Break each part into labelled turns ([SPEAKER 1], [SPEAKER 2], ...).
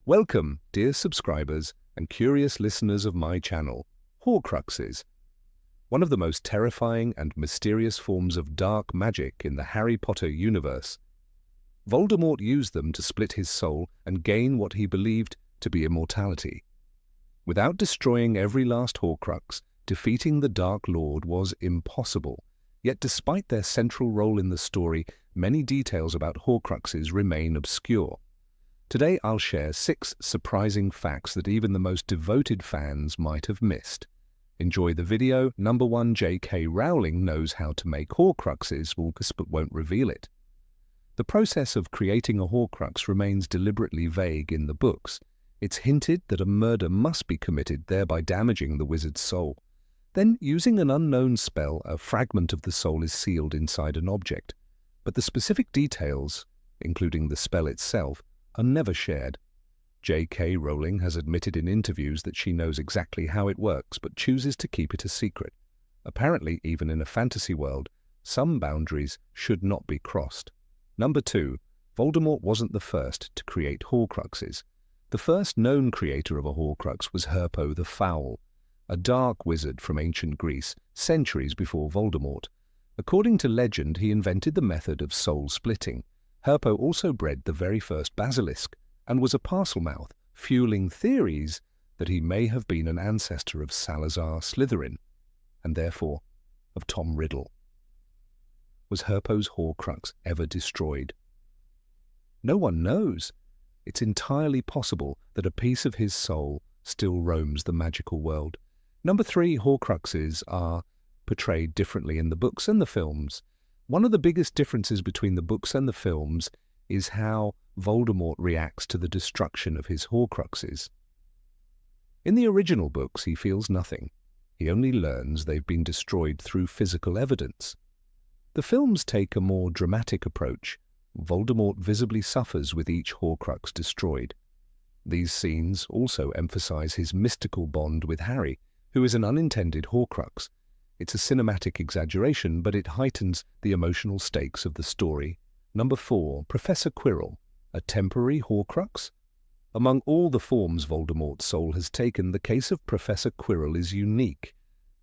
[SPEAKER 1] Welcome, dear subscribers and curious listeners of my channel, Horcruxes, one of the most terrifying and mysterious forms of dark magic in the Harry Potter universe. Voldemort used them to split his soul and gain what he believed to be immortality. Without destroying every last Horcrux, defeating the Dark Lord was impossible. Yet despite their central role in the story, many details about Horcruxes remain obscure. Today I'll share 6 surprising facts that even the most devoted fans might have missed. Enjoy the video. Number 1. J.K. Rowling knows how to make Horcruxes, but won't reveal it. The process of creating a Horcrux remains deliberately vague in the books. It's hinted that a murder must be committed, thereby damaging the wizard's soul. Then, using an unknown spell, a fragment of the soul is sealed inside an object. But the specific details, including the spell itself, are never shared. J.K. Rowling has admitted in interviews that she knows exactly how it works, but chooses to keep it a secret. Apparently, even in a fantasy world, some boundaries should not be crossed. Number 2. Voldemort wasn't the first to create Horcruxes. The first known creator of a Horcrux was Herpo the Foul, a dark wizard from ancient Greece, centuries before Voldemort. According to legend, he invented the method of soul splitting. Herpo also bred the very first basilisk and was a parcel-mouth, fueling theories that he may have been an ancestor of Salazar Slytherin, and therefore of Tom Riddle. Was Herpo's Horcrux ever destroyed? No one knows. It's entirely possible that a piece of his soul still roams the magical world. Number 3. Horcruxes are portrayed differently in the books and the films. One of the biggest differences between the books and the films is how Voldemort reacts to the destruction of his Horcruxes. In the original books, he feels nothing. He only learns they've been destroyed through physical evidence. The films take a more dramatic approach. Voldemort visibly suffers with each Horcrux destroyed. These scenes also emphasize his mystical bond with Harry, who is an unintended Horcrux. It's a cinematic exaggeration, but it heightens the emotional stakes of the story. Number 4. Professor Quirrell, a temporary Horcrux? Among all the forms Voldemort's soul has taken, the case of Professor Quirrell is unique.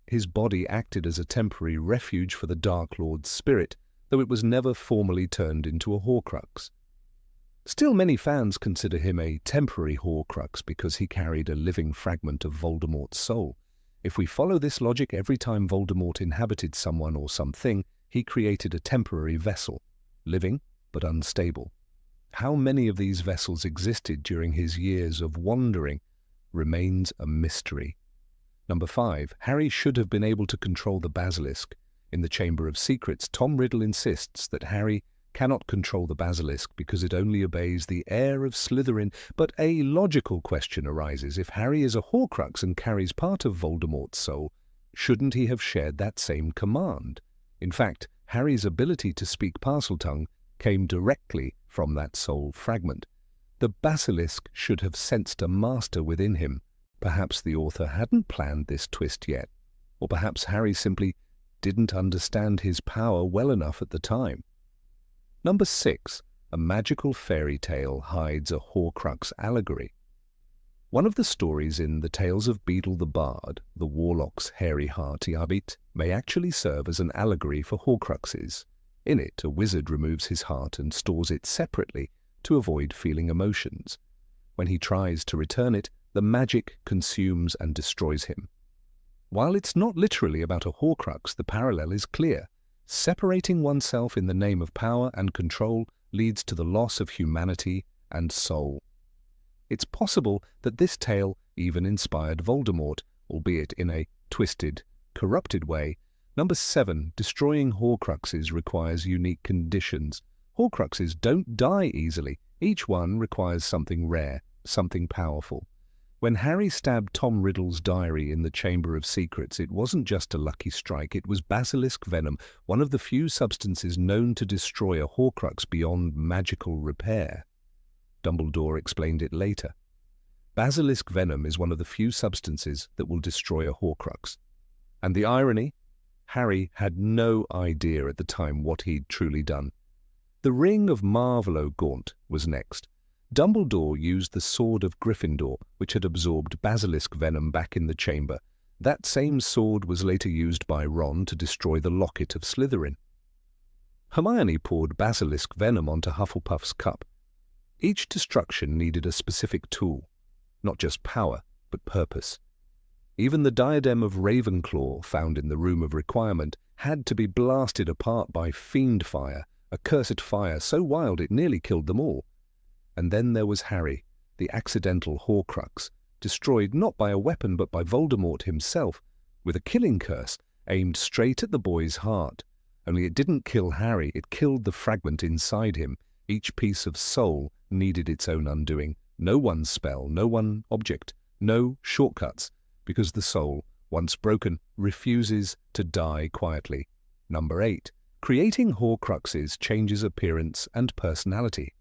[SPEAKER 1] His body acted as a temporary refuge for the Dark Lord's spirit, though it was never formally turned into a Horcrux. Still, many fans consider him a temporary Horcrux because he carried a living fragment of Voldemort's soul. If we follow this logic, every time Voldemort inhabited someone or something, he created a temporary vessel, living but unstable. How many of these vessels existed during his years of wandering remains a mystery. Number 5. Harry should have been able to control the basilisk. In the Chamber of Secrets, Tom Riddle insists that Harry cannot control the basilisk because it only obeys the heir of Slytherin. But a logical question arises. If Harry is a Horcrux and carries part of Voldemort's soul, shouldn't he have shared that same command? In fact, Harry's ability to speak Parseltongue came directly from that soul fragment. The basilisk should have sensed a master within him. Perhaps the author hadn't planned this twist yet, or perhaps Harry simply didn't understand his power well enough at the time. Number 6. A magical fairy tale hides a Horcrux allegory. One of the stories in the Tales of Beedle the Bard, the warlock's hairy heart Iabit, may actually serve as an allegory for Horcruxes. In it, a wizard removes his heart and stores it separately to avoid feeling emotions. When he tries to return it, the magic consumes and destroys him. While it's not literally about a Horcrux, the parallel is clear. Separating oneself in the name of power and control leads to the loss of humanity and soul. It's possible that this tale even inspired Voldemort, albeit in a twisted, corrupted way. Number 7. Destroying Horcruxes requires unique conditions. Horcruxes don't die easily. Each one requires something rare, something powerful. When Harry stabbed Tom Riddle's diary in the Chamber of Secrets, it wasn't just a lucky strike, it was basilisk venom, one of the few substances known to destroy a Horcrux beyond magical repair. Dumbledore explained it later. Basilisk venom is one of the few substances that will destroy a Horcrux. And the irony? Harry had no idea at the time what he'd truly done. The Ring of Marvolo Gaunt was next. Dumbledore used the sword of Gryffindor, which had absorbed basilisk venom back in the chamber. That same sword was later used by Ron to destroy the locket of Slytherin. Hermione poured basilisk venom onto Hufflepuff's cup. Each destruction needed a specific tool, not just power, but purpose. Even the diadem of Ravenclaw, found in the Room of Requirement, had to be blasted apart by fiend fire, a cursed fire so wild it nearly killed them all. And then there was Harry, the accidental Horcrux, destroyed not by a weapon but by Voldemort himself, with a killing curse aimed straight at the boy's heart. Only it didn't kill Harry, it killed the fragment inside him. Each piece of soul needed its own undoing. No one spell, no one object, no shortcuts, because the soul, once broken, refuses to die quietly. Number 8. Creating Horcruxes changes appearance and personality.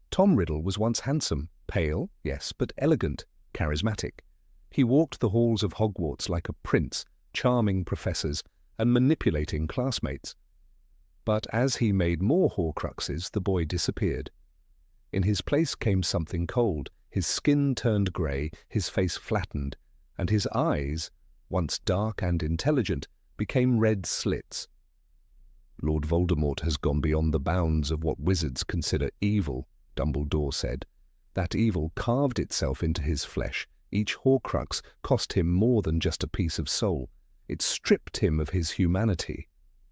[SPEAKER 1] Tom Riddle was once handsome, pale, yes, but elegant, charismatic. He walked the halls of Hogwarts like a prince, charming professors and manipulating classmates. But as he made more Horcruxes, the boy disappeared. In his place came something cold. His skin turned grey, his face flattened, and his eyes, once dark and intelligent, became red slits. Lord Voldemort has gone beyond the bounds of what wizards consider evil, Dumbledore said. That evil carved itself into his flesh. Each Horcrux cost him more than just a piece of soul. It stripped him of his humanity.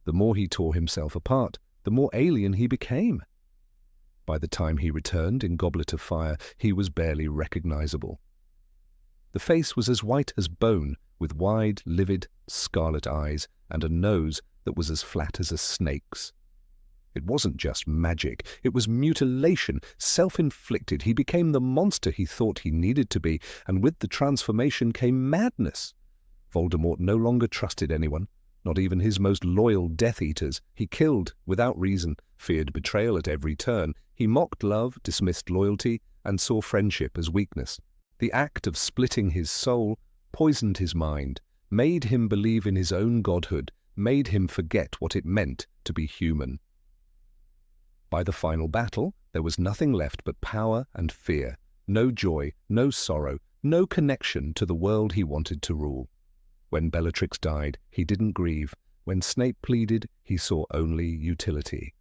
[SPEAKER 1] The more he tore himself apart, the more alien he became. By the time he returned in Goblet of Fire, he was barely recognizable. The face was as white as bone, with wide, livid, scarlet eyes and a nose that was as flat as a snake's. It wasn't just magic, it was mutilation, self-inflicted. He became the monster he thought he needed to be, and with the transformation came madness. Voldemort no longer trusted anyone, not even his most loyal Death Eaters. He killed without reason, feared betrayal at every turn. He mocked love, dismissed loyalty, and saw friendship as weakness. The act of splitting his soul poisoned his mind, made him believe in his own godhood, made him forget what it meant to be human. By the final battle, there was nothing left but power and fear, no joy, no sorrow, no connection to the world he wanted to rule. When Bellatrix died, he didn't grieve. When Snape pleaded, he saw only utility.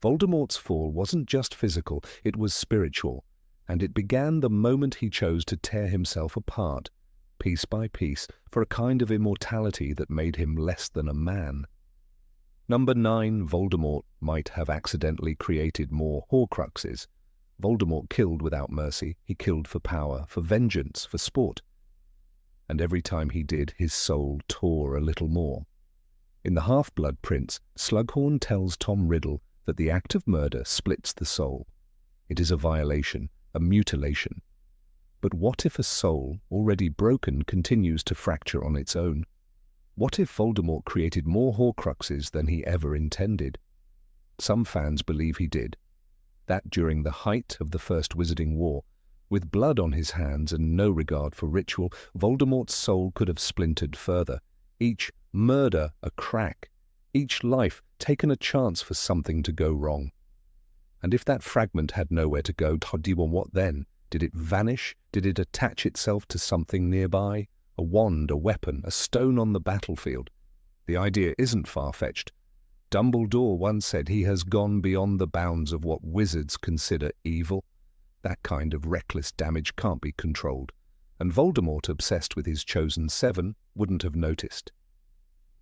[SPEAKER 1] Voldemort's fall wasn't just physical, it was spiritual, and it began the moment he chose to tear himself apart, piece by piece, for a kind of immortality that made him less than a man. Number 9. Voldemort might have accidentally created more Horcruxes. Voldemort killed without mercy. He killed for power, for vengeance, for sport. And every time he did, his soul tore a little more. In The Half-Blood Prince, Slughorn tells Tom Riddle that the act of murder splits the soul. It is a violation, a mutilation. But what if a soul, already broken, continues to fracture on its own? What if Voldemort created more Horcruxes than he ever intended? Some fans believe he did. That during the height of the First Wizarding War, with blood on his hands and no regard for ritual, Voldemort's soul could have splintered further, each murder a crack, each life taken a chance for something to go wrong. And if that fragment had nowhere to go, what then? Did it vanish? Did it attach itself to something nearby? A wand, a weapon, a stone on the battlefield? The idea isn't far-fetched. Dumbledore once said he has gone beyond the bounds of what wizards consider evil. That kind of reckless damage can't be controlled, and Voldemort, obsessed with his chosen 7, wouldn't have noticed.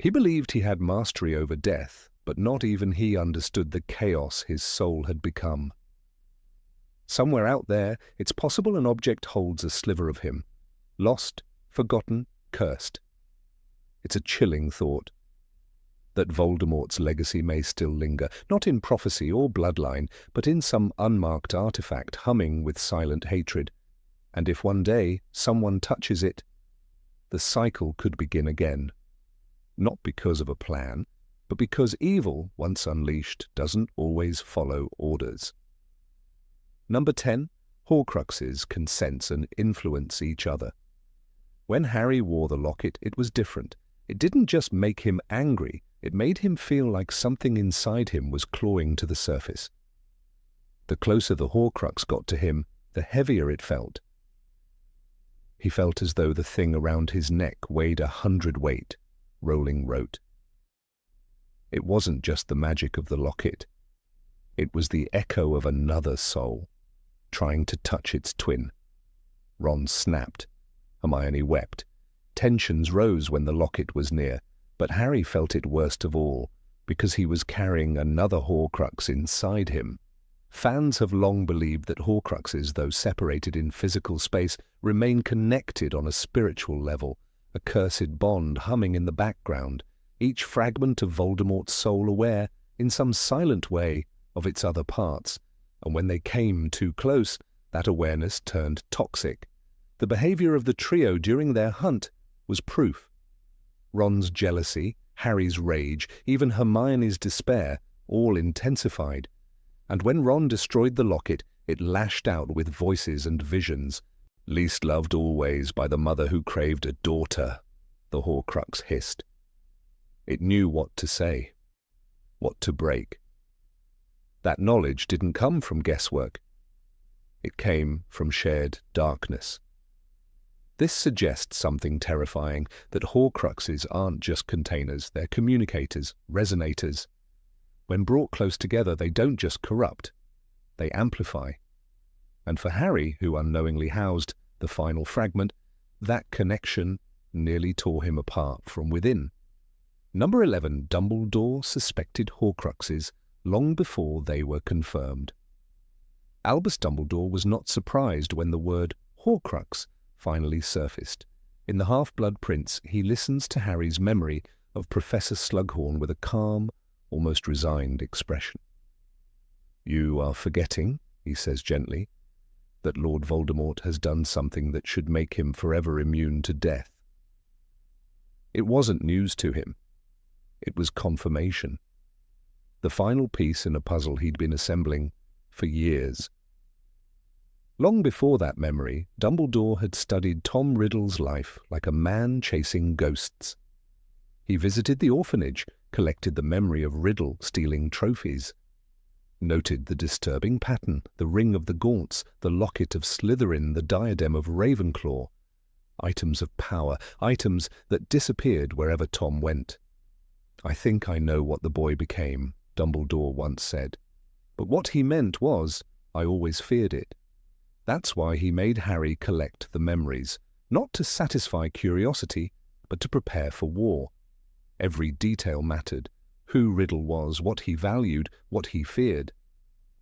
[SPEAKER 1] He believed he had mastery over death, but not even he understood the chaos his soul had become. Somewhere out there, it's possible an object holds a sliver of him, lost, forgotten, cursed. It's a chilling thought, that Voldemort's legacy may still linger, not in prophecy or bloodline, but in some unmarked artifact humming with silent hatred. And if one day someone touches it, the cycle could begin again. Not because of a plan, but because evil, once unleashed, doesn't always follow orders. Number 10. Horcruxes can sense and influence each other. When Harry wore the locket, it was different. It didn't just make him angry, it made him feel like something inside him was clawing to the surface. The closer the Horcrux got to him, the heavier it felt. He felt as though the thing around his neck weighed 100 weight, Rowling wrote. It wasn't just the magic of the locket. It was the echo of another soul, trying to touch its twin. Ron snapped. Hermione wept. Tensions rose when the locket was near, but Harry felt it worst of all, because he was carrying another Horcrux inside him. Fans have long believed that Horcruxes, though separated in physical space, remain connected on a spiritual level, a cursed bond humming in the background, each fragment of Voldemort's soul aware, in some silent way, of its other parts, and when they came too close, that awareness turned toxic. The behavior of the trio during their hunt was proof. Ron's jealousy, Harry's rage, even Hermione's despair, all intensified. And when Ron destroyed the locket, it lashed out with voices and visions. Least loved always by the mother who craved a daughter, the Horcrux hissed. It knew what to say, what to break. That knowledge didn't come from guesswork. It came from shared darkness. This suggests something terrifying, that Horcruxes aren't just containers, they're communicators, resonators. When brought close together, they don't just corrupt, they amplify. And for Harry, who unknowingly housed the final fragment, that connection nearly tore him apart from within. Number 11, Dumbledore suspected Horcruxes long before they were confirmed. Albus Dumbledore was not surprised when the word Horcrux finally surfaced. In The Half-Blood Prince, he listens to Harry's memory of Professor Slughorn with a calm, almost resigned expression. "You are forgetting," he says gently, "that Lord Voldemort has done something that should make him forever immune to death." It wasn't news to him. It was confirmation. The final piece in a puzzle he'd been assembling for years. Long before that memory, Dumbledore had studied Tom Riddle's life like a man chasing ghosts. He visited the orphanage, collected the memory of Riddle stealing trophies, noted the disturbing pattern, the ring of the Gaunts, the locket of Slytherin, the diadem of Ravenclaw. Items of power, items that disappeared wherever Tom went. "I think I know what the boy became," Dumbledore once said. But what he meant was, "I always feared it." That's why he made Harry collect the memories, not to satisfy curiosity, but to prepare for war. Every detail mattered: who Riddle was, what he valued, what he feared.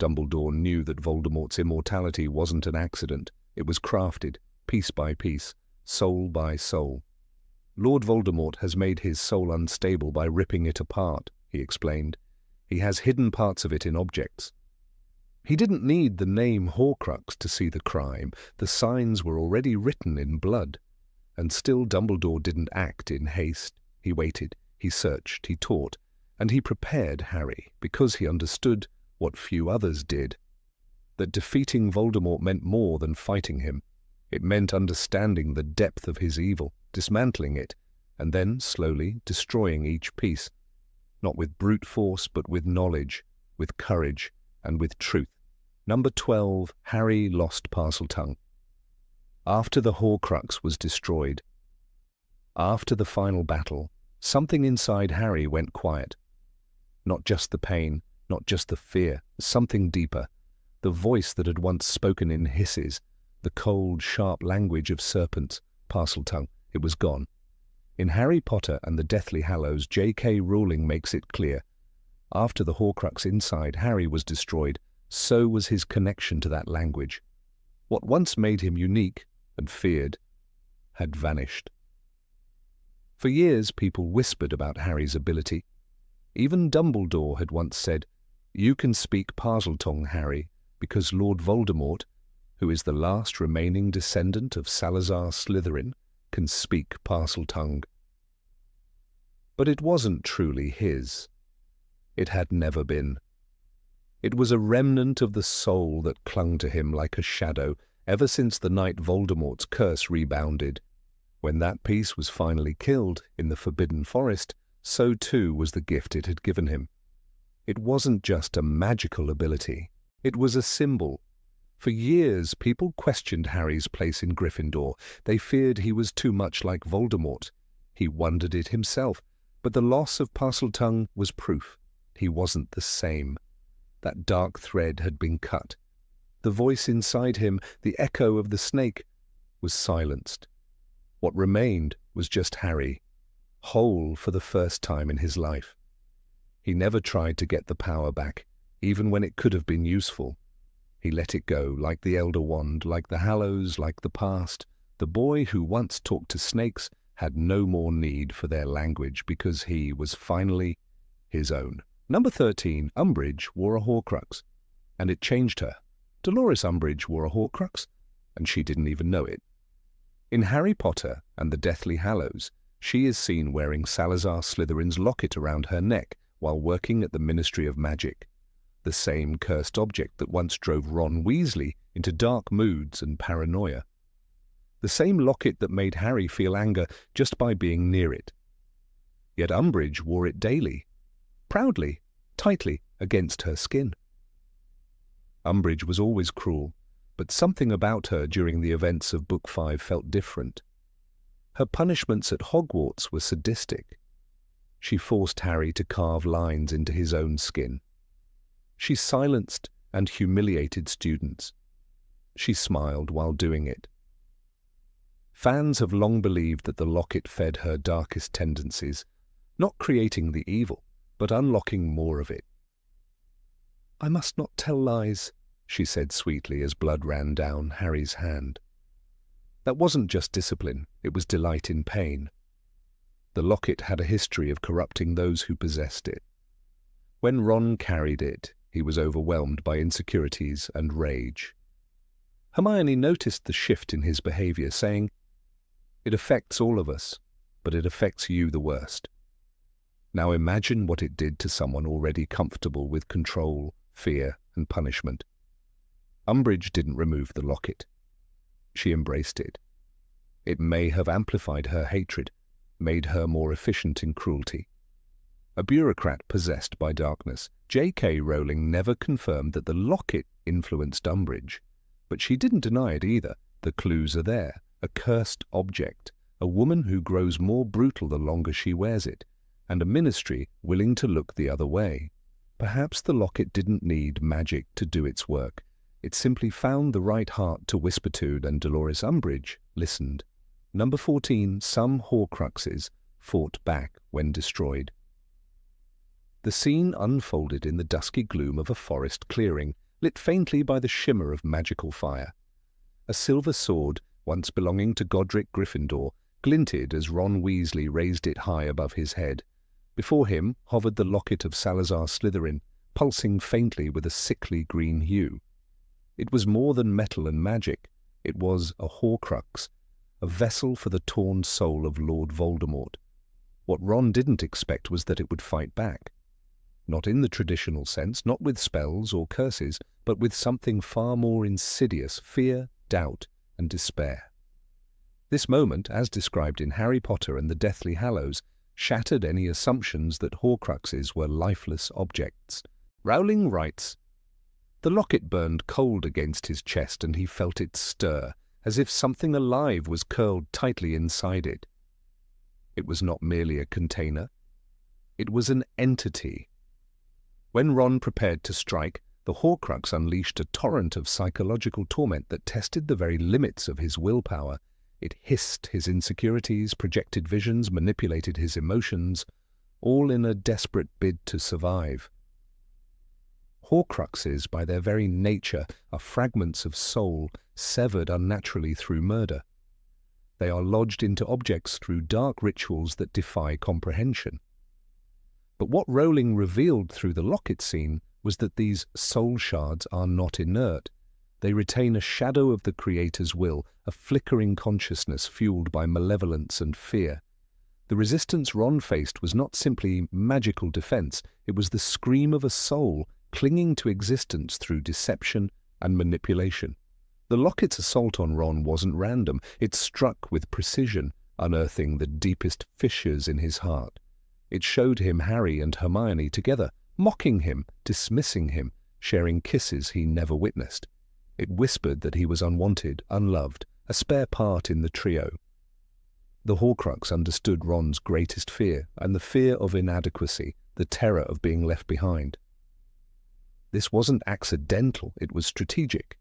[SPEAKER 1] Dumbledore knew that Voldemort's immortality wasn't an accident. It was crafted, piece by piece, soul by soul. "Lord Voldemort has made his soul unstable by ripping it apart," he explained. "He has hidden parts of it in objects." He didn't need the name Horcrux to see the crime. The signs were already written in blood. And still Dumbledore didn't act in haste. He waited, he searched, he taught, and he prepared Harry because he understood what few others did. That defeating Voldemort meant more than fighting him. It meant understanding the depth of his evil, dismantling it, and then slowly destroying each piece. Not with brute force, but with knowledge, with courage, and with truth. Number 12, Harry lost Parseltongue. After the Horcrux was destroyed, after the final battle, something inside Harry went quiet. Not just the pain, not just the fear, something deeper. The voice that had once spoken in hisses, the cold, sharp language of serpents, Parseltongue, it was gone. In Harry Potter and the Deathly Hallows, J.K. Rowling makes it clear. After the Horcrux inside Harry was destroyed, so was his connection to that language. What once made him unique and feared had vanished. For years, people whispered about Harry's ability. Even Dumbledore had once said, "You can speak Parseltongue, Harry, because Lord Voldemort, who is the last remaining descendant of Salazar Slytherin, can speak Parseltongue." But it wasn't truly his. It had never been. It was a remnant of the soul that clung to him like a shadow ever since the night Voldemort's curse rebounded. When that piece was finally killed in the Forbidden Forest, so too was the gift it had given him. It wasn't just a magical ability. It was a symbol, For years, people questioned Harry's place in Gryffindor. They feared he was too much like Voldemort. He wondered it himself, but the loss of Parseltongue was proof. He wasn't the same. That dark thread had been cut. The voice inside him, the echo of the snake, was silenced. What remained was just Harry, whole for the first time in his life. He never tried to get the power back, even when it could have been useful. He let it go, like the Elder Wand, like the Hallows, like the past. The boy who once talked to snakes had no more need for their language because he was finally his own. Number 13, Umbridge wore a Horcrux, and it changed her. Dolores Umbridge wore a Horcrux, and she didn't even know it. In Harry Potter and the Deathly Hallows, she is seen wearing Salazar Slytherin's locket around her neck while working at the Ministry of Magic, the same cursed object that once drove Ron Weasley into dark moods and paranoia. The same locket that made Harry feel anger just by being near it. Yet Umbridge wore it daily, proudly, tightly against her skin. Umbridge was always cruel, but something about her during the events of Book 5 felt different. Her punishments at Hogwarts were sadistic. She forced Harry to carve lines into his own skin. She silenced and humiliated students. She smiled while doing it. Fans have long believed that the locket fed her darkest tendencies, not creating the evil, but unlocking more of it. "I must not tell lies," she said sweetly as blood ran down Harry's hand. That wasn't just discipline, it was delight in pain. The locket had a history of corrupting those who possessed it. When Ron carried it, he was overwhelmed by insecurities and rage. Hermione noticed the shift in his behavior, saying, "It affects all of us, but it affects you the worst. Now imagine what it did to someone already comfortable with control, fear, and punishment." Umbridge didn't remove the locket. She embraced it. It may have amplified her hatred, made her more efficient in cruelty. A bureaucrat possessed by darkness, J.K. Rowling never confirmed that the locket influenced Umbridge, but she didn't deny it either. The clues are there. A cursed object, a woman who grows more brutal the longer she wears it, and a ministry willing to look the other way. Perhaps the locket didn't need magic to do its work. It simply found the right heart to whisper to, and Dolores Umbridge listened. Number 14, some Horcruxes fought back when destroyed. The scene unfolded in the dusky gloom of a forest clearing, lit faintly by the shimmer of magical fire. A silver sword, once belonging to Godric Gryffindor, glinted as Ron Weasley raised it high above his head. Before him hovered the locket of Salazar Slytherin, pulsing faintly with a sickly green hue. It was more than metal and magic. It was a Horcrux, a vessel for the torn soul of Lord Voldemort. What Ron didn't expect was that it would fight back. Not in the traditional sense, not with spells or curses, but with something far more insidious: fear, doubt, and despair. This moment, as described in Harry Potter and the Deathly Hallows, shattered any assumptions that Horcruxes were lifeless objects. Rowling writes, "The locket burned cold against his chest and he felt it stir, as if something alive was curled tightly inside it. It was not merely a container. It was an entity." When Ron prepared to strike, the Horcrux unleashed a torrent of psychological torment that tested the very limits of his willpower. It hissed his insecurities, projected visions, manipulated his emotions, all in a desperate bid to survive. Horcruxes, by their very nature, are fragments of soul severed unnaturally through murder. They are lodged into objects through dark rituals that defy comprehension. But what Rowling revealed through the locket scene was that these soul shards are not inert. They retain a shadow of the Creator's will, a flickering consciousness fueled by malevolence and fear. The resistance Ron faced was not simply magical defense, it was the scream of a soul clinging to existence through deception and manipulation. The locket's assault on Ron wasn't random. It struck with precision, unearthing the deepest fissures in his heart. It showed him Harry and Hermione together, mocking him, dismissing him, sharing kisses he never witnessed. It whispered that he was unwanted, unloved, a spare part in the trio. The Horcrux understood Ron's greatest fear, and the fear of inadequacy, the terror of being left behind. This wasn't accidental, it was strategic.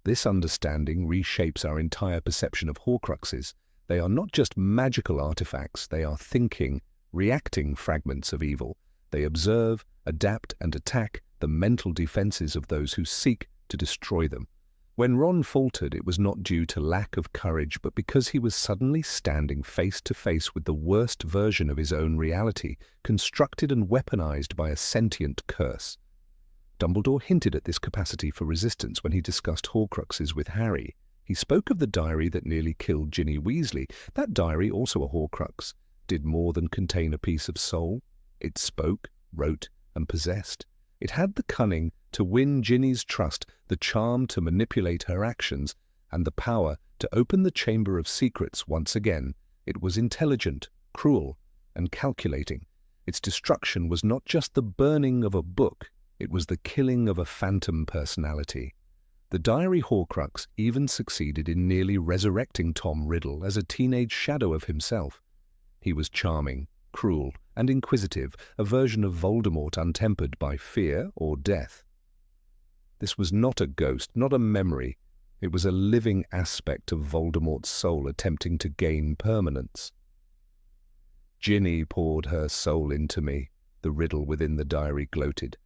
[SPEAKER 1] This understanding reshapes our entire perception of Horcruxes. They are not just magical artifacts, they are thinking, reacting fragments of evil. They observe, adapt, and attack the mental defenses of those who seek to destroy them. When Ron faltered, it was not due to lack of courage, but because he was suddenly standing face to face with the worst version of his own reality, constructed and weaponized by a sentient curse. Dumbledore hinted at this capacity for resistance when he discussed Horcruxes with Harry. He spoke of the diary that nearly killed Ginny Weasley. That diary, also a Horcrux, did more than contain a piece of soul. It spoke, wrote, and possessed. It had the cunning to win Ginny's trust, the charm to manipulate her actions, and the power to open the Chamber of Secrets once again. It was intelligent, cruel, and calculating. Its destruction was not just the burning of a book, it was the killing of a phantom personality. The diary Horcrux even succeeded in nearly resurrecting Tom Riddle as a teenage shadow of himself. He was charming, cruel, and inquisitive, a version of Voldemort untempered by fear or death. This was not a ghost, not a memory. It was a living aspect of Voldemort's soul attempting to gain permanence. Ginny poured her soul into me, the riddle within the diary gloated.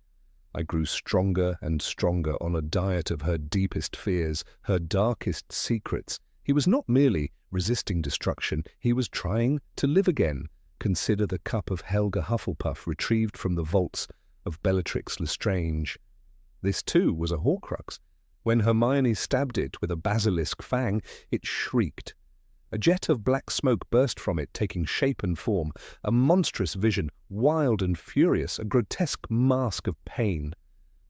[SPEAKER 1] I grew stronger and stronger on a diet of her deepest fears, her darkest secrets. He was not merely resisting destruction, he was trying to live again. Consider the cup of Helga Hufflepuff retrieved from the vaults of Bellatrix Lestrange. This too was a Horcrux. When Hermione stabbed it with a basilisk fang, it shrieked. A jet of black smoke burst from it, taking shape and form, a monstrous vision, wild and furious, a grotesque mask of pain.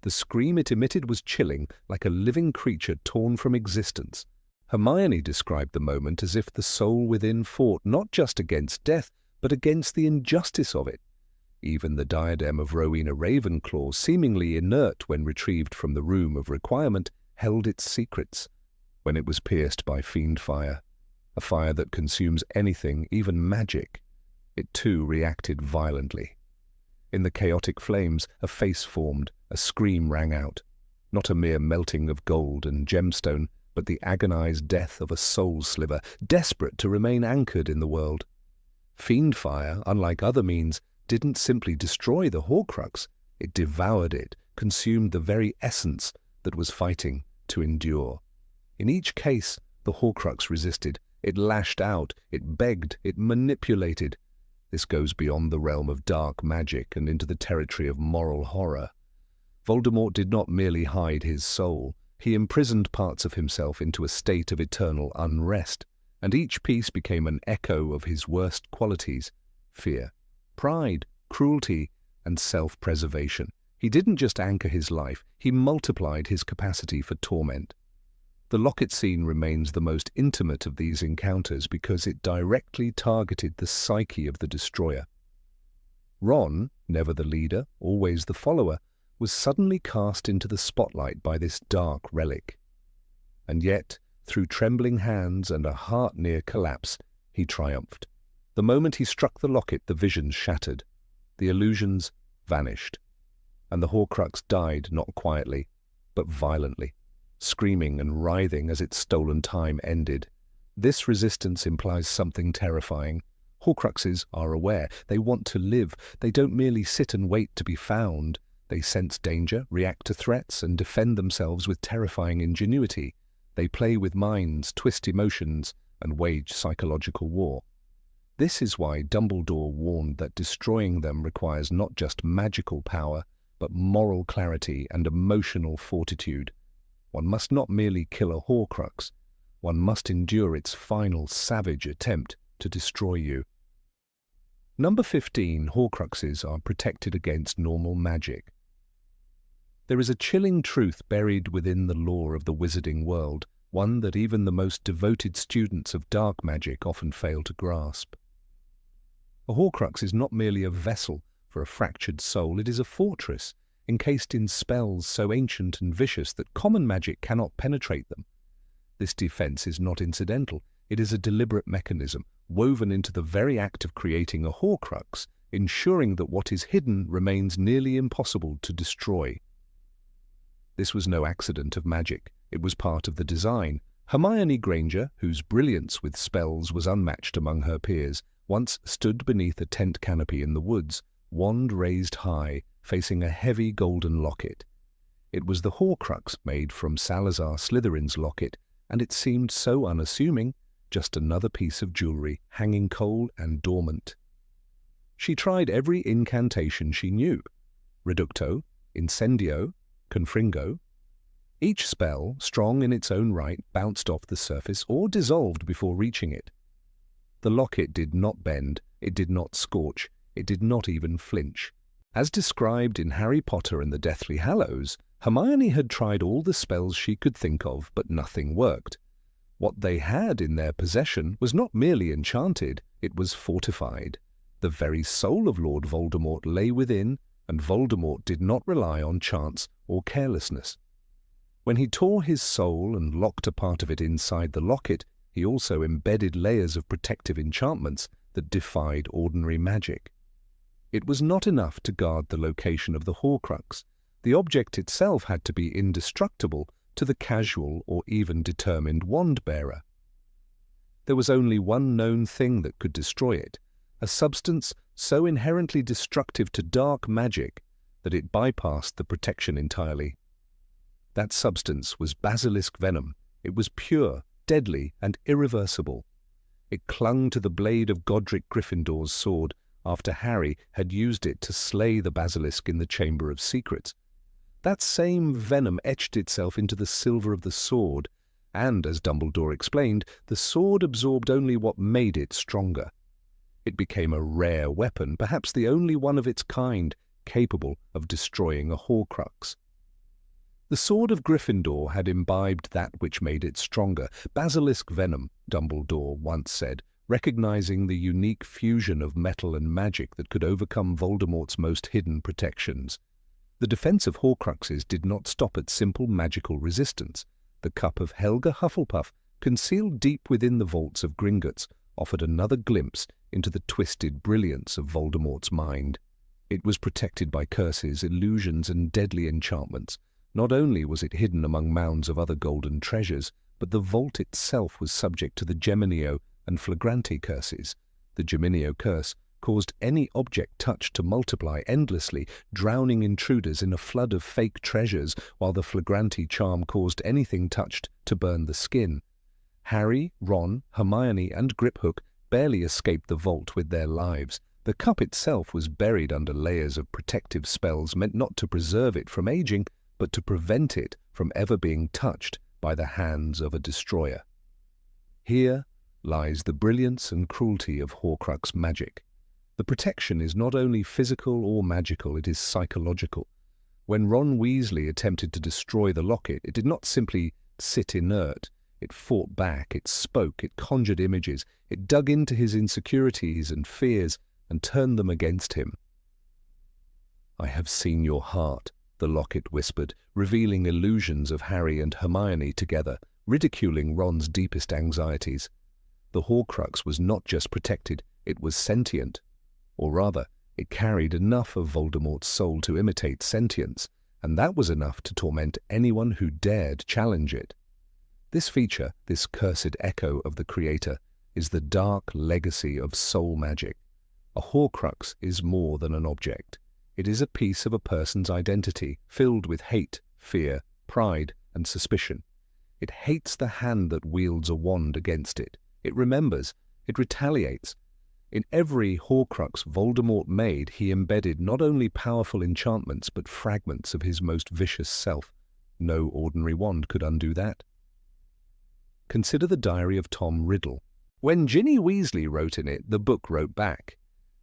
[SPEAKER 1] The scream it emitted was chilling, like a living creature torn from existence. Hermione described the moment as if the soul within fought not just against death, but against the injustice of it. Even the diadem of Rowena Ravenclaw, seemingly inert when retrieved from the room of requirement, held its secrets. When it was pierced by fiend fire, a fire that consumes anything, even magic, it too reacted violently. In the chaotic flames, a face formed, a scream rang out. Not a mere melting of gold and gemstone, but the agonized death of a soul sliver, desperate to remain anchored in the world. Fiend fire, unlike other means, didn't simply destroy the Horcrux, it devoured it, consumed the very essence that was fighting to endure. In each case, the Horcrux resisted. It lashed out, it begged, it manipulated. This goes beyond the realm of dark magic and into the territory of moral horror. Voldemort did not merely hide his soul, he imprisoned parts of himself into a state of eternal unrest, and each piece became an echo of his worst qualities: fear, pride, cruelty, and self-preservation. He didn't just anchor his life, he multiplied his capacity for torment. The locket scene remains the most intimate of these encounters because it directly targeted the psyche of the destroyer. Ron, never the leader, always the follower, was suddenly cast into the spotlight by this dark relic. And yet, through trembling hands and a heart near collapse, he triumphed. The moment he struck the locket, the visions shattered. The illusions vanished. And the Horcrux died not quietly, but violently, screaming and writhing as its stolen time ended. This resistance implies something terrifying. Horcruxes are aware. They want to live. They don't merely sit and wait to be found. They sense danger, react to threats, and defend themselves with terrifying ingenuity. They play with minds, twist emotions, and wage psychological war. This is why Dumbledore warned that destroying them requires not just magical power, but moral clarity and emotional fortitude. One must not merely kill a Horcrux, one must endure its final savage attempt to destroy you. Number 15. Horcruxes are protected against normal magic. There is a chilling truth buried within the lore of the wizarding world, one that even the most devoted students of dark magic often fail to grasp. A Horcrux is not merely a vessel for a fractured soul, it is a fortress, encased in spells so ancient and vicious that common magic cannot penetrate them. This defense is not incidental. It is a deliberate mechanism, woven into the very act of creating a Horcrux, ensuring that what is hidden remains nearly impossible to destroy. This was no accident of magic. It was part of the design. Hermione Granger, whose brilliance with spells was unmatched among her peers, once stood beneath a tent canopy in the woods, wand raised high, facing a heavy golden locket. It was the Horcrux made from Salazar Slytherin's locket, and it seemed so unassuming, just another piece of jewelry hanging cold and dormant. She tried every incantation she knew: Reducto, Incendio, Confringo. Each spell, strong in its own right, bounced off the surface or dissolved before reaching it. The locket did not bend, it did not scorch, it did not even flinch. As described in Harry Potter and the Deathly Hallows, Hermione had tried all the spells she could think of, but nothing worked. What they had in their possession was not merely enchanted, it was fortified. The very soul of Lord Voldemort lay within, and Voldemort did not rely on chance or carelessness. When he tore his soul and locked a part of it inside the locket, he also embedded layers of protective enchantments that defied ordinary magic. It was not enough to guard the location of the Horcrux. The object itself had to be indestructible to the casual or even determined wand-bearer. There was only one known thing that could destroy it, a substance so inherently destructive to dark magic that it bypassed the protection entirely. That substance was basilisk venom. It was pure, deadly, and irreversible. It clung to the blade of Godric Gryffindor's sword after Harry had used it to slay the basilisk in the Chamber of Secrets. That same venom etched itself into the silver of the sword, and, as Dumbledore explained, the sword absorbed only what made it stronger. It became a rare weapon, perhaps the only one of its kind, capable of destroying a Horcrux. The sword of Gryffindor had imbibed that which made it stronger. Basilisk venom, Dumbledore once said, recognizing the unique fusion of metal and magic that could overcome Voldemort's most hidden protections. The defense of Horcruxes did not stop at simple magical resistance. The cup of Helga Hufflepuff, concealed deep within the vaults of Gringotts, offered another glimpse into the twisted brilliance of Voldemort's mind. It was protected by curses, illusions, and deadly enchantments. Not only was it hidden among mounds of other golden treasures, but the vault itself was subject to the Geminio and Flagranti curses. The Geminio curse caused any object touched to multiply endlessly, drowning intruders in a flood of fake treasures, while the Flagranti charm caused anything touched to burn the skin. Harry, Ron, Hermione, and Griphook barely escaped the vault with their lives. The cup itself was buried under layers of protective spells meant not to preserve it from aging, but to prevent it from ever being touched by the hands of a destroyer. Here lies the brilliance and cruelty of Horcrux magic. The protection is not only physical or magical, it is psychological. When Ron Weasley attempted to destroy the locket, it did not simply sit inert. It fought back, it spoke, it conjured images, it dug into his insecurities and fears and turned them against him. "I have seen your heart," the locket whispered, revealing illusions of Harry and Hermione together, ridiculing Ron's deepest anxieties. The Horcrux was not just protected, it was sentient. Or rather, it carried enough of Voldemort's soul to imitate sentience, and that was enough to torment anyone who dared challenge it. This feature, this cursed echo of the Creator, is the dark legacy of soul magic. A Horcrux is more than an object. It is a piece of a person's identity, filled with hate, fear, pride, and suspicion. It hates the hand that wields a wand against it. It remembers. It retaliates. In every Horcrux Voldemort made, he embedded not only powerful enchantments, but fragments of his most vicious self. No ordinary wand could undo that. Consider the diary of Tom Riddle. When Ginny Weasley wrote in it, the book wrote back.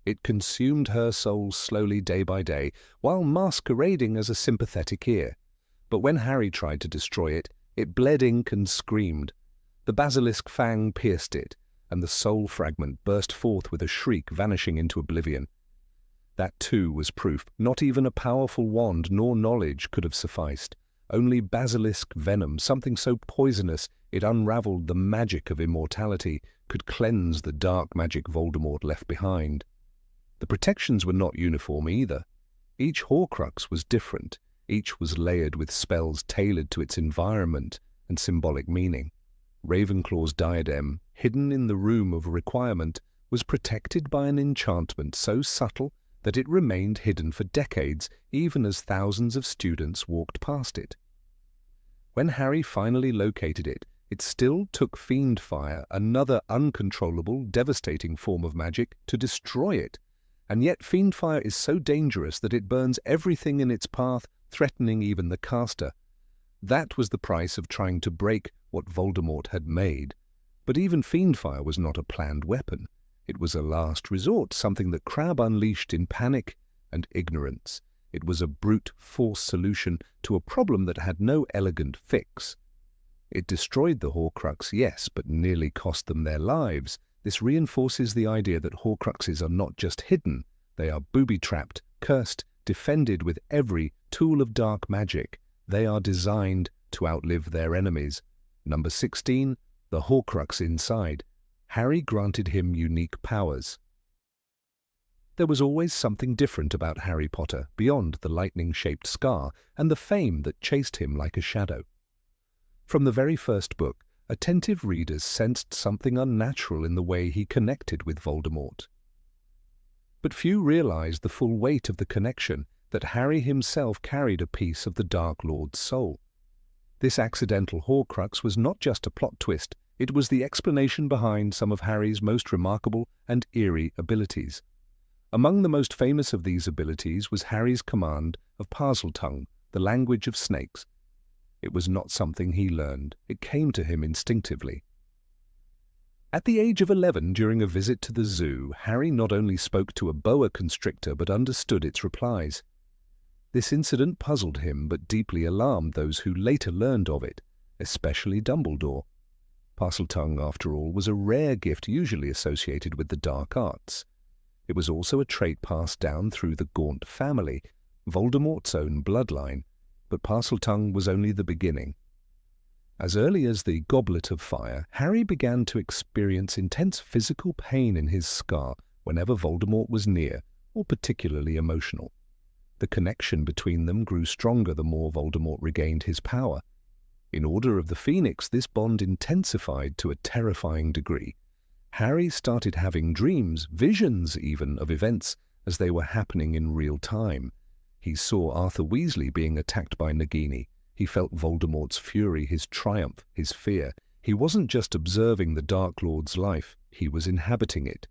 [SPEAKER 1] It consumed her soul slowly day by day, while masquerading as a sympathetic ear. But when Harry tried to destroy it, it bled ink and screamed. The basilisk fang pierced it, and the soul fragment burst forth with a shriek, vanishing into oblivion. That too was proof. Not even a powerful wand nor knowledge could have sufficed. Only basilisk venom, something so poisonous it unravelled the magic of immortality, could cleanse the dark magic Voldemort left behind. The protections were not uniform either. Each Horcrux was different. Each was layered with spells tailored to its environment and symbolic meaning. Ravenclaw's diadem, hidden in the room of requirement, was protected by an enchantment so subtle that it remained hidden for decades, even as thousands of students walked past it. When Harry finally located it, it still took Fiendfire, another uncontrollable, devastating form of magic, to destroy it. And yet Fiendfire is so dangerous that it burns everything in its path, threatening even the caster. That was the price of trying to break what Voldemort had made. But even Fiendfire was not a planned weapon. It was a last resort, something that Crabbe unleashed in panic and ignorance. It was a brute force solution to a problem that had no elegant fix. It destroyed the Horcrux, yes, but nearly cost them their lives. This reinforces the idea that Horcruxes are not just hidden. They are booby-trapped, cursed, defended with every tool of dark magic. They are designed to outlive their enemies. Number 16, the Horcrux inside. Harry granted him unique powers. There was always something different about Harry Potter, beyond the lightning-shaped scar and the fame that chased him like a shadow. From the very first book, attentive readers sensed something unnatural in the way he connected with Voldemort. But few realized the full weight of the connection, that Harry himself carried a piece of the Dark Lord's soul. This accidental Horcrux was not just a plot twist, it was the explanation behind some of Harry's most remarkable and eerie abilities. Among the most famous of these abilities was Harry's command of Parseltongue, the language of snakes. It was not something he learned, it came to him instinctively. At the age of 11, during a visit to the zoo, Harry not only spoke to a boa constrictor but understood its replies. This incident puzzled him but deeply alarmed those who later learned of it, especially Dumbledore. Parseltongue, after all, was a rare gift usually associated with the dark arts. It was also a trait passed down through the Gaunt family, Voldemort's own bloodline, but Parseltongue was only the beginning. As early as the Goblet of Fire, Harry began to experience intense physical pain in his scar whenever Voldemort was near or particularly emotional. The connection between them grew stronger the more Voldemort regained his power. In Order of the Phoenix, this bond intensified to a terrifying degree. Harry started having dreams, visions even, of events as they were happening in real time. He saw Arthur Weasley being attacked by Nagini. He felt Voldemort's fury, his triumph, his fear. He wasn't just observing the Dark Lord's life, he was inhabiting it.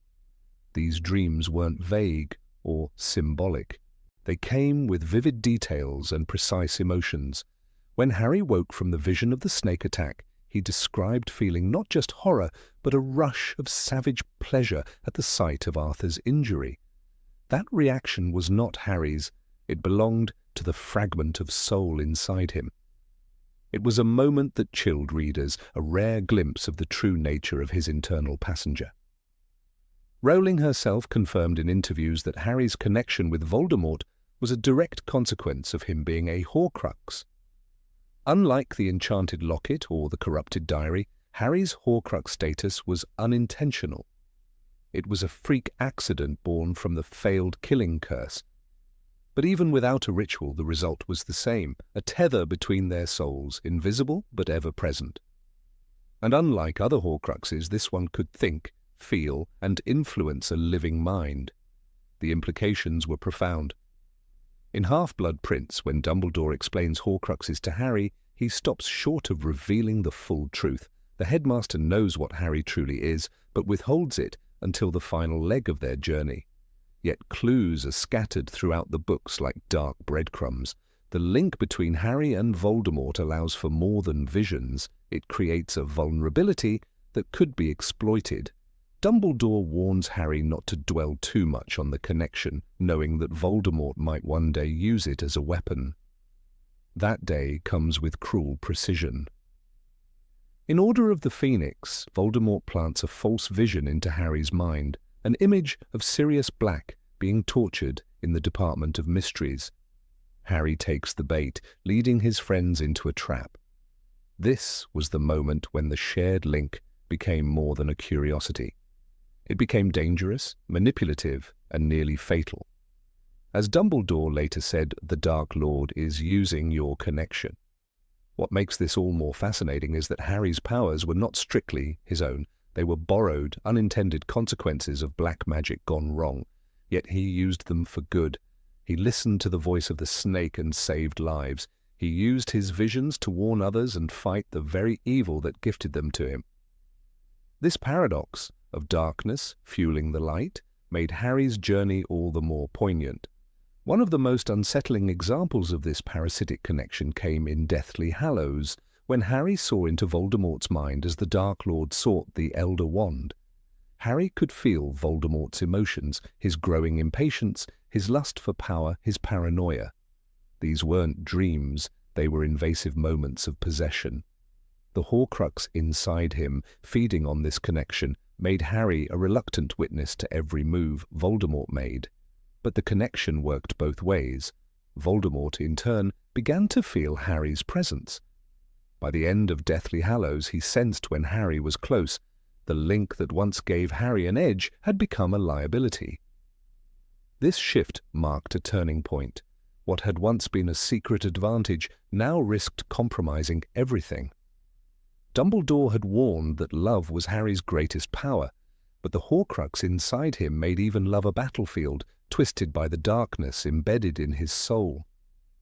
[SPEAKER 1] These dreams weren't vague or symbolic. They came with vivid details and precise emotions. When Harry woke from the vision of the snake attack, he described feeling not just horror, but a rush of savage pleasure at the sight of Arthur's injury. That reaction was not Harry's. It belonged to the fragment of soul inside him. It was a moment that chilled readers, a rare glimpse of the true nature of his internal passenger. Rowling herself confirmed in interviews that Harry's connection with Voldemort was a direct consequence of him being a Horcrux. Unlike the enchanted locket or the corrupted diary, Harry's Horcrux status was unintentional. It was a freak accident born from the failed killing curse. But even without a ritual, the result was the same, a tether between their souls, invisible but ever present. And unlike other Horcruxes, this one could think, feel, and influence a living mind. The implications were profound. In Half-Blood Prince, when Dumbledore explains Horcruxes to Harry, he stops short of revealing the full truth. The headmaster knows what Harry truly is, but withholds it until the final leg of their journey. Yet clues are scattered throughout the books like dark breadcrumbs. The link between Harry and Voldemort allows for more than visions. It creates a vulnerability that could be exploited. Dumbledore warns Harry not to dwell too much on the connection, knowing that Voldemort might one day use it as a weapon. That day comes with cruel precision. In Order of the Phoenix, Voldemort plants a false vision into Harry's mind, an image of Sirius Black being tortured in the Department of Mysteries. Harry takes the bait, leading his friends into a trap. This was the moment when the shared link became more than a curiosity. It became dangerous, manipulative, and nearly fatal. As Dumbledore later said, the Dark Lord is using your connection. What makes this all more fascinating is that Harry's powers were not strictly his own. They were borrowed, unintended consequences of black magic gone wrong. Yet he used them for good. He listened to the voice of the snake and saved lives. He used his visions to warn others and fight the very evil that gifted them to him. This paradox of darkness fueling the light made Harry's journey all the more poignant. One of the most unsettling examples of this parasitic connection came in Deathly Hallows, when Harry saw into Voldemort's mind as the Dark Lord sought the Elder Wand. Harry could feel Voldemort's emotions, his growing impatience, his lust for power, his paranoia. These weren't dreams, they were invasive moments of possession. The Horcrux inside him, feeding on this connection, made Harry a reluctant witness to every move Voldemort made. But the connection worked both ways. Voldemort, in turn, began to feel Harry's presence. By the end of Deathly Hallows, he sensed when Harry was close. The link that once gave Harry an edge had become a liability. This shift marked a turning point. What had once been a secret advantage now risked compromising everything. Dumbledore had warned that love was Harry's greatest power, but the Horcrux inside him made even love a battlefield, twisted by the darkness embedded in his soul.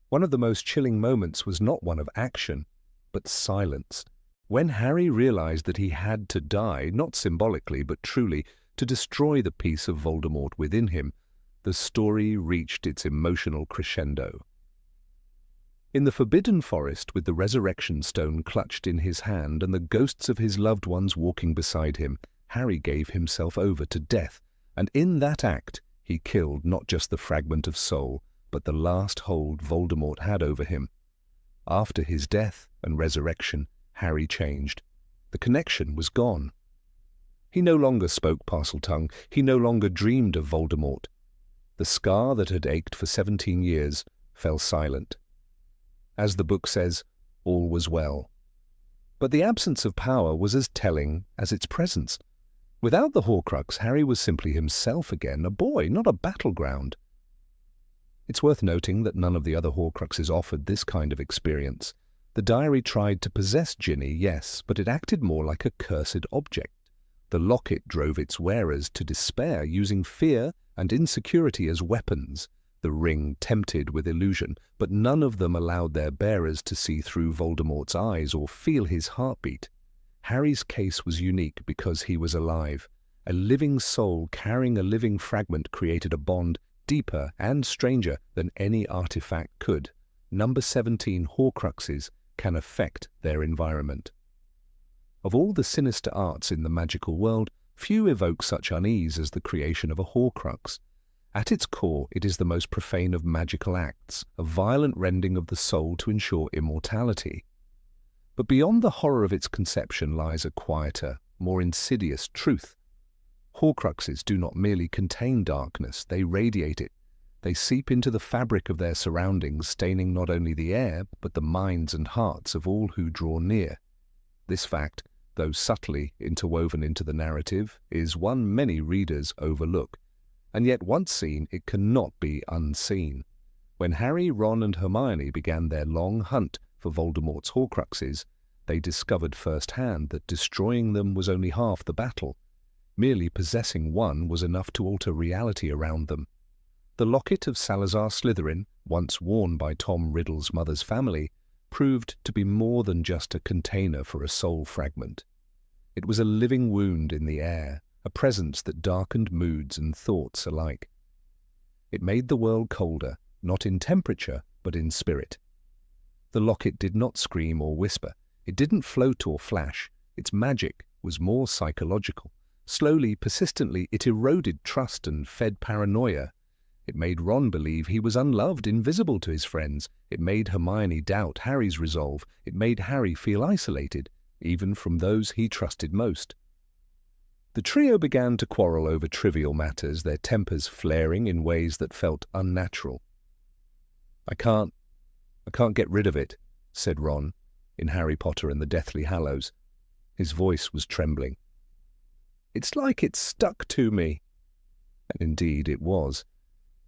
[SPEAKER 1] One of the most chilling moments was not one of action, but silence. When Harry realized that he had to die, not symbolically but truly, to destroy the piece of Voldemort within him, the story reached its emotional crescendo. In the Forbidden Forest, with the Resurrection Stone clutched in his hand and the ghosts of his loved ones walking beside him, Harry gave himself over to death, and in that act he killed not just the fragment of soul, but the last hold Voldemort had over him. After his death and resurrection, Harry changed. The connection was gone. He no longer spoke Parseltongue. He no longer dreamed of Voldemort. The scar that had ached for 17 years fell silent. As the book says, all was well. But the absence of power was as telling as its presence. Without the Horcrux, Harry was simply himself again, a boy, not a battleground. It's worth noting that none of the other Horcruxes offered this kind of experience. The diary tried to possess Ginny, yes, but it acted more like a cursed object. The locket drove its wearers to despair, using fear and insecurity as weapons. The ring tempted with illusion, but none of them allowed their bearers to see through Voldemort's eyes or feel his heartbeat. Harry's case was unique because he was alive. A living soul carrying a living fragment created a bond deeper and stranger than any artifact could. Number 17 Horcruxes can affect their environment. Of all the sinister arts in the magical world, few evoke such unease as the creation of a Horcrux. At its core, it is the most profane of magical acts, a violent rending of the soul to ensure immortality. But beyond the horror of its conception lies a quieter, more insidious truth. Horcruxes do not merely contain darkness, they radiate it. They seep into the fabric of their surroundings, staining not only the air, but the minds and hearts of all who draw near. This fact, though subtly interwoven into the narrative, is one many readers overlook. And yet once seen, it cannot be unseen. When Harry, Ron and Hermione began their long hunt for Voldemort's Horcruxes, they discovered firsthand that destroying them was only half the battle. Merely possessing one was enough to alter reality around them. The locket of Salazar Slytherin, once worn by Tom Riddle's mother's family, proved to be more than just a container for a soul fragment. It was a living wound in the air, a presence that darkened moods and thoughts alike. It made the world colder, not in temperature, but in spirit. The locket did not scream or whisper. It didn't float or flash. Its magic was more psychological. Slowly, persistently, it eroded trust and fed paranoia. It made Ron believe he was unloved, invisible to his friends. It made Hermione doubt Harry's resolve. It made Harry feel isolated, even from those he trusted most. The trio began to quarrel over trivial matters, their tempers flaring in ways that felt unnatural. I can't get rid of it," said Ron, in Harry Potter and the Deathly Hallows. His voice was trembling. "It's like it's stuck to me." And indeed it was.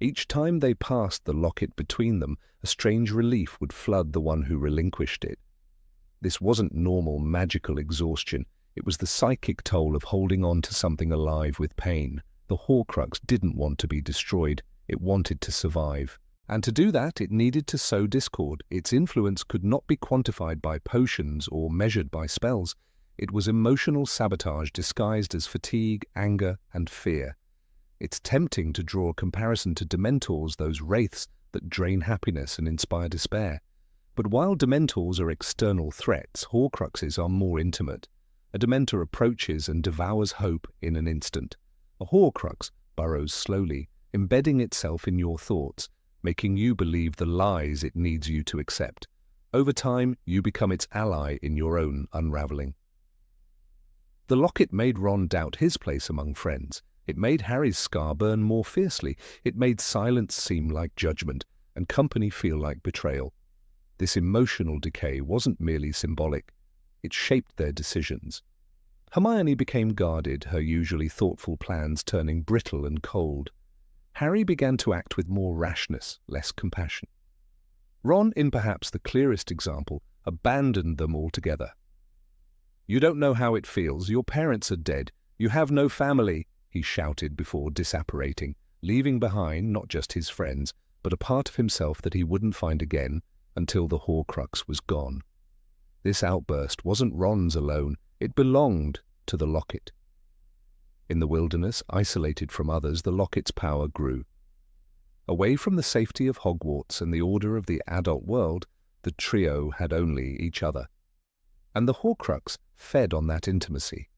[SPEAKER 1] Each time they passed the locket between them, a strange relief would flood the one who relinquished it. This wasn't normal magical exhaustion. It was the psychic toll of holding on to something alive with pain. The Horcrux didn't want to be destroyed. It wanted to survive. And to do that, it needed to sow discord. Its influence could not be quantified by potions or measured by spells. It was emotional sabotage disguised as fatigue, anger, and fear. It's tempting to draw a comparison to Dementors, those wraiths that drain happiness and inspire despair. But while Dementors are external threats, Horcruxes are more intimate. A Dementor approaches and devours hope in an instant. A Horcrux burrows slowly, embedding itself in your thoughts, making you believe the lies it needs you to accept. Over time, you become its ally in your own unraveling. The locket made Ron doubt his place among friends. It made Harry's scar burn more fiercely. It made silence seem like judgment, and company feel like betrayal. This emotional decay wasn't merely symbolic. It shaped their decisions. Hermione became guarded, her usually thoughtful plans turning brittle and cold. Harry began to act with more rashness, less compassion. Ron, in perhaps the clearest example, abandoned them altogether. "You don't know how it feels. Your parents are dead. You have no family," he shouted before disapparating, leaving behind not just his friends, but a part of himself that he wouldn't find again until the Horcrux was gone. This outburst wasn't Ron's alone. It belonged to the locket. In the wilderness, isolated from others, the locket's power grew. Away from the safety of Hogwarts and the order of the adult world, the trio had only each other. And the Horcrux fed on that intimacy.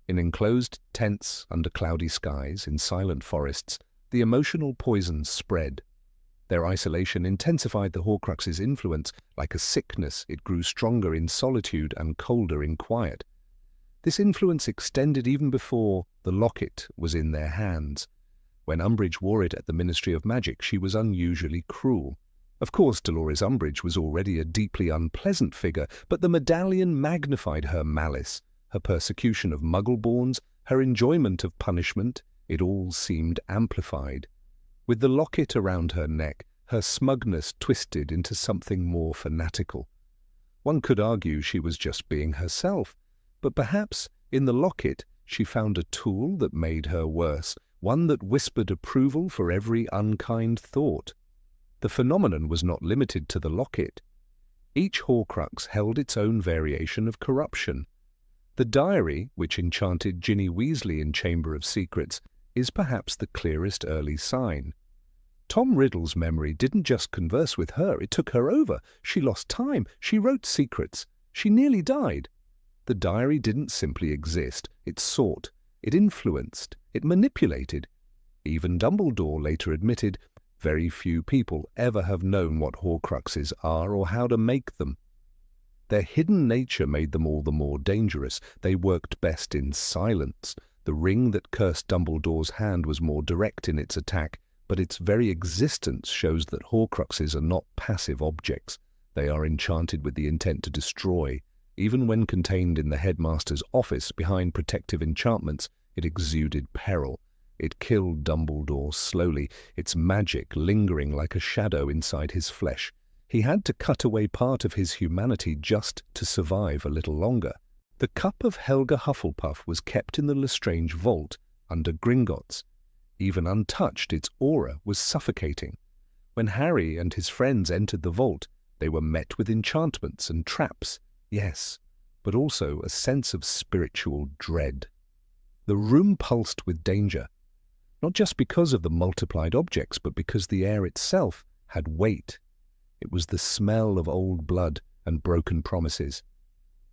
[SPEAKER 1] In enclosed tents under cloudy skies, in silent forests, the emotional poison spread. Their isolation intensified the Horcrux's influence. Like a sickness, it grew stronger in solitude and colder in quiet. This influence extended even before the locket was in their hands. When Umbridge wore it at the Ministry of Magic, she was unusually cruel. Of course, Dolores Umbridge was already a deeply unpleasant figure, but the medallion magnified her malice, her persecution of Muggle-borns, her enjoyment of punishment. It all seemed amplified. With the locket around her neck, her smugness twisted into something more fanatical. One could argue she was just being herself, but perhaps in the locket she found a tool that made her worse, one that whispered approval for every unkind thought. The phenomenon was not limited to the locket. Each Horcrux held its own variation of corruption. The diary, which enchanted Ginny Weasley in Chamber of Secrets, is perhaps the clearest early sign. Tom Riddle's memory didn't just converse with her, it took her over. She lost time, she wrote secrets, she nearly died. The diary didn't simply exist, it sought, it influenced, it manipulated. Even Dumbledore later admitted, very few people ever have known what Horcruxes are or how to make them. Their hidden nature made them all the more dangerous. They worked best in silence. The ring that cursed Dumbledore's hand was more direct in its attack, but its very existence shows that Horcruxes are not passive objects. They are enchanted with the intent to destroy. Even when contained in the headmaster's office behind protective enchantments, it exuded peril. It killed Dumbledore slowly, its magic lingering like a shadow inside his flesh. He had to cut away part of his humanity just to survive a little longer. The cup of Helga Hufflepuff was kept in the Lestrange vault under Gringotts. Even untouched, its aura was suffocating. When Harry and his friends entered the vault, they were met with enchantments and traps, yes, but also a sense of spiritual dread. The room pulsed with danger, not just because of the multiplied objects, but because the air itself had weight. It was the smell of old blood and broken promises.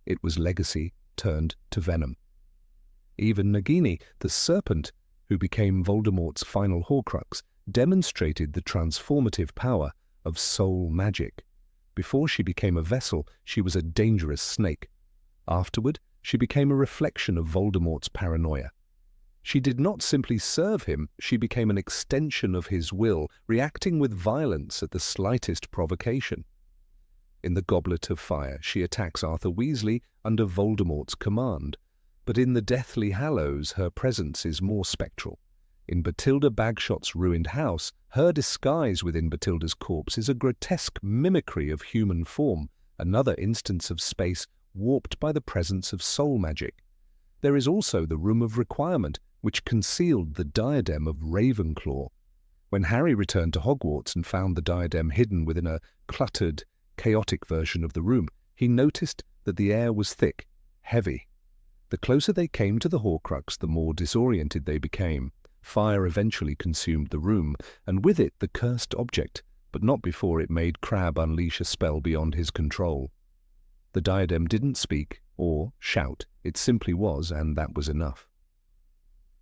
[SPEAKER 1] It was legacy turned to venom. Even Nagini, the serpent, who became Voldemort's final Horcrux, demonstrated the transformative power of soul magic. Before she became a vessel, she was a dangerous snake. Afterward, she became a reflection of Voldemort's paranoia. She did not simply serve him, she became an extension of his will, reacting with violence at the slightest provocation. In the Goblet of Fire, she attacks Arthur Weasley under Voldemort's command, but in the Deathly Hallows her presence is more spectral. In Bathilda Bagshot's ruined house, her disguise within Bathilda's corpse is a grotesque mimicry of human form, another instance of space warped by the presence of soul magic. There is also the Room of Requirement, which concealed the diadem of Ravenclaw. When Harry returned to Hogwarts and found the diadem hidden within a cluttered, chaotic version of the room, he noticed that the air was thick, heavy. The closer they came to the Horcrux, the more disoriented they became. Fire eventually consumed the room, and with it the cursed object, but not before it made Crabbe unleash a spell beyond his control. The diadem didn't speak or shout, it simply was, and that was enough.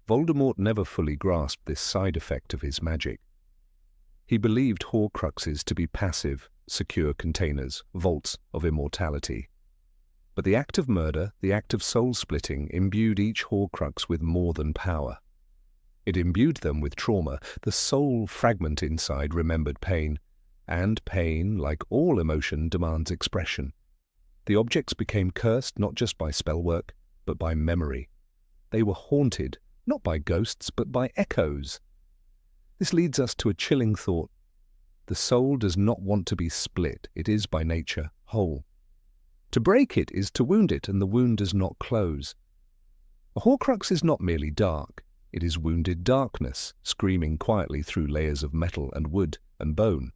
[SPEAKER 1] Voldemort never fully grasped this side effect of his magic. He believed Horcruxes to be passive, secure containers, vaults of immortality. But the act of murder, the act of soul-splitting, imbued each Horcrux with more than power. It imbued them with trauma. The soul fragment inside remembered pain, and pain, like all emotion, demands expression. The objects became cursed not just by spellwork, but by memory. They were haunted, not by ghosts, but by echoes. This leads us to a chilling thought. The soul does not want to be split. It is by nature whole. To break it is to wound it, and the wound does not close. A Horcrux is not merely dark. It is wounded darkness, screaming quietly through layers of metal and wood and bone.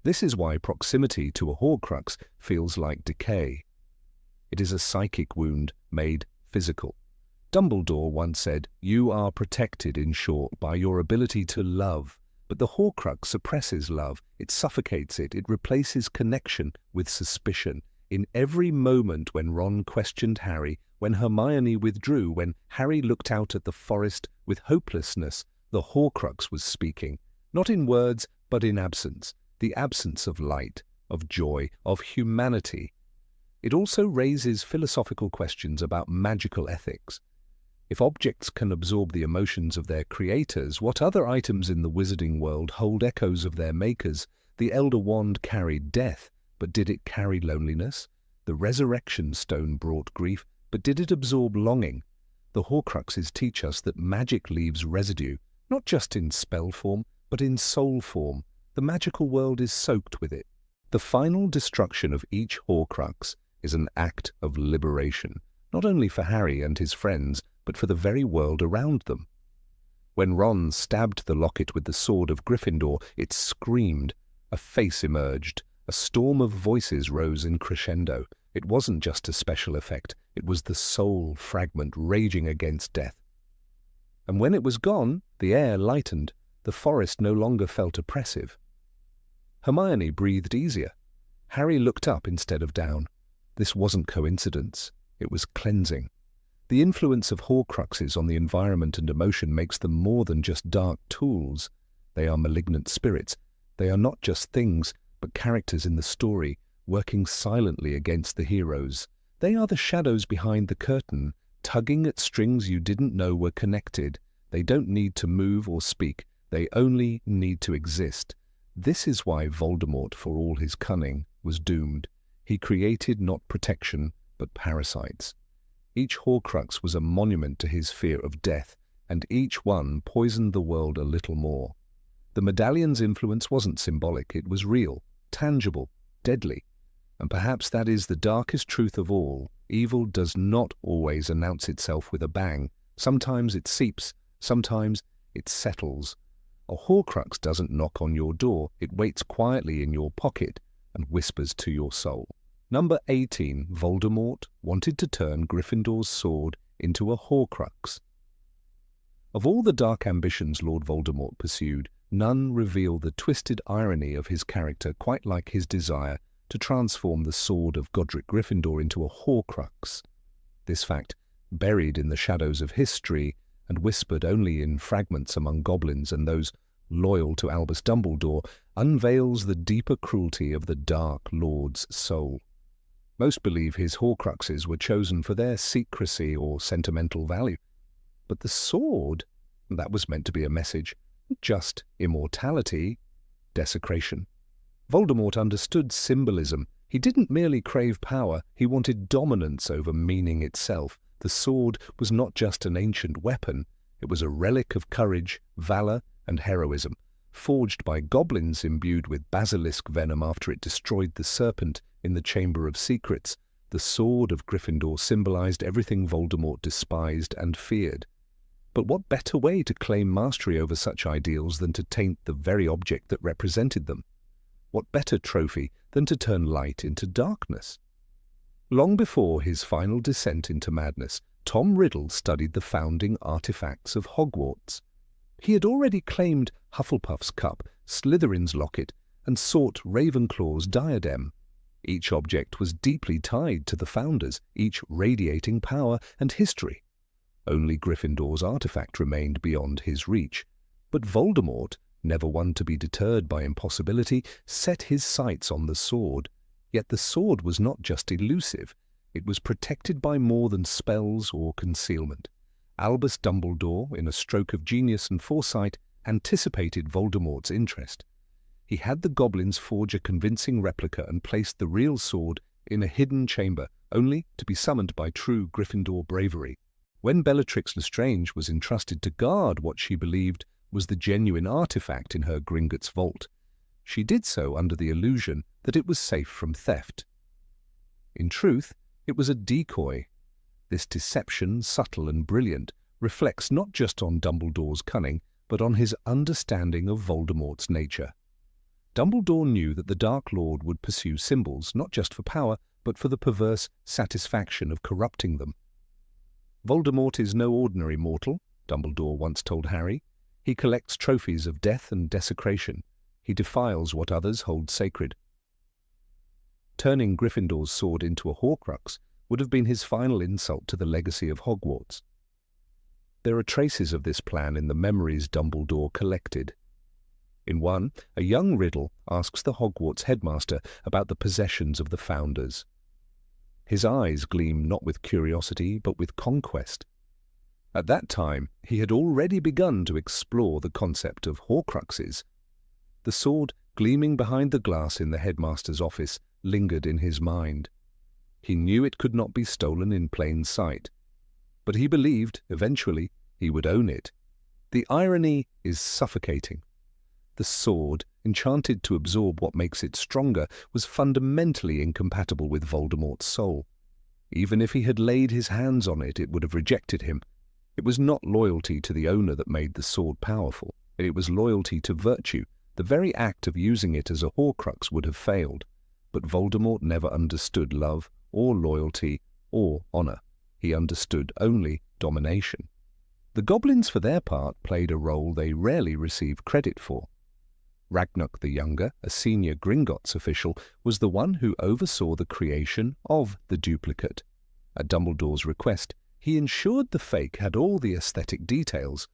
[SPEAKER 1] This is why proximity to a Horcrux feels like decay. It is a psychic wound made physical. Dumbledore once said, "You are protected, in short, by your ability to love." But the Horcrux suppresses love. It suffocates it. It replaces connection with suspicion. In every moment when Ron questioned Harry, when Hermione withdrew, when Harry looked out at the forest with hopelessness, the Horcrux was speaking, not in words, but in absence, the absence of light, of joy, of humanity. It also raises philosophical questions about magical ethics. If objects can absorb the emotions of their creators, what other items in the wizarding world hold echoes of their makers? The Elder Wand carried death, but did it carry loneliness? The Resurrection Stone brought grief, but did it absorb longing? The Horcruxes teach us that magic leaves residue, not just in spell form, but in soul form. The magical world is soaked with it. The final destruction of each Horcrux is an act of liberation, not only for Harry and his friends, but for the very world around them. When Ron stabbed the locket with the sword of Gryffindor, it screamed. A face emerged. A storm of voices rose in crescendo. It wasn't just a special effect. It was the soul fragment raging against death. And when it was gone, the air lightened. The forest no longer felt oppressive. Hermione breathed easier. Harry looked up instead of down. This wasn't coincidence. It was cleansing. The influence of Horcruxes on the environment and emotion makes them more than just dark tools. They are malignant spirits. They are not just things, but characters in the story, working silently against the heroes. They are the shadows behind the curtain, tugging at strings you didn't know were connected. They don't need to move or speak. They only need to exist. This is why Voldemort, for all his cunning, was doomed. He created not protection, but parasites. Each Horcrux was a monument to his fear of death, and each one poisoned the world a little more. The medallion's influence wasn't symbolic, it was real, tangible, deadly. And perhaps that is the darkest truth of all. Evil does not always announce itself with a bang. Sometimes it seeps, sometimes it settles. A Horcrux doesn't knock on your door, it waits quietly in your pocket and whispers to your soul. Number 18, Voldemort wanted to turn Gryffindor's sword into a Horcrux. Of all the dark ambitions Lord Voldemort pursued, none reveal the twisted irony of his character quite like his desire to transform the sword of Godric Gryffindor into a Horcrux. This fact, buried in the shadows of history and whispered only in fragments among goblins and those loyal to Albus Dumbledore, unveils the deeper cruelty of the Dark Lord's soul. Most believe his Horcruxes were chosen for their secrecy or sentimental value. But the sword, that was meant to be a message, just immortality, desecration. Voldemort understood symbolism. He didn't merely crave power, he wanted dominance over meaning itself. The sword was not just an ancient weapon, it was a relic of courage, valor, and heroism, forged by goblins imbued with basilisk venom after it destroyed the serpent in the Chamber of Secrets. The sword of Gryffindor symbolized everything Voldemort despised and feared. But what better way to claim mastery over such ideals than to taint the very object that represented them? What better trophy than to turn light into darkness? Long before his final descent into madness, Tom Riddle studied the founding artifacts of Hogwarts. He had already claimed Hufflepuff's cup, Slytherin's locket, and sought Ravenclaw's diadem. Each object was deeply tied to the founders, each radiating power and history. Only Gryffindor's artifact remained beyond his reach. But Voldemort, never one to be deterred by impossibility, set his sights on the sword. Yet the sword was not just elusive, it was protected by more than spells or concealment. Albus Dumbledore, in a stroke of genius and foresight, anticipated Voldemort's interest. He had the goblins forge a convincing replica and placed the real sword in a hidden chamber, only to be summoned by true Gryffindor bravery. When Bellatrix Lestrange was entrusted to guard what she believed was the genuine artifact in her Gringotts vault, she did so under the illusion that it was safe from theft. In truth, it was a decoy. This deception, subtle and brilliant, reflects not just on Dumbledore's cunning, but on his understanding of Voldemort's nature. Dumbledore knew that the Dark Lord would pursue symbols, not just for power, but for the perverse satisfaction of corrupting them. Voldemort is no ordinary mortal, Dumbledore once told Harry. He collects trophies of death and desecration. He defiles what others hold sacred. Turning Gryffindor's sword into a Horcrux would have been his final insult to the legacy of Hogwarts. There are traces of this plan in the memories Dumbledore collected. In one, a young Riddle asks the Hogwarts headmaster about the possessions of the founders. His eyes gleam not with curiosity, but with conquest. At that time, he had already begun to explore the concept of Horcruxes. The sword, gleaming behind the glass in the headmaster's office, lingered in his mind. He knew it could not be stolen in plain sight, but he believed, eventually, he would own it. The irony is suffocating. The sword, enchanted to absorb what makes it stronger, was fundamentally incompatible with Voldemort's soul. Even if he had laid his hands on it, it would have rejected him. It was not loyalty to the owner that made the sword powerful. It was loyalty to virtue. The very act of using it as a Horcrux would have failed. But Voldemort never understood love, or loyalty, or honor. He understood only domination. The goblins, for their part, played a role they rarely received credit for. Ragnarok the Younger, a senior Gringotts official, was the one who oversaw the creation of the duplicate. At Dumbledore's request, he ensured the fake had all the aesthetic details,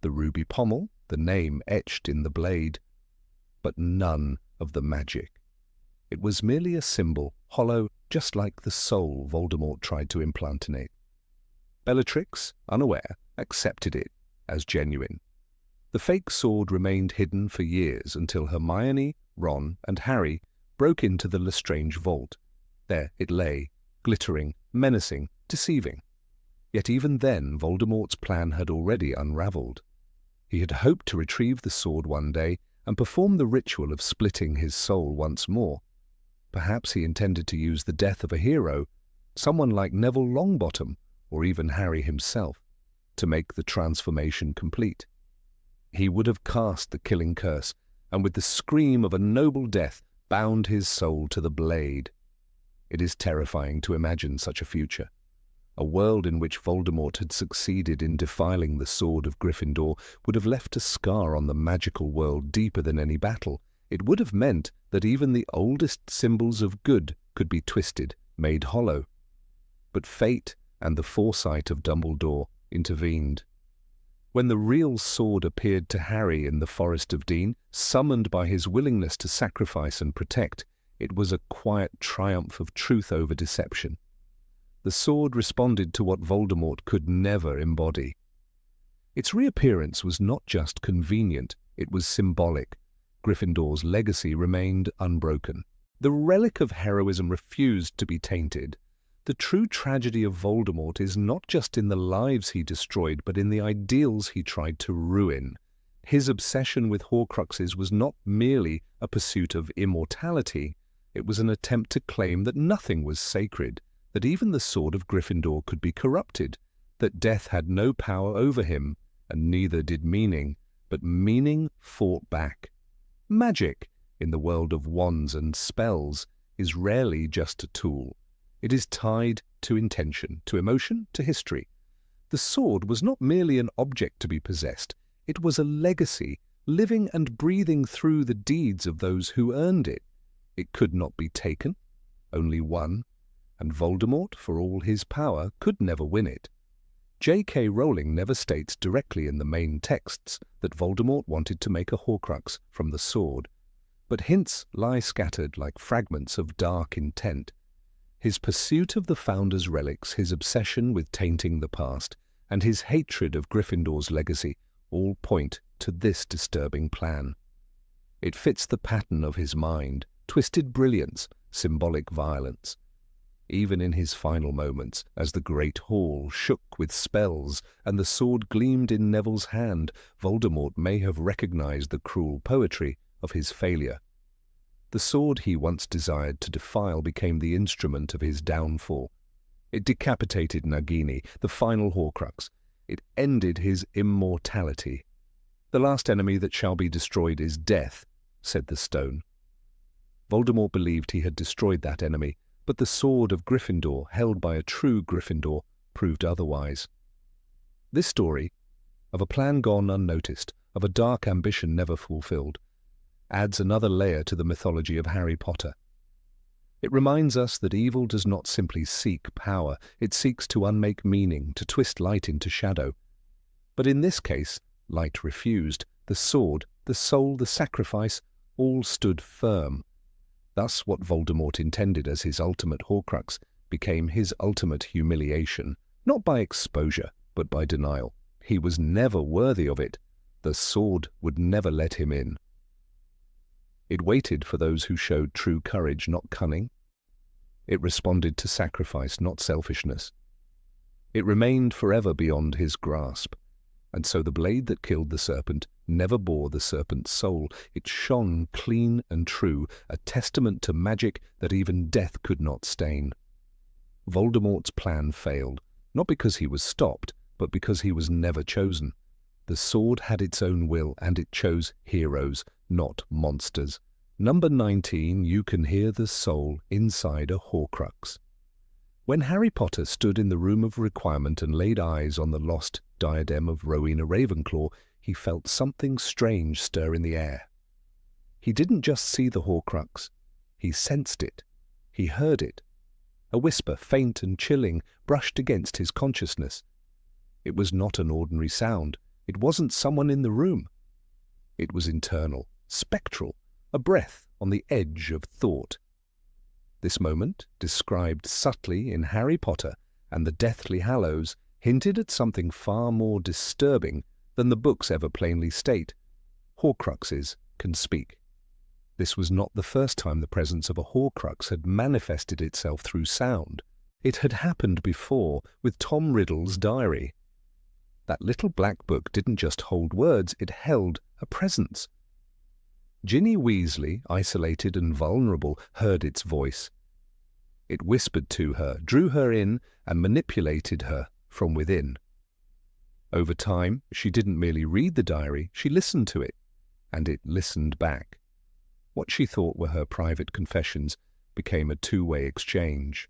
[SPEAKER 1] the ruby pommel, the name etched in the blade, but none of the magic. It was merely a symbol, hollow, just like the soul Voldemort tried to implant in it. Bellatrix, unaware, accepted it as genuine. The fake sword remained hidden for years until Hermione, Ron, and Harry broke into the Lestrange vault. There it lay, glittering, menacing, deceiving. Yet even then Voldemort's plan had already unraveled. He had hoped to retrieve the sword one day and perform the ritual of splitting his soul once more. Perhaps he intended to use the death of a hero, someone like Neville Longbottom, or even Harry himself, to make the transformation complete. He would have cast the killing curse, and with the scream of a noble death, bound his soul to the blade. It is terrifying to imagine such a future. A world in which Voldemort had succeeded in defiling the sword of Gryffindor would have left a scar on the magical world deeper than any battle. It would have meant that even the oldest symbols of good could be twisted, made hollow. But fate and the foresight of Dumbledore intervened. When the real sword appeared to Harry in the Forest of Dean, summoned by his willingness to sacrifice and protect, it was a quiet triumph of truth over deception. The sword responded to what Voldemort could never embody. Its reappearance was not just convenient, it was symbolic. Gryffindor's legacy remained unbroken. The relic of heroism refused to be tainted. The true tragedy of Voldemort is not just in the lives he destroyed, but in the ideals he tried to ruin. His obsession with Horcruxes was not merely a pursuit of immortality, it was an attempt to claim that nothing was sacred, that even the sword of Gryffindor could be corrupted, that death had no power over him, and neither did meaning, but meaning fought back. Magic, in the world of wands and spells, is rarely just a tool. It is tied to intention, to emotion, to history. The sword was not merely an object to be possessed, it was a legacy, living and breathing through the deeds of those who earned it. It could not be taken, only won, and Voldemort, for all his power, could never win it. J.K. Rowling never states directly in the main texts that Voldemort wanted to make a Horcrux from the sword, but hints lie scattered like fragments of dark intent. His pursuit of the Founder's relics, his obsession with tainting the past, and his hatred of Gryffindor's legacy all point to this disturbing plan. It fits the pattern of his mind, twisted brilliance, symbolic violence. Even in his final moments, as the great hall shook with spells and the sword gleamed in Neville's hand, Voldemort may have recognized the cruel poetry of his failure. The sword he once desired to defile became the instrument of his downfall. It decapitated Nagini, the final Horcrux. It ended his immortality. "The last enemy that shall be destroyed is death," said the stone. Voldemort believed he had destroyed that enemy, but the sword of Gryffindor, held by a true Gryffindor, proved otherwise. This story, of a plan gone unnoticed, of a dark ambition never fulfilled, adds another layer to the mythology of Harry Potter. It reminds us that evil does not simply seek power, it seeks to unmake meaning, to twist light into shadow. But in this case, light refused. The sword, the soul, the sacrifice, all stood firm. Thus what Voldemort intended as his ultimate Horcrux became his ultimate humiliation, not by exposure, but by denial. He was never worthy of it. The sword would never let him in. It waited for those who showed true courage, not cunning. It responded to sacrifice, not selfishness. It remained forever beyond his grasp. And so the blade that killed the serpent never bore the serpent's soul. It shone clean and true, a testament to magic that even death could not stain. Voldemort's plan failed, not because he was stopped, but because he was never chosen. The sword had its own will, and it chose heroes, not monsters. Number 19, you can hear the soul inside a Horcrux. When Harry Potter stood in the room of requirement and laid eyes on the lost diadem of Rowena Ravenclaw, he felt something strange stir in the air. He didn't just see the Horcrux, he sensed it, he heard it. A whisper, faint and chilling, brushed against his consciousness. It was not an ordinary sound. It wasn't someone in the room. It was internal, spectral, a breath on the edge of thought. This moment, described subtly in Harry Potter and the Deathly Hallows, hinted at something far more disturbing than the books ever plainly state. Horcruxes can speak. This was not the first time the presence of a Horcrux had manifested itself through sound. It had happened before with Tom Riddle's diary. That little black book didn't just hold words, it held a presence. Ginny Weasley, isolated and vulnerable, heard its voice. It whispered to her, drew her in, and manipulated her from within. Over time, she didn't merely read the diary, she listened to it, and it listened back. What she thought were her private confessions became a two-way exchange.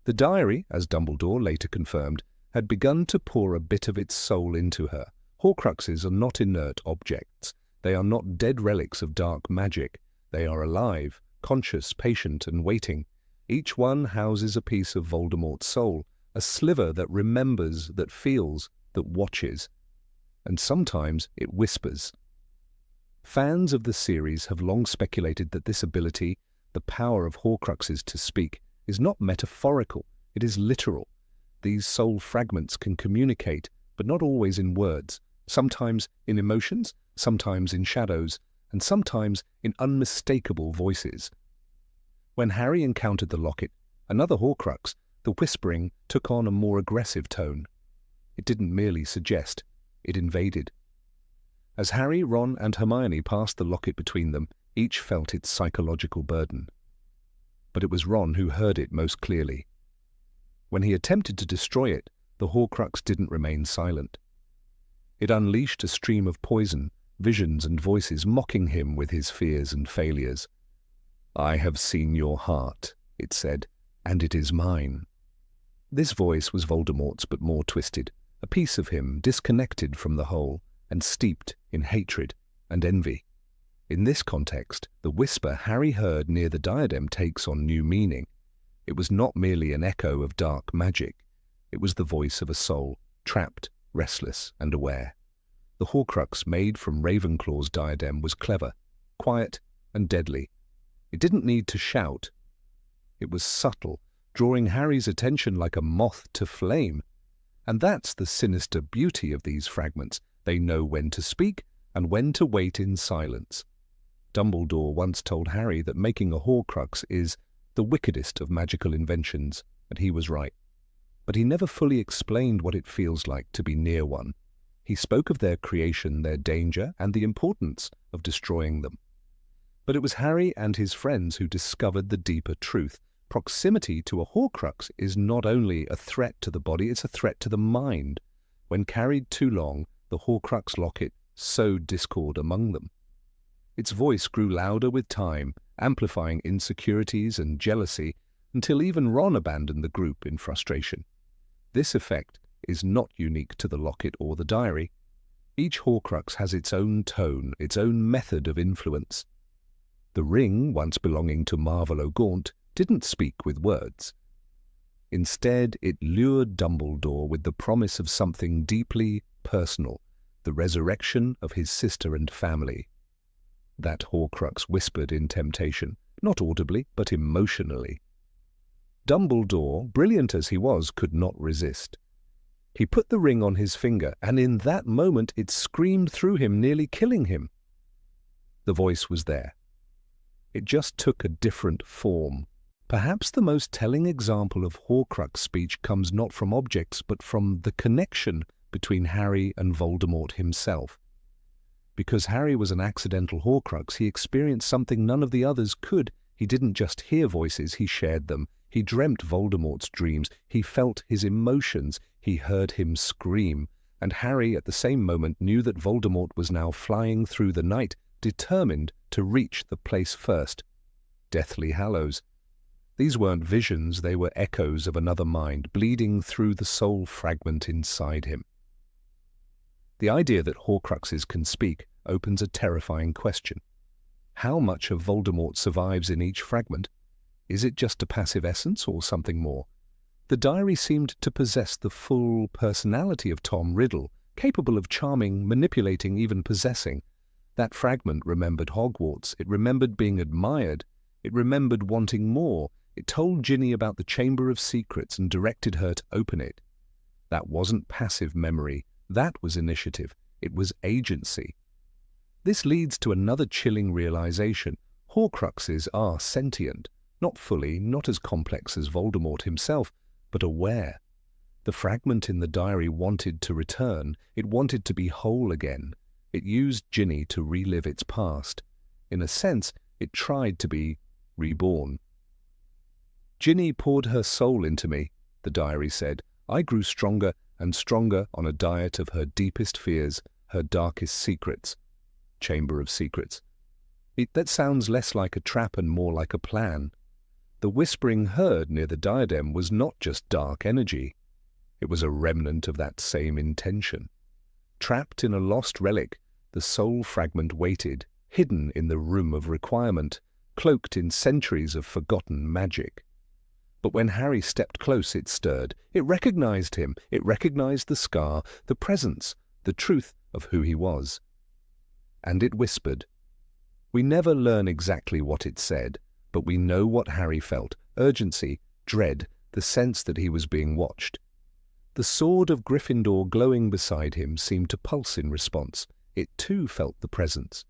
[SPEAKER 1] The diary, as Dumbledore later confirmed, had begun to pour a bit of its soul into her. Horcruxes are not inert objects. They are not dead relics of dark magic. They are alive, conscious, patient, and waiting. Each one houses a piece of Voldemort's soul, a sliver that remembers, that feels, that watches. And sometimes it whispers. Fans of the series have long speculated that this ability, the power of Horcruxes to speak, is not metaphorical, it is literal. These soul fragments can communicate, but not always in words, sometimes in emotions, sometimes in shadows, and sometimes in unmistakable voices. When Harry encountered the locket, another Horcrux, the whispering took on a more aggressive tone. It didn't merely suggest, it invaded. As Harry, Ron, and Hermione passed the locket between them, each felt its psychological burden. But it was Ron who heard it most clearly. When he attempted to destroy it, the Horcrux didn't remain silent. It unleashed a stream of poison, visions and voices mocking him with his fears and failures. "I have seen your heart," it said, "and it is mine." This voice was Voldemort's, but more twisted, a piece of him disconnected from the whole and steeped in hatred and envy. In this context, the whisper Harry heard near the diadem takes on new meaning. It was not merely an echo of dark magic. It was the voice of a soul, trapped, restless, and aware. The Horcrux made from Ravenclaw's diadem was clever, quiet, and deadly. It didn't need to shout. It was subtle, drawing Harry's attention like a moth to flame. And that's the sinister beauty of these fragments. They know when to speak and when to wait in silence. Dumbledore once told Harry that making a Horcrux is the wickedest of magical inventions, and he was right. But he never fully explained what it feels like to be near one. He spoke of their creation, their danger, and the importance of destroying them. But it was Harry and his friends who discovered the deeper truth. Proximity to a Horcrux is not only a threat to the body, it's a threat to the mind. When carried too long, the Horcrux locket sowed discord among them. Its voice grew louder with time, amplifying insecurities and jealousy, until even Ron abandoned the group in frustration. This effect is not unique to the locket or the diary. Each Horcrux has its own tone, its own method of influence. The ring, once belonging to Marvolo Gaunt, didn't speak with words. Instead, it lured Dumbledore with the promise of something deeply personal, the resurrection of his sister and family. That Horcrux whispered in temptation, not audibly, but emotionally. Dumbledore, brilliant as he was, could not resist. He put the ring on his finger, and in that moment it screamed through him, nearly killing him. The voice was there. It just took a different form. Perhaps the most telling example of Horcrux speech comes not from objects, but from the connection between Harry and Voldemort himself. Because Harry was an accidental Horcrux, he experienced something none of the others could. He didn't just hear voices, he shared them. He dreamt Voldemort's dreams. He felt his emotions. He heard him scream. And Harry, at the same moment, knew that Voldemort was now flying through the night, determined to reach the place first. Deathly Hallows. These weren't visions, they were echoes of another mind, bleeding through the soul fragment inside him. The idea that Horcruxes can speak opens a terrifying question. How much of Voldemort survives in each fragment? Is it just a passive essence or something more? The diary seemed to possess the full personality of Tom Riddle, capable of charming, manipulating, even possessing. That fragment remembered Hogwarts. It remembered being admired. It remembered wanting more. It told Ginny about the Chamber of Secrets and directed her to open it. That wasn't passive memory. That was initiative. It was agency. This leads to another chilling realization. Horcruxes are sentient. Not fully, not as complex as Voldemort himself, but aware. The fragment in the diary wanted to return. It wanted to be whole again. It used Ginny to relive its past. In a sense, it tried to be reborn. "Ginny poured her soul into me," the diary said. "I grew stronger and stronger on a diet of her deepest fears, her darkest secrets." Chamber of Secrets. That sounds less like a trap and more like a plan. The whispering heard near the diadem was not just dark energy. It was a remnant of that same intention. Trapped in a lost relic, the soul fragment waited, hidden in the room of requirement, cloaked in centuries of forgotten magic. But when Harry stepped close, it stirred. It recognized him. It recognized the scar, the presence, the truth of who he was. And it whispered. We never learn exactly what it said, but we know what Harry felt: urgency, dread, the sense that he was being watched. The sword of Gryffindor glowing beside him seemed to pulse in response. It too felt the presence.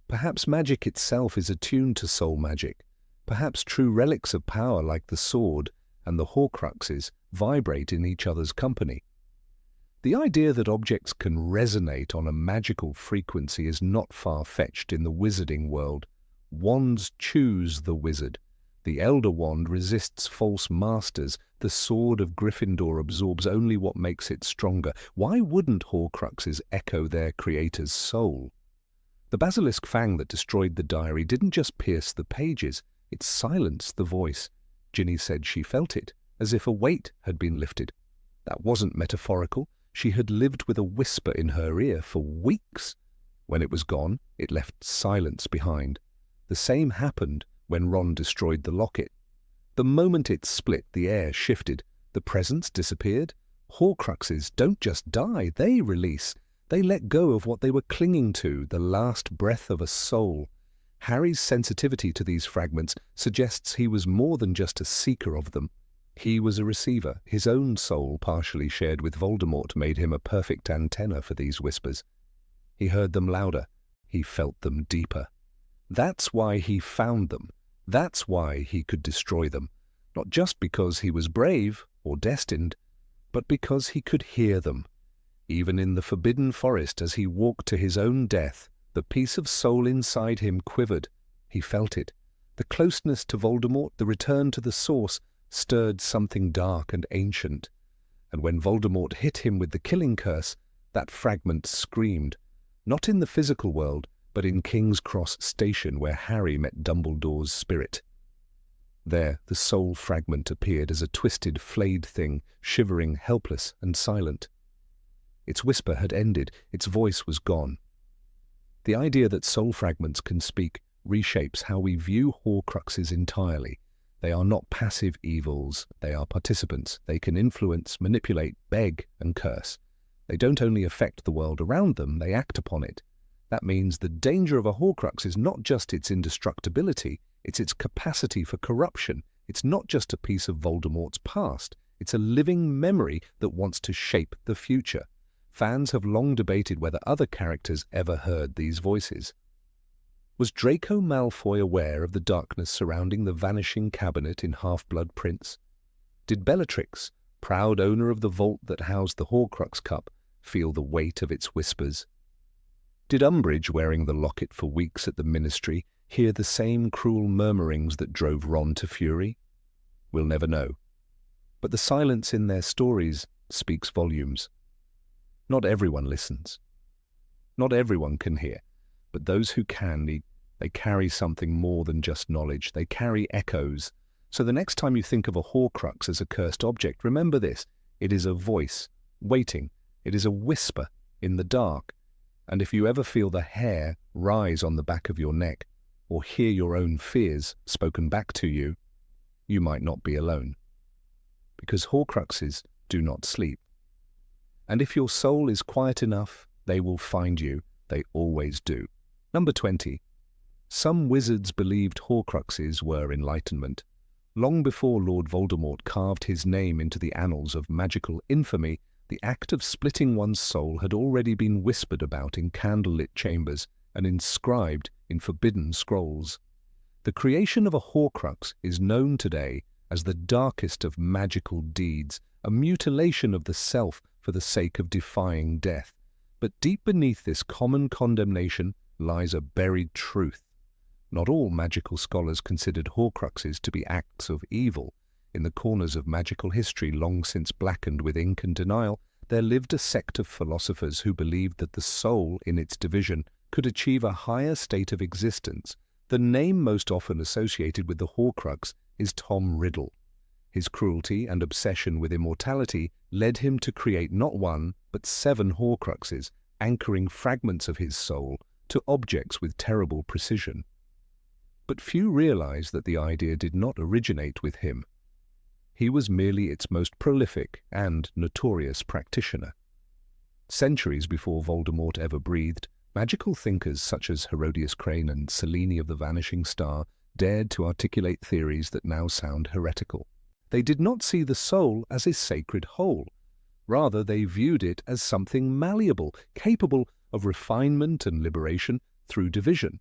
[SPEAKER 1] Perhaps magic itself is attuned to soul magic. Perhaps true relics of power like the sword and the Horcruxes vibrate in each other's company. The idea that objects can resonate on a magical frequency is not far-fetched in the wizarding world. Wands choose the wizard. The Elder Wand resists false masters. The sword of Gryffindor absorbs only what makes it stronger. Why wouldn't Horcruxes echo their creator's soul? The basilisk fang that destroyed the diary didn't just pierce the pages, it silenced the voice. Ginny said she felt it, as if a weight had been lifted. That wasn't metaphorical. She had lived with a whisper in her ear for weeks. When it was gone, it left silence behind. The same happened when Ron destroyed the locket. The moment it split, the air shifted. The presence disappeared. Horcruxes don't just die, they release. They let go of what they were clinging to, the last breath of a soul. Harry's sensitivity to these fragments suggests he was more than just a seeker of them. He was a receiver. His own soul, partially shared with Voldemort, made him a perfect antenna for these whispers. He heard them louder. He felt them deeper. That's why he found them. That's why he could destroy them. Not just because he was brave or destined, but because he could hear them. Even in the Forbidden Forest, as he walked to his own death, the piece of soul inside him quivered. He felt it. The closeness to Voldemort, the return to the source, stirred something dark and ancient. And when Voldemort hit him with the killing curse, that fragment screamed, not in the physical world, but in King's Cross Station, where Harry met Dumbledore's spirit. There, the soul fragment appeared as a twisted, flayed thing, shivering, helpless, and silent. Its whisper had ended. Its voice was gone. The idea that soul fragments can speak reshapes how we view Horcruxes entirely. They are not passive evils. They are participants. They can influence, manipulate, beg, and curse. They don't only affect the world around them, they act upon it. That means the danger of a Horcrux is not just its indestructibility, it's its capacity for corruption. It's not just a piece of Voldemort's past, it's a living memory that wants to shape the future. Fans have long debated whether other characters ever heard these voices. Was Draco Malfoy aware of the darkness surrounding the vanishing cabinet in Half-Blood Prince? Did Bellatrix, proud owner of the vault that housed the Horcrux cup, feel the weight of its whispers? Did Umbridge, wearing the locket for weeks at the Ministry, hear the same cruel murmurings that drove Ron to fury? We'll never know. But the silence in their stories speaks volumes. Not everyone listens. Not everyone can hear, but those who can, they carry something more than just knowledge. They carry echoes. So the next time you think of a Horcrux as a cursed object, remember this. It is a voice, waiting. It is a whisper in the dark. And if you ever feel the hair rise on the back of your neck, or hear your own fears spoken back to you, you might not be alone. Because Horcruxes do not sleep. And if your soul is quiet enough, they will find you. They always do. Number 20. Some wizards believed Horcruxes were enlightenment. Long before Lord Voldemort carved his name into the annals of magical infamy, the act of splitting one's soul had already been whispered about in candlelit chambers and inscribed in forbidden scrolls. The creation of a Horcrux is known today as the darkest of magical deeds, a mutilation of the self for the sake of defying death. But deep beneath this common condemnation lies a buried truth. Not all magical scholars considered Horcruxes to be acts of evil. In the corners of magical history long since blackened with ink and denial, there lived a sect of philosophers who believed that the soul, in its division, could achieve a higher state of existence. The name most often associated with the Horcrux is Tom Riddle. His cruelty and obsession with immortality led him to create not one, but 7 Horcruxes, anchoring fragments of his soul to objects with terrible precision. But few realize that the idea did not originate with him. He was merely its most prolific and notorious practitioner. Centuries before Voldemort ever breathed, magical thinkers such as Herodias Crane and Selene of the Vanishing Star dared to articulate theories that now sound heretical. They did not see the soul as a sacred whole, Rather, they viewed it as something malleable, capable of refinement and liberation through division.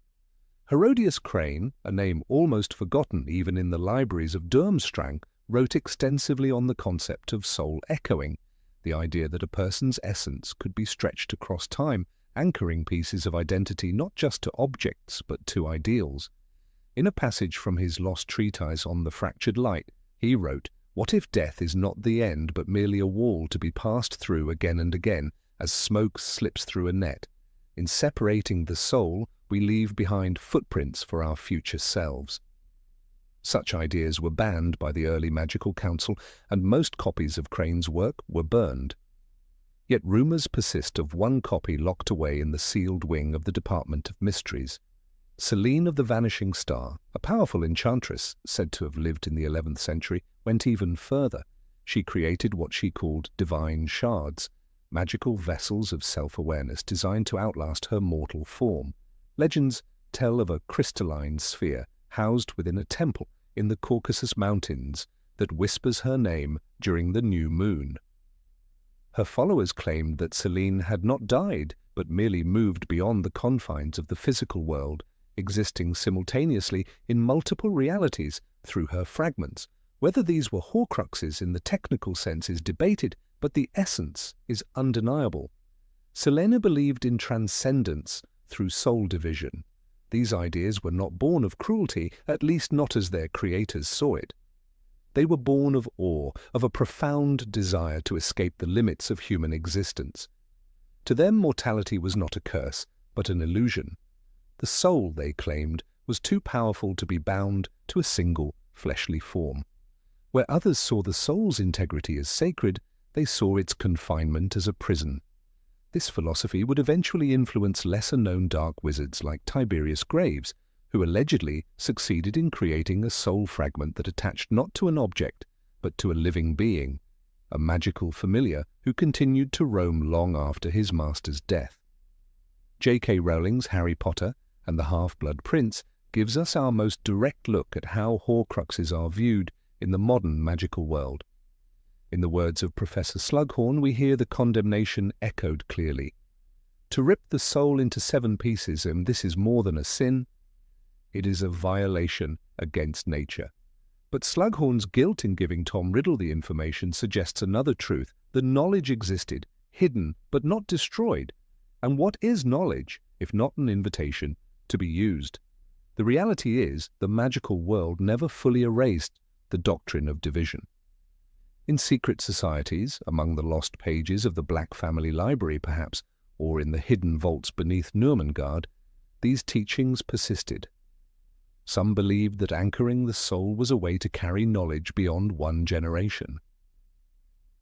[SPEAKER 1] Herodias Crane, a name almost forgotten even in the libraries of Durmstrang, wrote extensively on the concept of soul echoing, the idea that a person's essence could be stretched across time, anchoring pieces of identity not just to objects but to ideals. In a passage from his lost treatise on the fractured light, he wrote, "What if death is not the end but merely a wall to be passed through again and again, as smoke slips through a net? In separating the soul, we leave behind footprints for our future selves." Such ideas were banned by the early Magical Council, and most copies of Crane's work were burned. Yet rumours persist of one copy locked away in the sealed wing of the Department of Mysteries. Selene of the Vanishing Star, a powerful enchantress said to have lived in the 11th century, went even further. She created what she called divine shards, magical vessels of self-awareness designed to outlast her mortal form. Legends tell of a crystalline sphere housed within a temple in the Caucasus Mountains that whispers her name during the new moon. Her followers claimed that Selene had not died, but merely moved beyond the confines of the physical world, existing simultaneously in multiple realities through her fragments. Whether these were Horcruxes in the technical sense is debated, but the essence is undeniable. Selene believed in transcendence through soul division. These ideas were not born of cruelty, at least not as their creators saw it. They were born of awe, of a profound desire to escape the limits of human existence. To them, mortality was not a curse, but an illusion. The soul, they claimed, was too powerful to be bound to a single fleshly form. Where others saw the soul's integrity as sacred, they saw its confinement as a prison. This philosophy would eventually influence lesser-known dark wizards like Tiberius Graves, who allegedly succeeded in creating a soul fragment that attached not to an object, but to a living being, a magical familiar who continued to roam long after his master's death. J.K. Rowling's Harry Potter and the Half-Blood Prince gives us our most direct look at how Horcruxes are viewed in the modern magical world. In the words of Professor Slughorn, we hear the condemnation echoed clearly. To rip the soul into 7 pieces, and this is more than a sin, it is a violation against nature. But Slughorn's guilt in giving Tom Riddle the information suggests another truth. The knowledge existed, hidden but not destroyed. And what is knowledge, if not an invitation to be used? The reality is, the magical world never fully erased the doctrine of division. In secret societies, among the lost pages of the Black Family Library perhaps, or in the hidden vaults beneath Nurmengard, these teachings persisted. Some believed that anchoring the soul was a way to carry knowledge beyond one generation.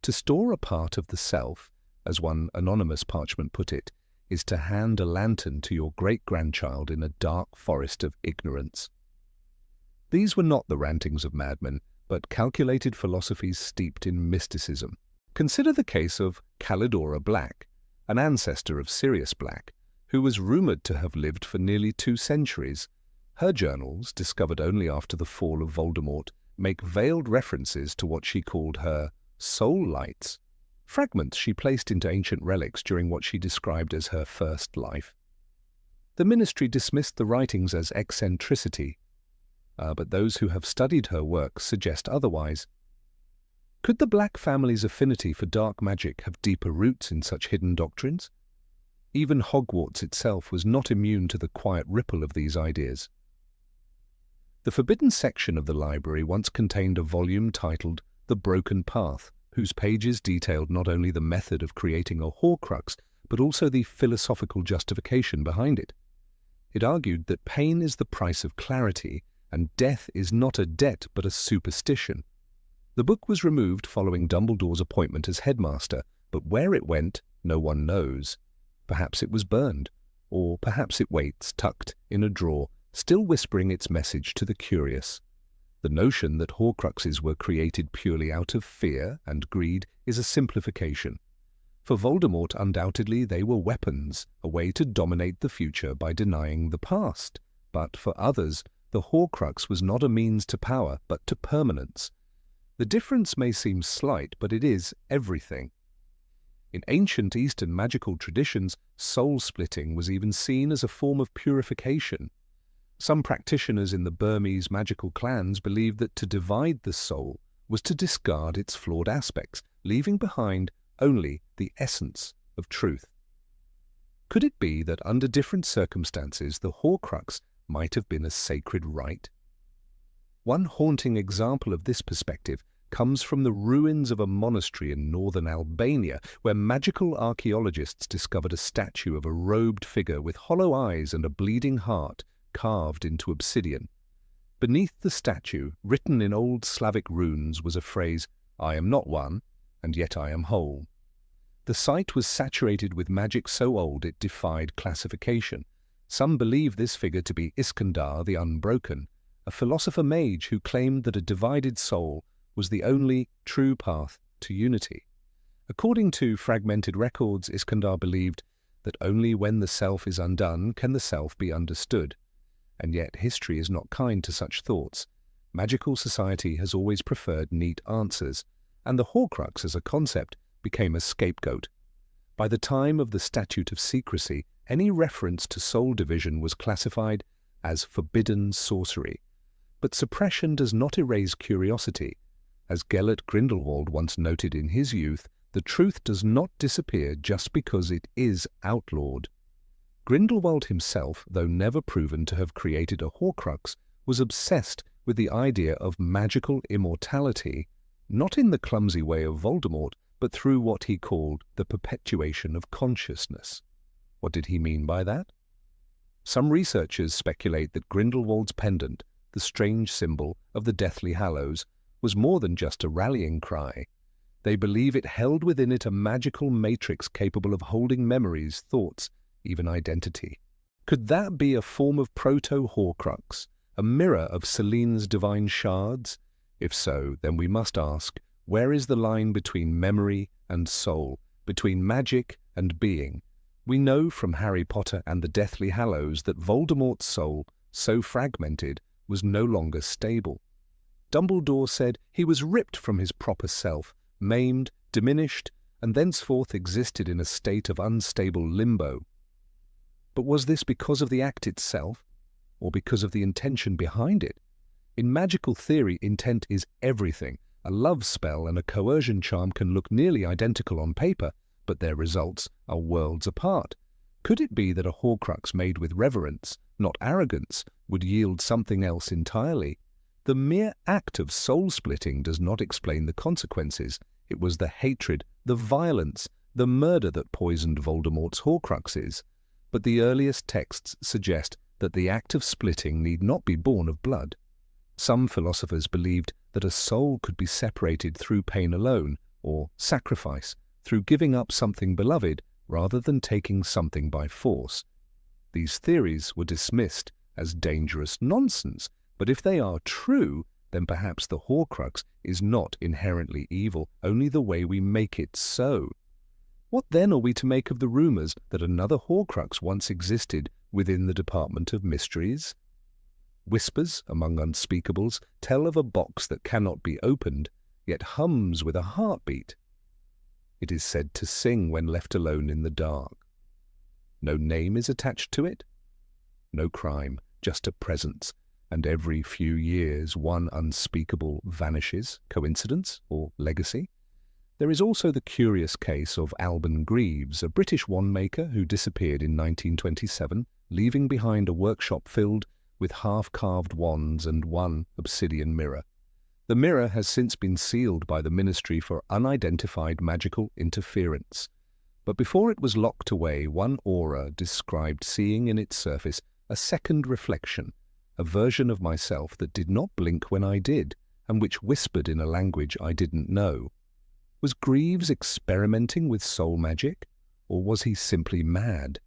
[SPEAKER 1] To store a part of the self, as one anonymous parchment put it, is to hand a lantern to your great-grandchild in a dark forest of ignorance. These were not the rantings of madmen, but calculated philosophies steeped in mysticism. Consider the case of Calidora Black, an ancestor of Sirius Black, who was rumoured to have lived for nearly 2 centuries. Her journals, discovered only after the fall of Voldemort, make veiled references to what she called her soul lights, fragments she placed into ancient relics during what she described as her first life. The ministry dismissed the writings as eccentricity, but those who have studied her work suggest otherwise. Could the Black family's affinity for dark magic have deeper roots in such hidden doctrines? Even Hogwarts itself was not immune to the quiet ripple of these ideas. The forbidden section of the library once contained a volume titled The Broken Path, whose pages detailed not only the method of creating a Horcrux, but also the philosophical justification behind it. It argued that pain is the price of clarity, and death is not a debt but a superstition. The book was removed following Dumbledore's appointment as headmaster, but where it went, no one knows. Perhaps it was burned, or perhaps it waits, tucked in a drawer, still whispering its message to the curious. The notion that Horcruxes were created purely out of fear and greed is a simplification. For Voldemort, undoubtedly, they were weapons, a way to dominate the future by denying the past. But for others, the Horcrux was not a means to power, but to permanence. The difference may seem slight, but it is everything. In ancient Eastern magical traditions, soul-splitting was even seen as a form of purification. Some practitioners in the Burmese magical clans believed that to divide the soul was to discard its flawed aspects, leaving behind only the essence of truth. Could it be that under different circumstances the Horcrux might have been a sacred right? One haunting example of this perspective comes from the ruins of a monastery in northern Albania, where magical archaeologists discovered a statue of a robed figure with hollow eyes and a bleeding heart carved into obsidian. Beneath the statue, written in old Slavic runes, was a phrase, "I am not one, and yet I am whole." The site was saturated with magic so old it defied classification. Some believe this figure to be Iskandar the Unbroken, a philosopher mage who claimed that a divided soul was the only true path to unity. According to fragmented records, Iskandar believed that only when the self is undone can the self be understood. And yet history is not kind to such thoughts. Magical society has always preferred neat answers, and the Horcrux as a concept became a scapegoat. By the time of the Statute of Secrecy, any reference to soul division was classified as forbidden sorcery. But suppression does not erase curiosity. As Gellert Grindelwald once noted in his youth, the truth does not disappear just because it is outlawed. Grindelwald himself, though never proven to have created a Horcrux, was obsessed with the idea of magical immortality, not in the clumsy way of Voldemort, but through what he called the perpetuation of consciousness. What did he mean by that? Some researchers speculate that Grindelwald's pendant, the strange symbol of the Deathly Hallows, was more than just a rallying cry. They believe it held within it a magical matrix capable of holding memories, thoughts, even identity. Could that be a form of proto-Horcrux, a mirror of Celine's divine shards? If so, then we must ask, where is the line between memory and soul, between magic and being? We know from Harry Potter and the Deathly Hallows that Voldemort's soul, so fragmented, was no longer stable. Dumbledore said he was ripped from his proper self, maimed, diminished, and thenceforth existed in a state of unstable limbo. But was this because of the act itself, or because of the intention behind it? In magical theory, intent is everything. A love spell and a coercion charm can look nearly identical on paper, but their results are worlds apart. Could it be that a Horcrux made with reverence, not arrogance, would yield something else entirely? The mere act of soul-splitting does not explain the consequences. It was the hatred, the violence, the murder that poisoned Voldemort's Horcruxes. But the earliest texts suggest that the act of splitting need not be born of blood. Some philosophers believed that a soul could be separated through pain alone, or sacrifice, through giving up something beloved rather than taking something by force. These theories were dismissed as dangerous nonsense, but if they are true, then perhaps the Horcrux is not inherently evil, only the way we make it so. What then are we to make of the rumors that another Horcrux once existed within the Department of Mysteries? Whispers among unspeakables tell of a box that cannot be opened, yet hums with a heartbeat. It is said to sing when left alone in the dark. No name is attached to it? No crime, just a presence, and every few years one unspeakable vanishes. Coincidence or legacy? There is also the curious case of Alban Greaves, a British wand-maker who disappeared in 1927, leaving behind a workshop filled with half-carved wands and one obsidian mirror. The mirror has since been sealed by the Ministry for Unidentified Magical Interference. But before it was locked away, one aura described seeing in its surface a second reflection, a version of myself that did not blink when I did, and which whispered in a language I didn't know. Was Greaves experimenting with soul magic, or was he simply mad?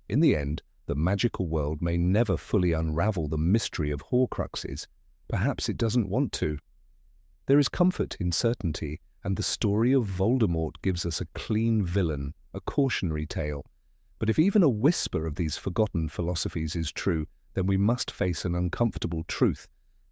[SPEAKER 1] In the end, the magical world may never fully unravel the mystery of Horcruxes. Perhaps it doesn't want to. There is comfort in certainty, and the story of Voldemort gives us a clean villain, a cautionary tale. But if even a whisper of these forgotten philosophies is true, then we must face an uncomfortable truth.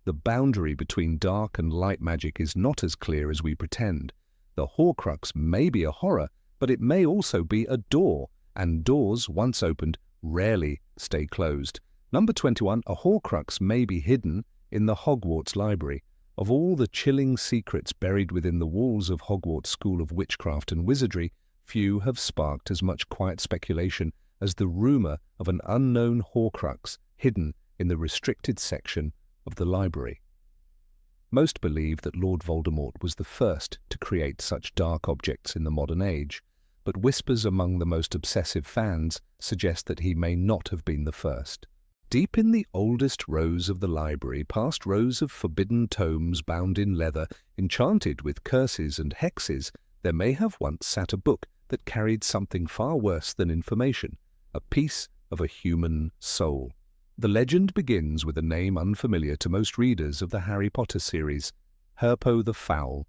[SPEAKER 1] The boundary between dark and light magic is not as clear as we pretend. The Horcrux may be a horror, But it may also be a door, and doors, once opened, rarely stay closed. Number 21, a Horcrux may be hidden in the Hogwarts library. Of all the chilling secrets buried within the walls of Hogwarts School of Witchcraft and Wizardry, few have sparked as much quiet speculation as the rumour of an unknown Horcrux hidden in the restricted section of the library. Most believe that Lord Voldemort was the first to create such dark objects in the modern age, but whispers among the most obsessive fans suggest that he may not have been the first. Deep in the oldest rows of the library, past rows of forbidden tomes bound in leather, enchanted with curses and hexes, there may have once sat a book that carried something far worse than information, a piece of a human soul. The legend begins with a name unfamiliar to most readers of the Harry Potter series, Herpo the Fowl.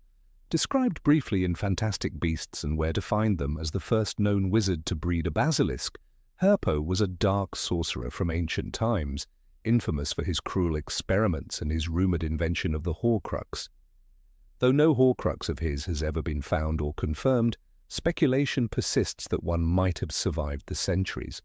[SPEAKER 1] Described briefly in Fantastic Beasts and Where to Find Them as the first known wizard to breed a basilisk, Herpo was a dark sorcerer from ancient times, infamous for his cruel experiments and his rumoured invention of the Horcrux. Though no Horcrux of his has ever been found or confirmed, speculation persists that one might have survived the centuries,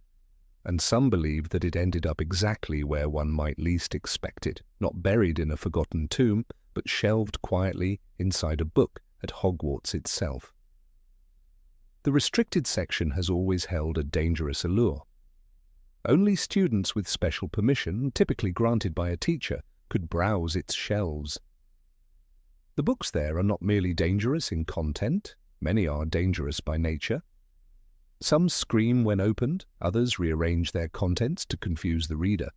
[SPEAKER 1] and some believe that it ended up exactly where one might least expect it, not buried in a forgotten tomb, but shelved quietly inside a book at Hogwarts itself. The restricted section has always held a dangerous allure. Only students with special permission, typically granted by a teacher, could browse its shelves. The books there are not merely dangerous in content, many are dangerous by nature. Some scream when opened, others rearrange their contents to confuse the reader.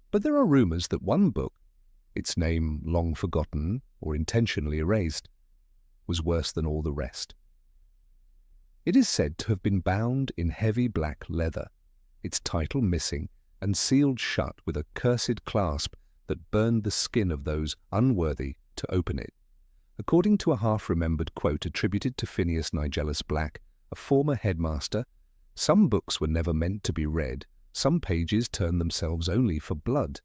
[SPEAKER 1] But there are rumours that one book, its name long forgotten or intentionally erased, was worse than all the rest. It is said to have been bound in heavy black leather, its title missing and sealed shut with a cursed clasp that burned the skin of those unworthy to open it. According to a half-remembered quote attributed to Phineas Nigellus Black, a former headmaster, some books were never meant to be read, some pages turned themselves only for blood.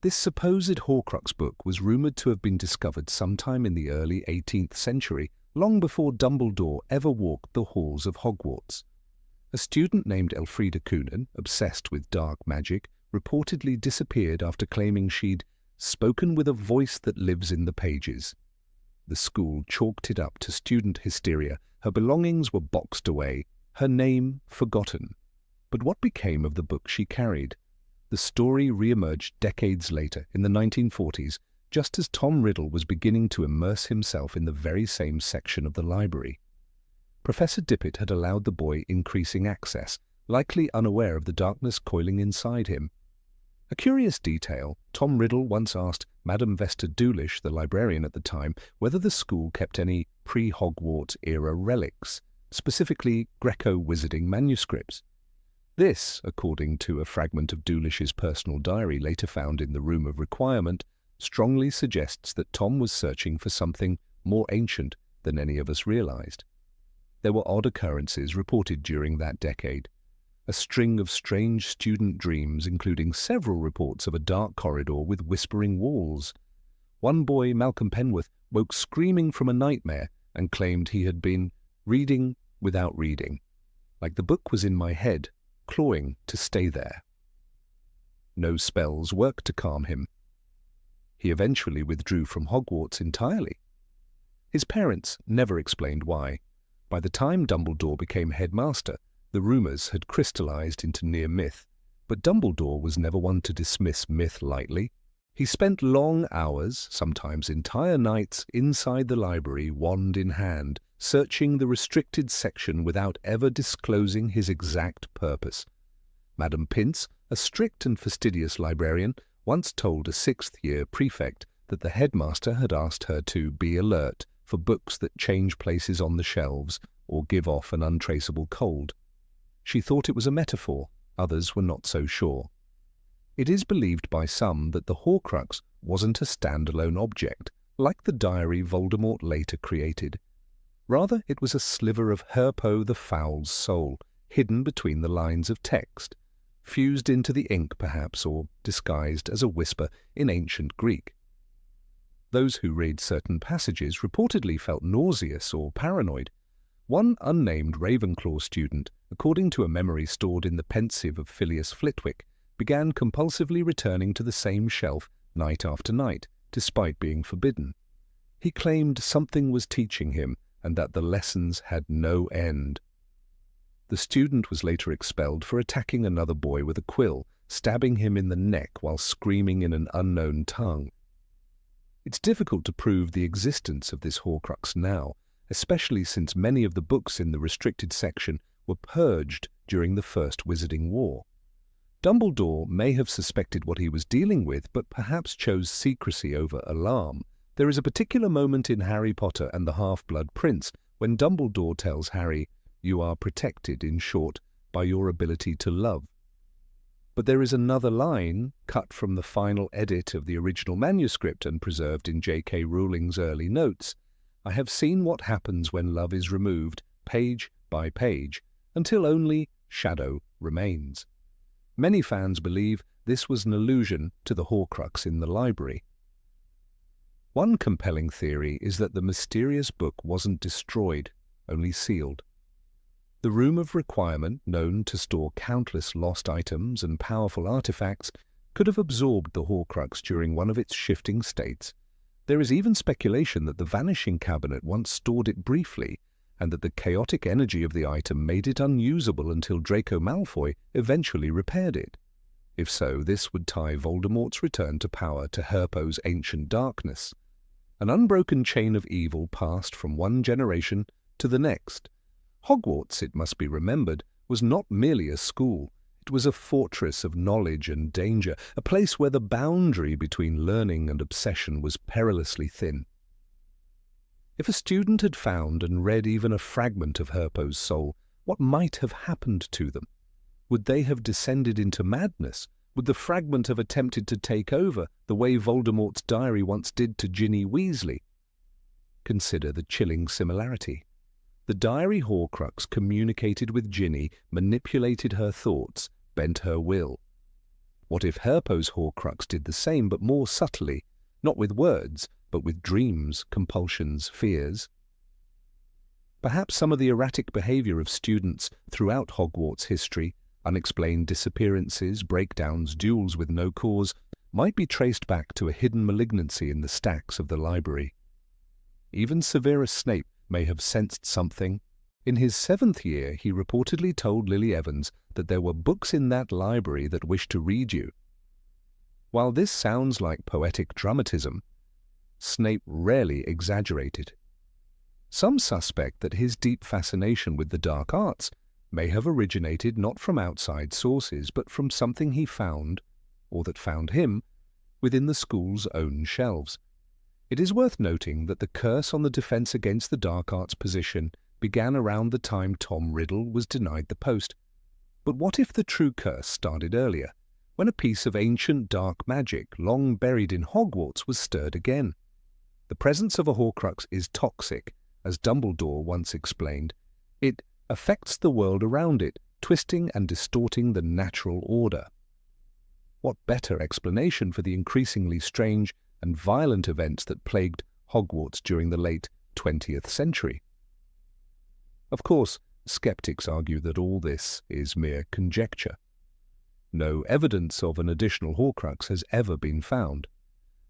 [SPEAKER 1] This supposed Horcrux book was rumoured to have been discovered sometime in the early 18th century, long before Dumbledore ever walked the halls of Hogwarts. A student named Elfrida Coonan, obsessed with dark magic, reportedly disappeared after claiming she'd spoken with a voice that lives in the pages. The school chalked it up to student hysteria. Her belongings were boxed away, her name forgotten. But what became of the book she carried? The story re-emerged decades later, in the 1940s, just as Tom Riddle was beginning to immerse himself in the very same section of the library. Professor Dippet had allowed the boy increasing access, likely unaware of the darkness coiling inside him. A curious detail, Tom Riddle once asked Madame Vesta Doolish, the librarian at the time, whether the school kept any pre-Hogwarts-era relics, specifically Greco-wizarding manuscripts. This, according to a fragment of Doolish's personal diary later found in the Room of Requirement, strongly suggests that Tom was searching for something more ancient than any of us realized. There were odd occurrences reported during that decade. A string of strange student dreams, including several reports of a dark corridor with whispering walls. One boy, Malcolm Penworth, woke screaming from a nightmare and claimed he had been reading without reading, like the book was in my head, clawing to stay there. No spells worked to calm him. He eventually withdrew from Hogwarts entirely. His parents never explained why. By the time Dumbledore became headmaster, the rumours had crystallized into near myth, but Dumbledore was never one to dismiss myth lightly. He spent long hours, sometimes entire nights, inside the library, wand in hand, searching the restricted section without ever disclosing his exact purpose. Madame Pince, a strict and fastidious librarian, once told a sixth-year prefect that the headmaster had asked her to be alert for books that change places on the shelves or give off an untraceable cold. She thought it was a metaphor, others were not so sure. It is believed by some that the Horcrux wasn't a standalone object, like the diary Voldemort later created. Rather, it was a sliver of Herpo the Fowl's soul, hidden between the lines of text, fused into the ink perhaps, or disguised as a whisper in ancient Greek. Those who read certain passages reportedly felt nauseous or paranoid. One unnamed Ravenclaw student, according to a memory stored in the pensieve of Phileas Flitwick, began compulsively returning to the same shelf night after night, despite being forbidden. He claimed something was teaching him and that the lessons had no end. The student was later expelled for attacking another boy with a quill, stabbing him in the neck while screaming in an unknown tongue. It's difficult to prove the existence of this Horcrux now, especially since many of the books in the restricted section were purged during the First Wizarding War. Dumbledore may have suspected what he was dealing with, but perhaps chose secrecy over alarm. There is a particular moment in Harry Potter and the Half-Blood Prince when Dumbledore tells Harry, "You are protected, in short, by your ability to love." But there is another line, cut from the final edit of the original manuscript and preserved in J.K. Rowling's early notes. "I have seen what happens when love is removed, page by page, until only shadow remains." Many fans believe this was an allusion to the Horcrux in the library. One compelling theory is that the mysterious book wasn't destroyed, only sealed. The Room of Requirement, known to store countless lost items and powerful artifacts, could have absorbed the Horcrux during one of its shifting states. There is even speculation that the Vanishing Cabinet once stored it briefly, and that the chaotic energy of the item made it unusable until Draco Malfoy eventually repaired it. If so, this would tie Voldemort's return to power to Herpo's ancient darkness. An unbroken chain of evil passed from one generation to the next. Hogwarts, it must be remembered, was not merely a school. It was a fortress of knowledge and danger, a place where the boundary between learning and obsession was perilously thin. If a student had found and read even a fragment of Herpo's soul, what might have happened to them? Would they have descended into madness? Would the fragment have attempted to take over, the way Voldemort's diary once did to Ginny Weasley? Consider the chilling similarity. The diary Horcrux communicated with Ginny, manipulated her thoughts, bent her will. What if Herpo's Horcrux did the same, but more subtly, not with words, but with dreams, compulsions, fears? Perhaps some of the erratic behavior of students throughout Hogwarts history, unexplained disappearances, breakdowns, duels with no cause, might be traced back to a hidden malignancy in the stacks of the library. Even Severus Snape may have sensed something. In his 7th year, he reportedly told Lily Evans that there were books in that library that wished to read you. While this sounds like poetic dramatism, Snape rarely exaggerated. Some suspect that his deep fascination with the dark arts may have originated not from outside sources, but from something he found, or that found him, within the school's own shelves. It is worth noting that the curse on the Defense Against the Dark Arts position began around the time Tom Riddle was denied the post. But what if the true curse started earlier, when a piece of ancient dark magic long buried in Hogwarts was stirred again? The presence of a Horcrux is toxic, as Dumbledore once explained. It affects the world around it, twisting and distorting the natural order. What better explanation for the increasingly strange and violent events that plagued Hogwarts during the late 20th century? Of course, skeptics argue that all this is mere conjecture. No evidence of an additional Horcrux has ever been found.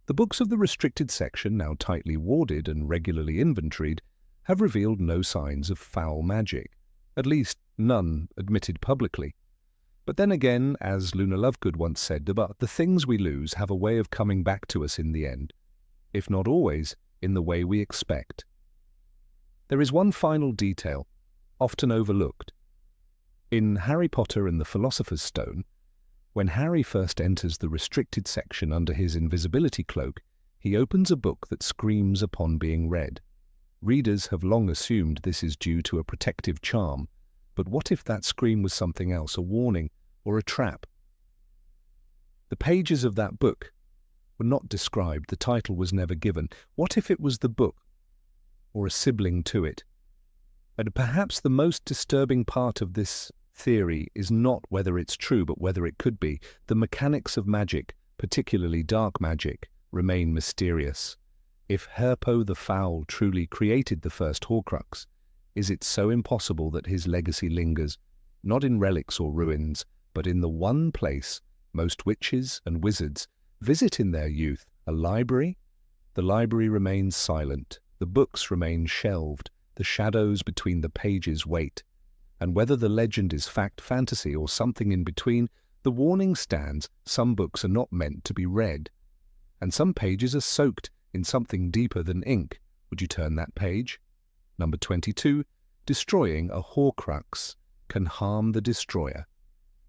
[SPEAKER 1] The books of the restricted section, now tightly warded and regularly inventoried, have revealed no signs of foul magic, at least none admitted publicly. But then again, as Luna Lovegood once said, about the things we lose have a way of coming back to us in the end, if not always in the way we expect. There is one final detail, often overlooked. In Harry Potter and the Philosopher's Stone, when Harry first enters the restricted section under his invisibility cloak, he opens a book that screams upon being read. Readers have long assumed this is due to a protective charm, but what if that scream was something else, a warning or a trap? The pages of that book were not described, the title was never given. What if it was the book, or a sibling to it? And perhaps the most disturbing part of this theory is not whether it's true, but whether it could be. The mechanics of magic, particularly dark magic, remain mysterious. If Herpo the Foul truly created the first Horcrux, is it so impossible that his legacy lingers, not in relics or ruins, but in the one place most witches and wizards visit in their youth, a library? The library remains silent, the books remain shelved, the shadows between the pages wait. And whether the legend is fact, fantasy, or something in between, the warning stands: some books are not meant to be read. And some pages are soaked in something deeper than ink. Would you turn that page? Number 22. Destroying a Horcrux can harm the destroyer.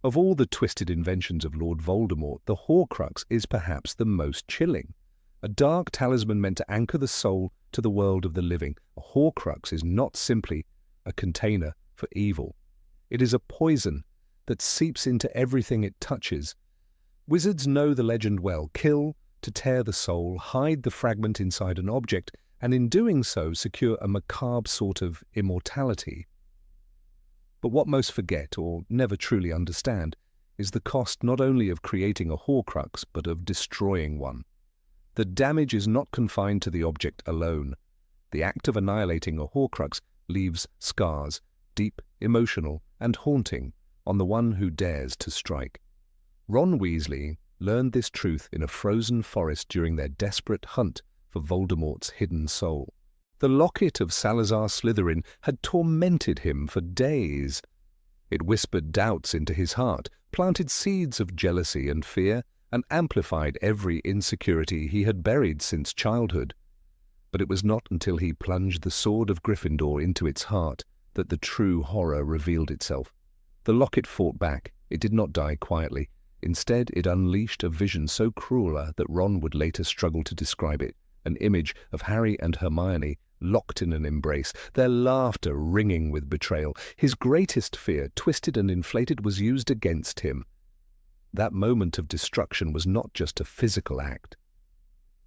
[SPEAKER 1] Of all the twisted inventions of Lord Voldemort, the Horcrux is perhaps the most chilling. A dark talisman meant to anchor the soul to the world of the living. A Horcrux is not simply a container for evil. It is a poison that seeps into everything it touches. Wizards know the legend well: kill to tear the soul, hide the fragment inside an object, and in doing so secure a macabre sort of immortality. But what most forget, or never truly understand, is the cost not only of creating a Horcrux, but of destroying one. The damage is not confined to the object alone. The act of annihilating a Horcrux leaves scars, deep, emotional, and haunting, on the one who dares to strike. Ron Weasley learned this truth in a frozen forest during their desperate hunt for Voldemort's hidden soul. The locket of Salazar Slytherin had tormented him for days. It whispered doubts into his heart, planted seeds of jealousy and fear, and amplified every insecurity he had buried since childhood. But it was not until he plunged the sword of Gryffindor into its heart that the true horror revealed itself. The locket fought back. It did not die quietly. Instead, it unleashed a vision so crueler that Ron would later struggle to describe it, an image of Harry and Hermione locked in an embrace, their laughter ringing with betrayal. His greatest fear, twisted and inflated, was used against him. That moment of destruction was not just a physical act.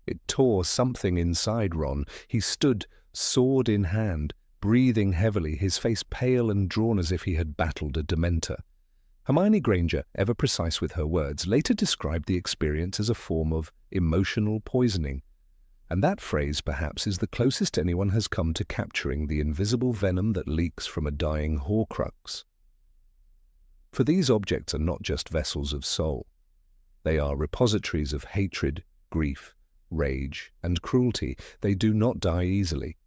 [SPEAKER 1] It tore something inside Ron. He stood, sword in hand, breathing heavily, his face pale and drawn as if he had battled a Dementor. Hermione Granger, ever precise with her words, later described the experience as a form of emotional poisoning. And that phrase, perhaps, is the closest anyone has come to capturing the invisible venom that leaks from a dying Horcrux. For these objects are not just vessels of soul. They are repositories of hatred, grief, rage, and cruelty. They do not die easily.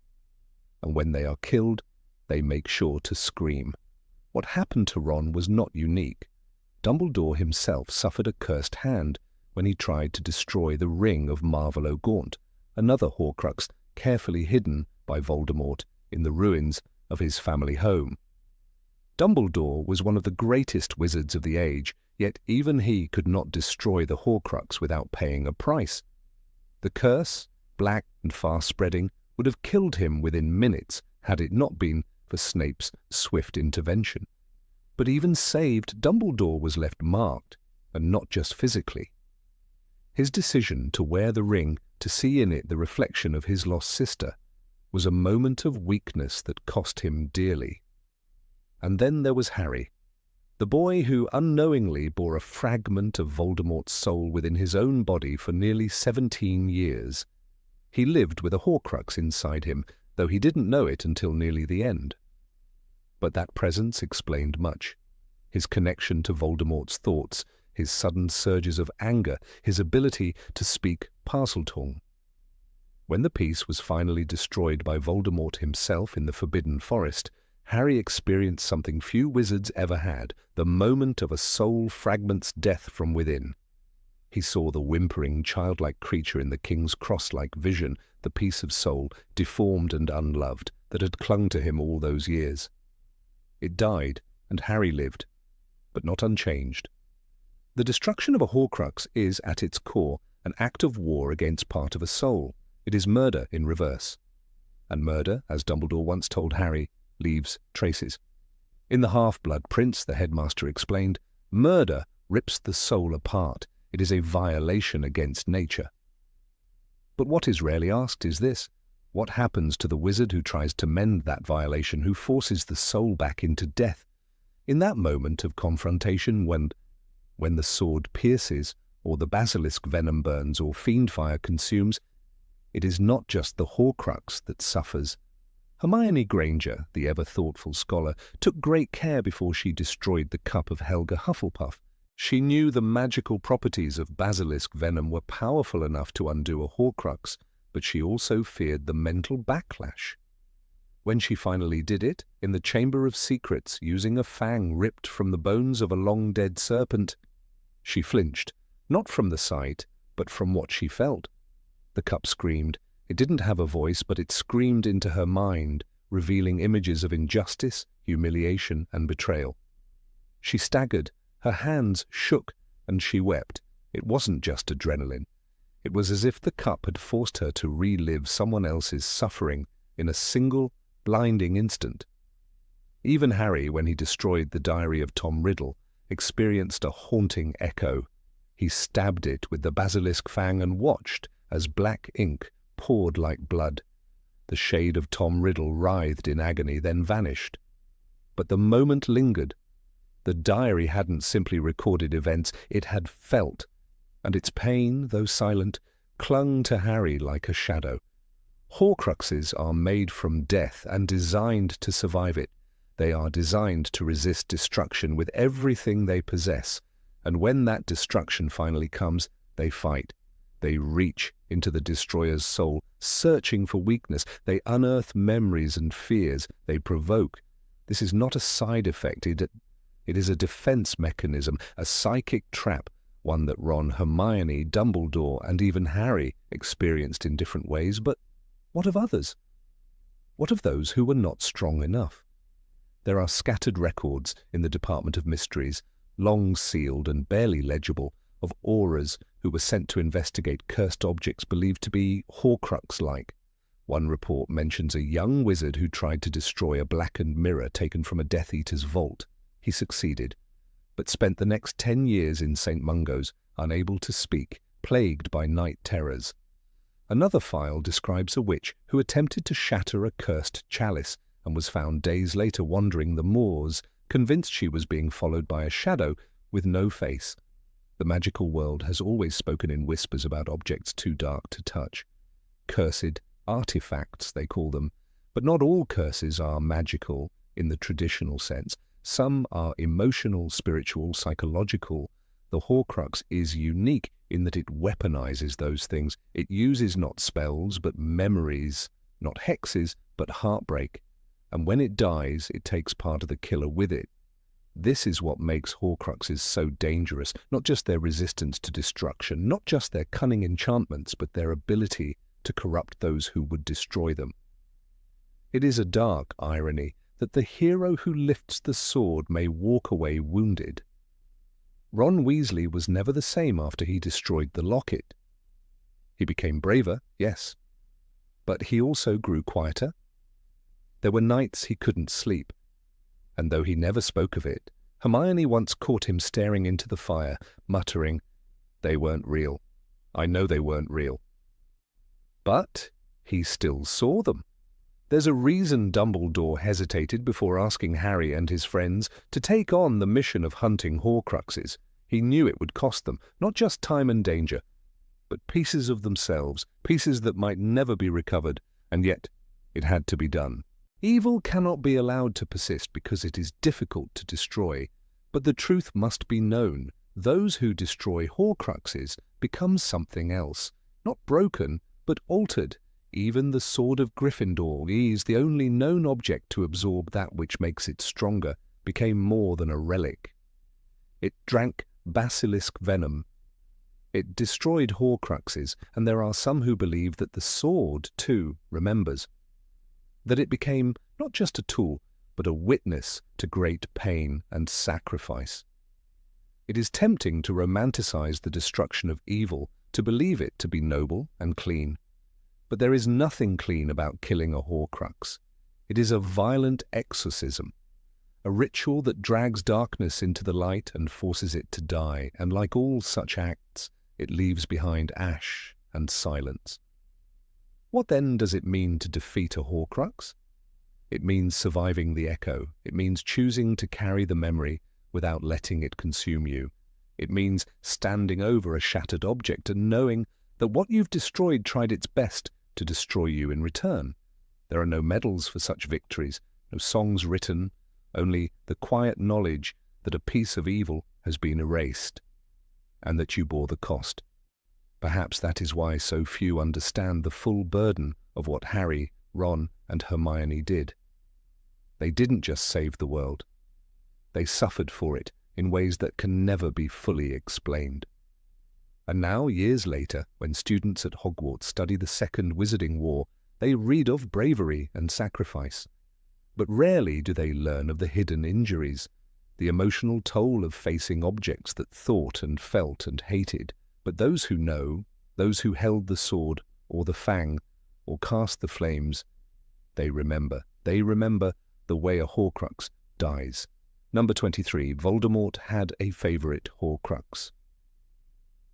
[SPEAKER 1] And when they are killed, they make sure to scream. What happened to Ron was not unique. Dumbledore himself suffered a cursed hand when he tried to destroy the ring of Marvolo Gaunt, another Horcrux carefully hidden by Voldemort in the ruins of his family home. Dumbledore was one of the greatest wizards of the age, yet even he could not destroy the Horcrux without paying a price. The curse, black and fast-spreading, would have killed him within minutes had it not been for Snape's swift intervention. But even saved, Dumbledore was left marked, and not just physically. His decision to wear the ring, to see in it the reflection of his lost sister, was a moment of weakness that cost him dearly. And then there was Harry, the boy who unknowingly bore a fragment of Voldemort's soul within his own body for nearly 17 years. He lived with a Horcrux inside him, though he didn't know it until nearly the end. But that presence explained much. His connection to Voldemort's thoughts, his sudden surges of anger, his ability to speak Parseltongue. When the piece was finally destroyed by Voldemort himself in the Forbidden Forest, Harry experienced something few wizards ever had, the moment of a soul fragment's death from within. He saw the whimpering, childlike creature in the King's Cross-like vision, the piece of soul, deformed and unloved, that had clung to him all those years. It died, and Harry lived, but not unchanged. The destruction of a Horcrux is, at its core, an act of war against part of a soul. It is murder in reverse. And murder, as Dumbledore once told Harry, leaves traces. In The Half-Blood Prince, the headmaster explained, murder rips the soul apart. It is a violation against nature. But what is rarely asked is this: what happens to the wizard who tries to mend that violation, who forces the soul back into death? In that moment of confrontation, when the sword pierces, or the basilisk venom burns, or fiend fire consumes, it is not just the Horcrux that suffers. Hermione Granger, the ever-thoughtful scholar, took great care before she destroyed the cup of Helga Hufflepuff. She knew the magical properties of basilisk venom were powerful enough to undo a Horcrux, but she also feared the mental backlash. When she finally did it, in the Chamber of Secrets, using a fang ripped from the bones of a long-dead serpent, she flinched, not from the sight, but from what she felt. The cup screamed. It didn't have a voice, but it screamed into her mind, revealing images of injustice, humiliation, and betrayal. She staggered, her hands shook, and she wept. It wasn't just adrenaline. It was as if the cup had forced her to relive someone else's suffering in a single, blinding instant. Even Harry, when he destroyed the diary of Tom Riddle, experienced a haunting echo. He stabbed it with the basilisk fang and watched as black ink poured like blood. The shade of Tom Riddle writhed in agony, then vanished. But the moment lingered. The diary hadn't simply recorded events, it had felt, and its pain, though silent, clung to Harry like a shadow. Horcruxes are made from death and designed to survive it. They are designed to resist destruction with everything they possess, and when that destruction finally comes, they fight. They reach into the destroyer's soul, searching for weakness. They unearth memories and fears. They provoke. This is not a side effect. It is a defense mechanism, a psychic trap, one that Ron, Hermione, Dumbledore, and even Harry experienced in different ways. But what of others? What of those who were not strong enough? There are scattered records in the Department of Mysteries, long sealed and barely legible, of Aurors who were sent to investigate cursed objects believed to be Horcrux-like. One report mentions a young wizard who tried to destroy a blackened mirror taken from a Death Eater's vault. He succeeded, but spent the next 10 years in St. Mungo's, unable to speak, plagued by night terrors. Another file describes a witch who attempted to shatter a cursed chalice and was found days later wandering the moors, convinced she was being followed by a shadow with no face. The magical world has always spoken in whispers about objects too dark to touch. Cursed artifacts, they call them. But not all curses are magical in the traditional sense. Some are emotional, spiritual, psychological. The Horcrux is unique in that it weaponizes those things. It uses not spells, but memories, not hexes, but heartbreak. And when it dies, it takes part of the killer with it. This is what makes Horcruxes so dangerous, not just their resistance to destruction, not just their cunning enchantments, but their ability to corrupt those who would destroy them. It is a dark irony that the hero who lifts the sword may walk away wounded. Ron Weasley was never the same after he destroyed the locket. He became braver, yes, but he also grew quieter. There were nights he couldn't sleep, and though he never spoke of it, Hermione once caught him staring into the fire, muttering, "They weren't real. I know they weren't real." But he still saw them. There's a reason Dumbledore hesitated before asking Harry and his friends to take on the mission of hunting Horcruxes. He knew it would cost them, not just time and danger, but pieces of themselves, pieces that might never be recovered, and yet it had to be done. Evil cannot be allowed to persist because it is difficult to destroy, but the truth must be known. Those who destroy Horcruxes become something else, not broken, but altered. Even the sword of Gryffindor, the only known object to absorb that which makes it stronger, became more than a relic. It drank basilisk venom. It destroyed Horcruxes, and there are some who believe that the sword, too, remembers. That it became not just a tool, but a witness to great pain and sacrifice. It is tempting to romanticize the destruction of evil, to believe it to be noble and clean. But there is nothing clean about killing a Horcrux. It is a violent exorcism, a ritual that drags darkness into the light and forces it to die, and like all such acts, it leaves behind ash and silence. What then does it mean to defeat a Horcrux? It means surviving the echo. It means choosing to carry the memory without letting it consume you. It means standing over a shattered object and knowing that what you've destroyed tried its best to destroy you in return. There are no medals for such victories, no songs written, only the quiet knowledge that a piece of evil has been erased, and that you bore the cost. Perhaps that is why so few understand the full burden of what Harry, Ron, and Hermione did. They didn't just save the world. They suffered for it in ways that can never be fully explained. And now, years later, when students at Hogwarts study the Second Wizarding War, they read of bravery and sacrifice. But rarely do they learn of the hidden injuries, the emotional toll of facing objects that thought and felt and hated. But those who know, those who held the sword or the fang or cast the flames, they remember. They remember the way a Horcrux dies. Number 23. Voldemort had a favourite Horcrux.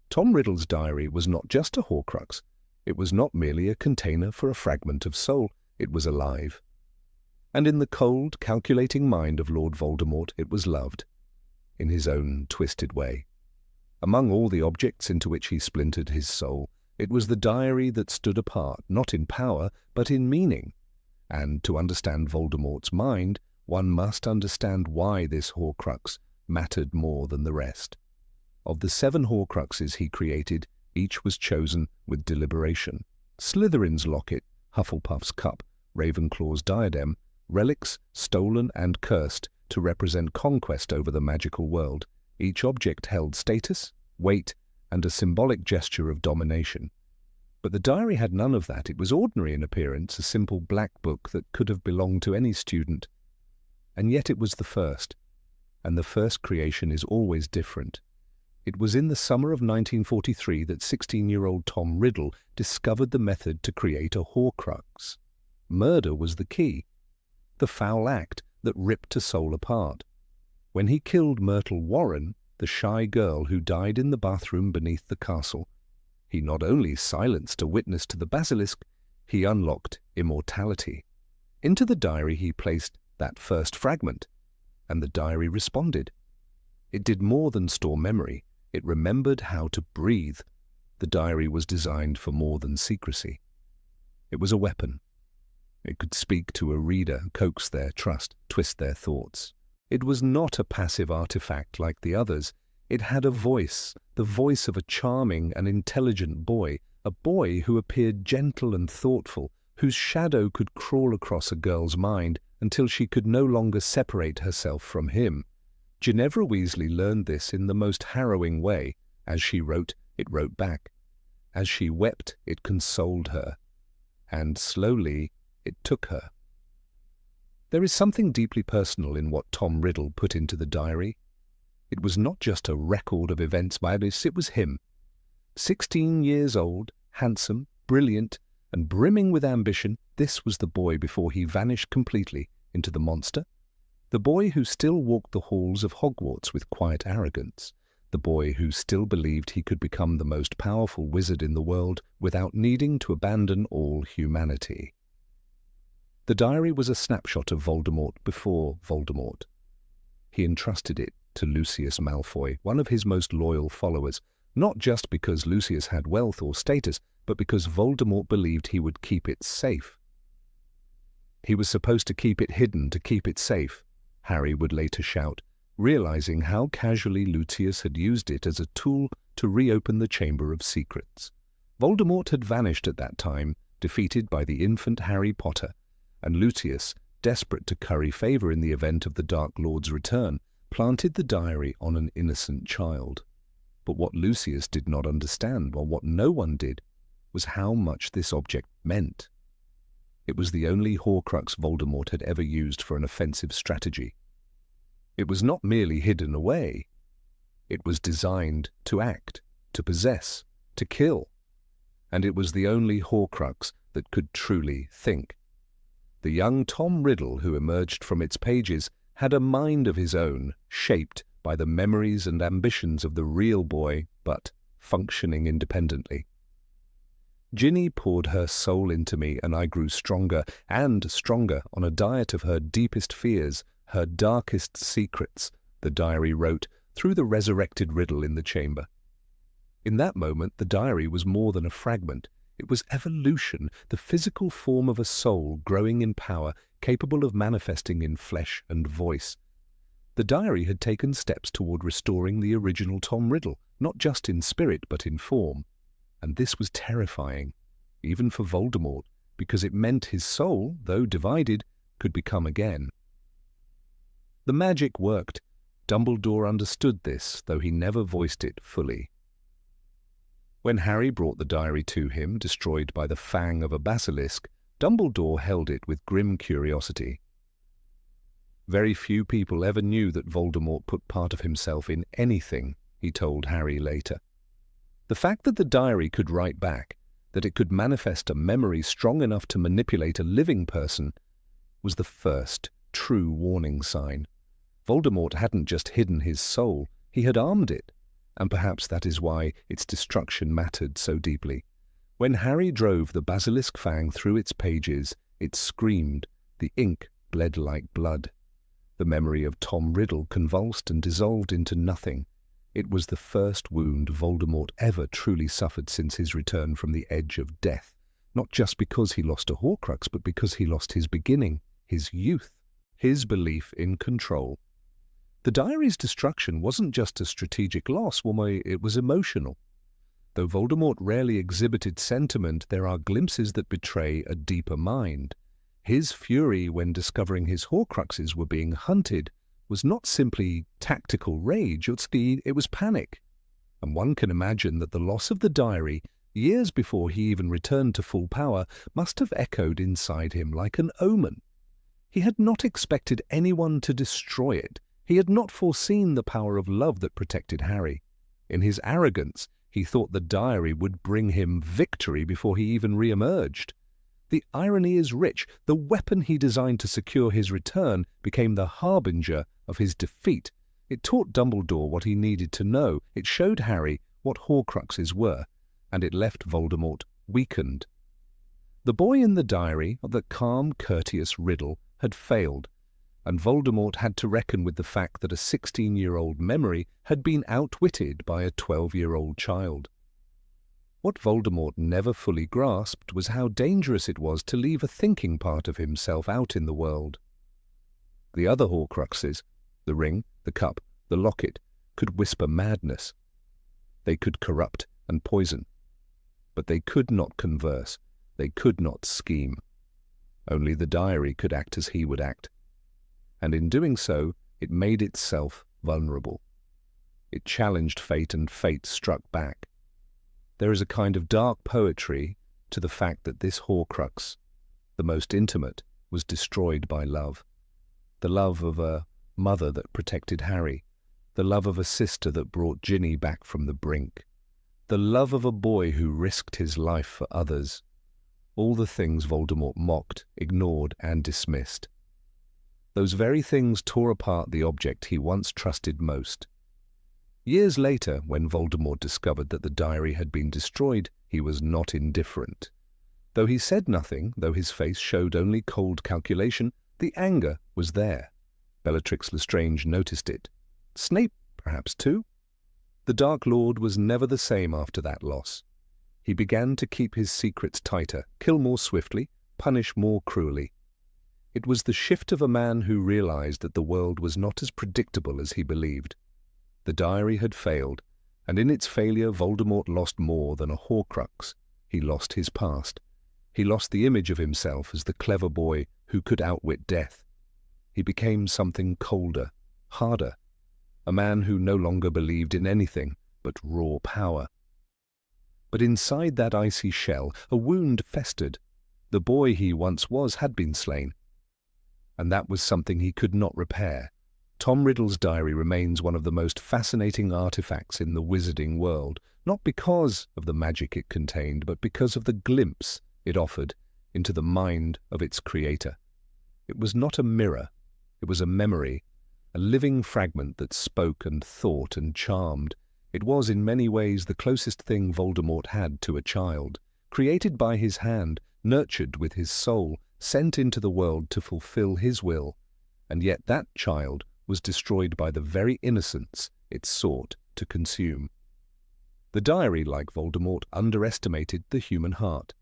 [SPEAKER 1] Tom Riddle's diary was not just a Horcrux. It was not merely a container for a fragment of soul. It was alive. And in the cold, calculating mind of Lord Voldemort, it was loved, in his own twisted way. Among all the objects into which he splintered his soul, it was the diary that stood apart, not in power, but in meaning. And to understand Voldemort's mind, one must understand why this Horcrux mattered more than the rest. Of the 7 Horcruxes he created, each was chosen with deliberation. Slytherin's locket, Hufflepuff's cup, Ravenclaw's diadem, relics stolen and cursed to represent conquest over the magical world. Each object held status, weight, and a symbolic gesture of domination. But the diary had none of that. It was ordinary in appearance, a simple black book that could have belonged to any student. And yet it was the first, and the first creation is always different. It was in the summer of 1943 that 16-year-old Tom Riddle discovered the method to create a Horcrux. Murder was the key, the foul act that ripped a soul apart. When he killed Myrtle Warren, the shy girl who died in the bathroom beneath the castle, he not only silenced a witness to the basilisk, he unlocked immortality. Into the diary he placed that first fragment, and the diary responded. It did more than store memory. It remembered how to breathe. The diary was designed for more than secrecy. It was a weapon. It could speak to a reader, coax their trust, twist their thoughts. It was not a passive artifact like the others. It had a voice, the voice of a charming and intelligent boy, a boy who appeared gentle and thoughtful, whose shadow could crawl across a girl's mind until she could no longer separate herself from him. Ginevra Weasley learned this in the most harrowing way. As she wrote, it wrote back. As she wept, it consoled her. And slowly, it took her. There is something deeply personal in what Tom Riddle put into the diary. It was not just a record of events by Alice, it was him. 16 years old, handsome, brilliant, and brimming with ambition, this was the boy before he vanished completely into the monster. The boy who still walked the halls of Hogwarts with quiet arrogance. The boy who still believed he could become the most powerful wizard in the world without needing to abandon all humanity. The diary was a snapshot of Voldemort before Voldemort. He entrusted it to Lucius Malfoy, one of his most loyal followers, not just because Lucius had wealth or status, but because Voldemort believed he would keep it safe. He was supposed to keep it hidden, to keep it safe, Harry would later shout, realizing how casually Lucius had used it as a tool to reopen the Chamber of Secrets. Voldemort had vanished at that time, defeated by the infant Harry Potter, and Lucius, desperate to curry favor in the event of the Dark Lord's return, planted the diary on an innocent child. But what Lucius did not understand, or what no one did, was how much this object meant. It was the only Horcrux Voldemort had ever used for an offensive strategy. It was not merely hidden away. It was designed to act, to possess, to kill. And it was the only Horcrux that could truly think. The young Tom Riddle who emerged from its pages had a mind of his own, shaped by the memories and ambitions of the real boy, but functioning independently. Ginny poured her soul into me, and I grew stronger and stronger on a diet of her deepest fears, her darkest secrets, the diary wrote through the resurrected Riddle in the chamber. In that moment, the diary was more than a fragment. It was evolution, the physical form of a soul growing in power, capable of manifesting in flesh and voice. The diary had taken steps toward restoring the original Tom Riddle, not just in spirit but in form. And this was terrifying, even for Voldemort, because it meant his soul, though divided, could become again. The magic worked. Dumbledore understood this, though he never voiced it fully. When Harry brought the diary to him, destroyed by the fang of a basilisk, Dumbledore held it with grim curiosity. Very few people ever knew that Voldemort put part of himself in anything, he told Harry later. The fact that the diary could write back, that it could manifest a memory strong enough to manipulate a living person, was the first true warning sign. Voldemort hadn't just hidden his soul, he had armed it, and perhaps that is why its destruction mattered so deeply. When Harry drove the basilisk fang through its pages, it screamed, the ink bled like blood. The memory of Tom Riddle convulsed and dissolved into nothing. It was the first wound Voldemort ever truly suffered since his return from the edge of death, not just because he lost a Horcrux, but because he lost his beginning, his youth, his belief in control. The diary's destruction wasn't just a strategic loss, it was emotional. Though Voldemort rarely exhibited sentiment, there are glimpses that betray a deeper mind. His fury when discovering his Horcruxes were being hunted was not simply tactical rage, it was panic. And one can imagine that the loss of the diary, years before he even returned to full power, must have echoed inside him like an omen. He had not expected anyone to destroy it. He had not foreseen the power of love that protected Harry. In his arrogance, he thought the diary would bring him victory before he even re-emerged. The irony is rich. The weapon he designed to secure his return became the harbinger of his defeat. It taught Dumbledore what he needed to know. It showed Harry what Horcruxes were, and it left Voldemort weakened. The boy in the diary, the calm, courteous Riddle, had failed, and Voldemort had to reckon with the fact that a 16-year-old memory had been outwitted by a 12-year-old child. What Voldemort never fully grasped was how dangerous it was to leave a thinking part of himself out in the world. The other Horcruxes, the ring, the cup, the locket, could whisper madness. They could corrupt and poison. But they could not converse. They could not scheme. Only the diary could act as he would act. And in doing so, it made itself vulnerable. It challenged fate, and fate struck back. There is a kind of dark poetry to the fact that this Horcrux, the most intimate, was destroyed by love. The love of a mother that protected Harry, the love of a sister that brought Ginny back from the brink, the love of a boy who risked his life for others. All the things Voldemort mocked, ignored, and dismissed. Those very things tore apart the object he once trusted most. Years later, when Voldemort discovered that the diary had been destroyed, he was not indifferent. Though he said nothing, though his face showed only cold calculation, the anger was there. Bellatrix Lestrange noticed it. Snape, perhaps, too. The Dark Lord was never the same after that loss. He began to keep his secrets tighter, kill more swiftly, punish more cruelly. It was the shift of a man who realized that the world was not as predictable as he believed. The diary had failed, and in its failure Voldemort lost more than a Horcrux. He lost his past. He lost the image of himself as the clever boy who could outwit death. He became something colder, harder, a man who no longer believed in anything but raw power. But inside that icy shell, a wound festered. The boy he once was had been slain, and that was something he could not repair. Tom Riddle's diary remains one of the most fascinating artifacts in the wizarding world, not because of the magic it contained, but because of the glimpse it offered into the mind of its creator. It was not a mirror, it was a memory, a living fragment that spoke and thought and charmed. It was in many ways the closest thing Voldemort had to a child, created by his hand, nurtured with his soul, sent into the world to fulfill his will, and yet that child was destroyed by the very innocence it sought to consume. The diary, like Voldemort, underestimated the human heart.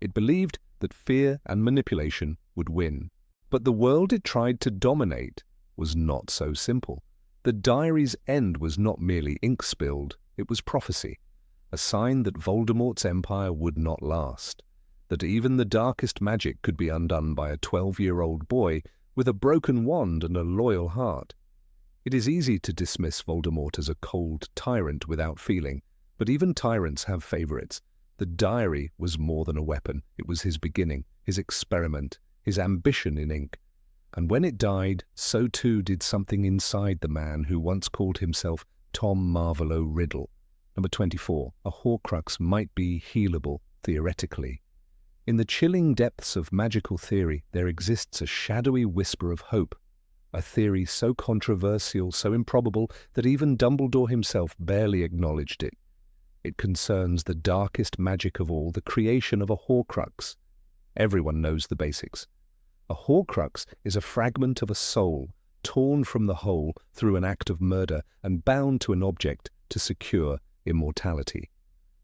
[SPEAKER 1] It believed that fear and manipulation would win. But the world it tried to dominate was not so simple. The diary's end was not merely ink spilled, it was prophecy, a sign that Voldemort's empire would not last, that even the darkest magic could be undone by a 12-year-old boy with a broken wand and a loyal heart. It is easy to dismiss Voldemort as a cold tyrant without feeling, but even tyrants have favorites. The diary was more than a weapon. It was his beginning, his experiment, his ambition in ink. And when it died, so too did something inside the man who once called himself Tom Marvolo Riddle. Number 24. A Horcrux might be healable, theoretically. In the chilling depths of magical theory, there exists a shadowy whisper of hope, a theory so controversial, so improbable, that even Dumbledore himself barely acknowledged it. It concerns the darkest magic of all, the creation of a Horcrux. Everyone knows the basics. A Horcrux is a fragment of a soul, torn from the whole through an act of murder and bound to an object to secure immortality.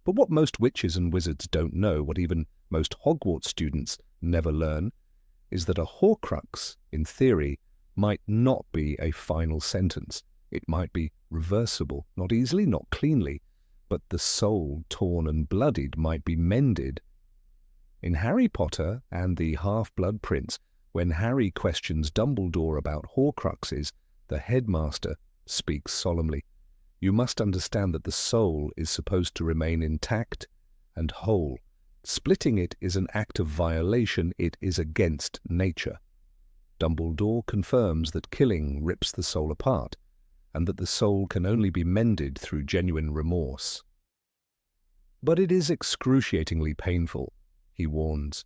[SPEAKER 1] But what most witches and wizards don't know, what even most Hogwarts students never learn, is that a Horcrux, in theory, might not be a final sentence. It might be reversible, not easily, not cleanly, but the soul, torn and bloodied, might be mended. In Harry Potter and the Half-Blood Prince, when Harry questions Dumbledore about Horcruxes, the headmaster speaks solemnly. You must understand that the soul is supposed to remain intact and whole. Splitting it is an act of violation. It is against nature. Dumbledore confirms that killing rips the soul apart, and that the soul can only be mended through genuine remorse. But it is excruciatingly painful, he warns.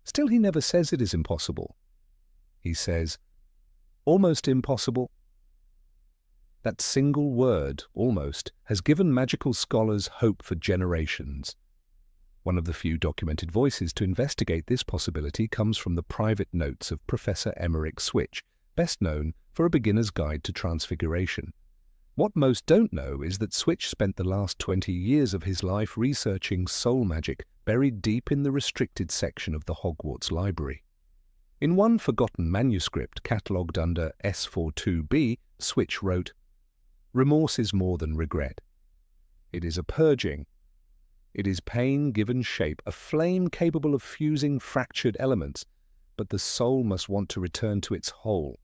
[SPEAKER 1] Still, he never says it is impossible. He says, almost impossible. That single word, almost, has given magical scholars hope for generations. One of the few documented voices to investigate this possibility comes from the private notes of Professor Emmerich Switch, best known for A Beginner's Guide to Transfiguration. What most don't know is that Switch spent the last 20 years of his life researching soul magic buried deep in the restricted section of the Hogwarts library. In one forgotten manuscript catalogued under S42B, Switch wrote, "Remorse is more than regret. It is a purging. It is pain given shape, a flame capable of fusing fractured elements, but the soul must want to return to its whole.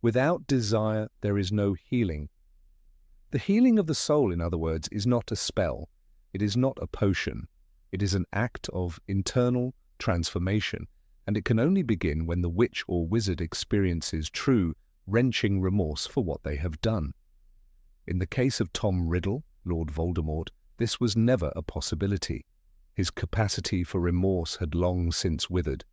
[SPEAKER 1] Without desire, there is no healing. The healing of the soul, in other words, is not a spell. It is not a potion. It is an act of internal transformation, and it can only begin when the witch or wizard experiences true, wrenching remorse for what they have done. In the case of Tom Riddle, Lord Voldemort, this was never a possibility. His capacity for remorse had long since withered.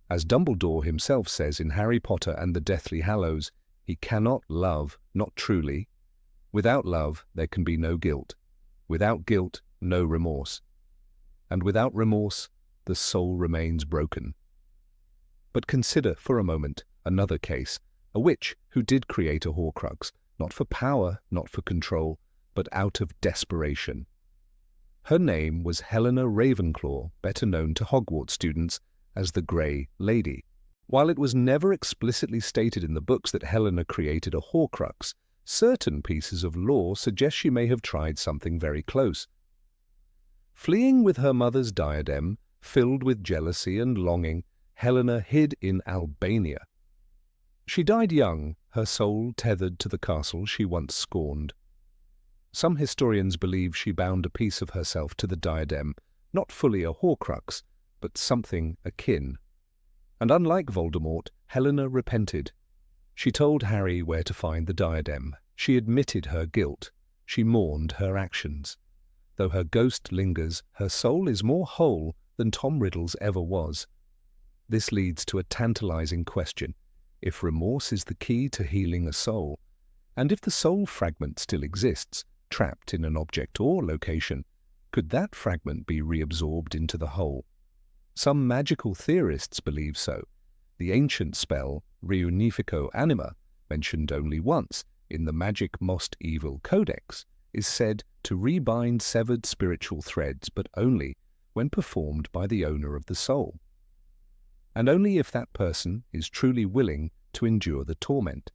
[SPEAKER 1] As Dumbledore himself says in Harry Potter and the Deathly Hallows, he cannot love, not truly. Without love, there can be no guilt. Without guilt, no remorse. And without remorse, the soul remains broken. But consider for a moment another case, a witch who did create a Horcrux, not for power, not for control, but out of desperation. Her name was Helena Ravenclaw, better known to Hogwarts students as the Grey Lady. While it was never explicitly stated in the books that Helena created a Horcrux, certain pieces of lore suggest she may have tried something very close. Fleeing with her mother's diadem, filled with jealousy and longing, Helena hid in Albania. She died young, her soul tethered to the castle she once scorned. Some historians believe she bound a piece of herself to the diadem, not fully a Horcrux, but something akin. And unlike Voldemort, Helena repented. She told Harry where to find the diadem. She admitted her guilt. She mourned her actions. Though her ghost lingers, her soul is more whole than Tom Riddle's ever was. This leads to a tantalizing question. If remorse is the key to healing a soul, and if the soul fragment still exists, trapped in an object or location, could that fragment be reabsorbed into the whole? Some magical theorists believe so. The ancient spell Reunifico Anima, mentioned only once in the Magic Most Evil Codex, is said to rebind severed spiritual threads, but only when performed by the owner of the soul, and only if that person is truly willing to endure the torment.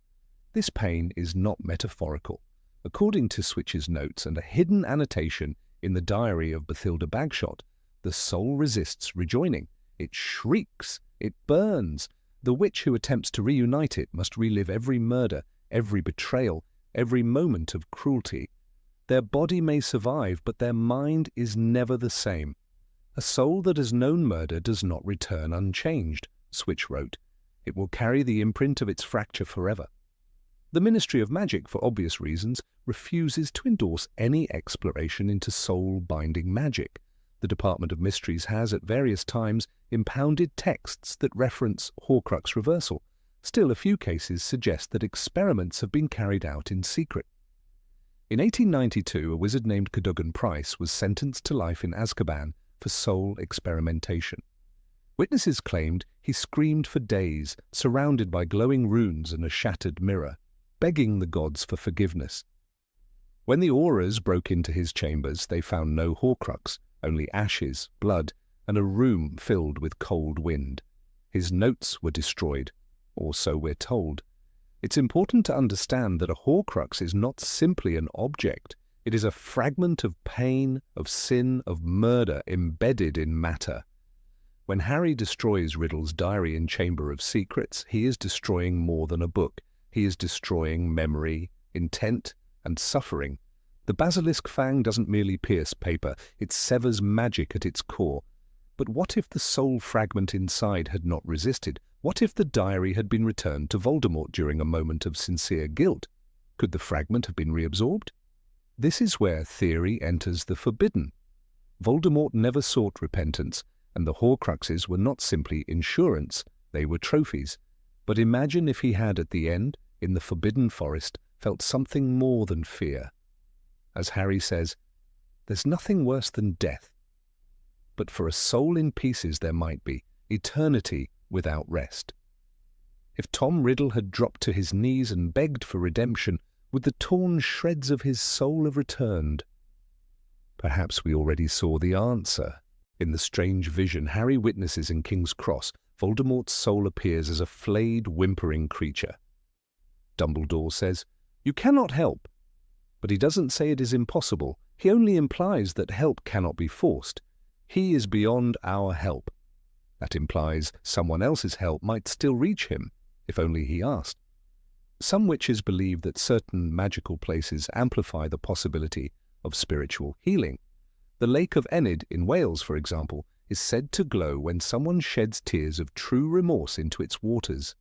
[SPEAKER 1] This pain is not metaphorical. According to Switch's notes and a hidden annotation in the diary of Bathilda Bagshot, the soul resists rejoining. It shrieks, it burns. The witch who attempts to reunite it must relive every murder, every betrayal, every moment of cruelty. Their body may survive, but their mind is never the same. A soul that has known murder does not return unchanged, Switch wrote. It will carry the imprint of its fracture forever. The Ministry of Magic, for obvious reasons, refuses to endorse any exploration into soul-binding magic. The Department of Mysteries has, at various times, impounded texts that reference Horcrux reversal. Still, a few cases suggest that experiments have been carried out in secret. In 1892, a wizard named Cadogan Price was sentenced to life in Azkaban for soul experimentation. Witnesses claimed he screamed for days, surrounded by glowing runes and a shattered mirror, begging the gods for forgiveness. When the Aurors broke into his chambers, they found no Horcrux, only ashes, blood, and a room filled with cold wind. His notes were destroyed, or so we're told. It's important to understand that a Horcrux is not simply an object. It is a fragment of pain, of sin, of murder embedded in matter. When Harry destroys Riddle's diary in Chamber of Secrets, he is destroying more than a book. He is destroying memory, intent, and suffering. The basilisk fang doesn't merely pierce paper, it severs magic at its core. But what if the soul fragment inside had not resisted? What if the diary had been returned to Voldemort during a moment of sincere guilt? Could the fragment have been reabsorbed? This is where theory enters the forbidden. Voldemort never sought repentance, and the Horcruxes were not simply insurance, they were trophies. But imagine if he had, at the end, in the Forbidden Forest, felt something more than fear. As Harry says, "There's nothing worse than death." But for a soul in pieces there might be, eternity without rest. If Tom Riddle had dropped to his knees and begged for redemption, would the torn shreds of his soul have returned? Perhaps we already saw the answer. In the strange vision Harry witnesses in King's Cross, Voldemort's soul appears as a flayed, whimpering creature. Dumbledore says, "You cannot help." But he doesn't say it is impossible. He only implies that help cannot be forced. He is beyond our help. That implies someone else's help might still reach him, if only he asked. Some witches believe that certain magical places amplify the possibility of spiritual healing. The Lake of Enid in Wales, for example, is said to glow when someone sheds tears of true remorse into its waters.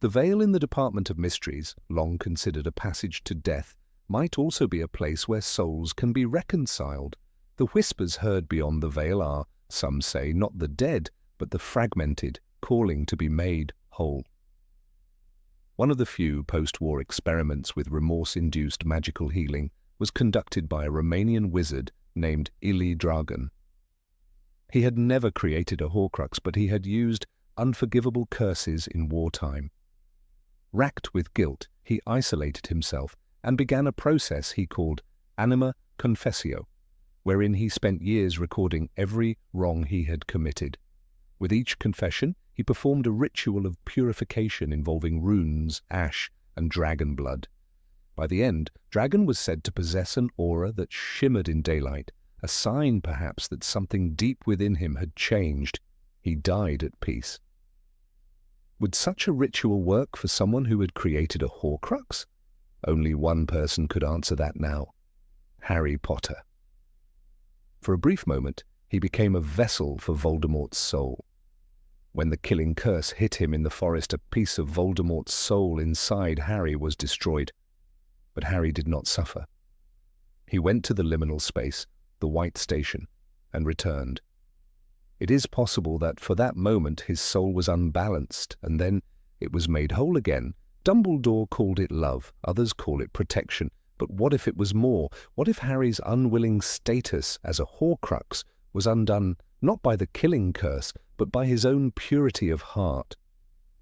[SPEAKER 1] The Vale in the Department of Mysteries, long considered a passage to death, might also be a place where souls can be reconciled. The whispers heard beyond the veil are, some say, not the dead, but the fragmented, calling to be made whole. One of the few post-war experiments with remorse-induced magical healing was conducted by a Romanian wizard named Ilie Dragan. He had never created a Horcrux, but he had used unforgivable curses in wartime. Racked with guilt, he isolated himself and began a process he called anima confessio, wherein he spent years recording every wrong he had committed. With each confession, he performed a ritual of purification involving runes, ash, and dragon blood. By the end, Dragon was said to possess an aura that shimmered in daylight, a sign perhaps that something deep within him had changed. He died at peace. Would such a ritual work for someone who had created a Horcrux? Only one person could answer that now: Harry Potter. For a brief moment, he became a vessel for Voldemort's soul. When the killing curse hit him in the forest, a piece of Voldemort's soul inside Harry was destroyed. But Harry did not suffer. He went to the liminal space, the White Station, and returned. It is possible that for that moment his soul was unbalanced, and then it was made whole again. Dumbledore called it love, others call it protection. But what if it was more? What if Harry's unwilling status as a Horcrux was undone not by the killing curse, but by his own purity of heart?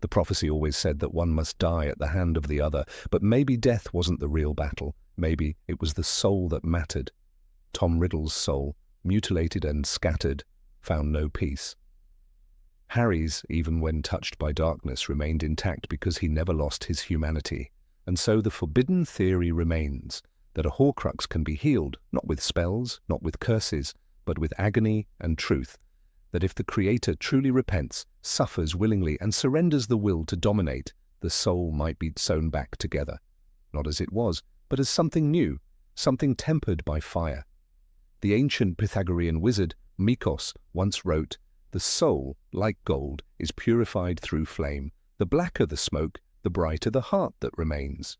[SPEAKER 1] The prophecy always said that one must die at the hand of the other, but maybe death wasn't the real battle. Maybe it was the soul that mattered. Tom Riddle's soul, mutilated and scattered, found no peace. Harry's, even when touched by darkness, remained intact because he never lost his humanity. And so the forbidden theory remains that a Horcrux can be healed, not with spells, not with curses, but with agony and truth. That if the creator truly repents, suffers willingly, and surrenders the will to dominate, the soul might be sewn back together, not as it was, but as something new, something tempered by fire. The ancient Pythagorean wizard Mikos once wrote, "The soul, like gold, is purified through flame. The blacker the smoke, the brighter the heart that remains."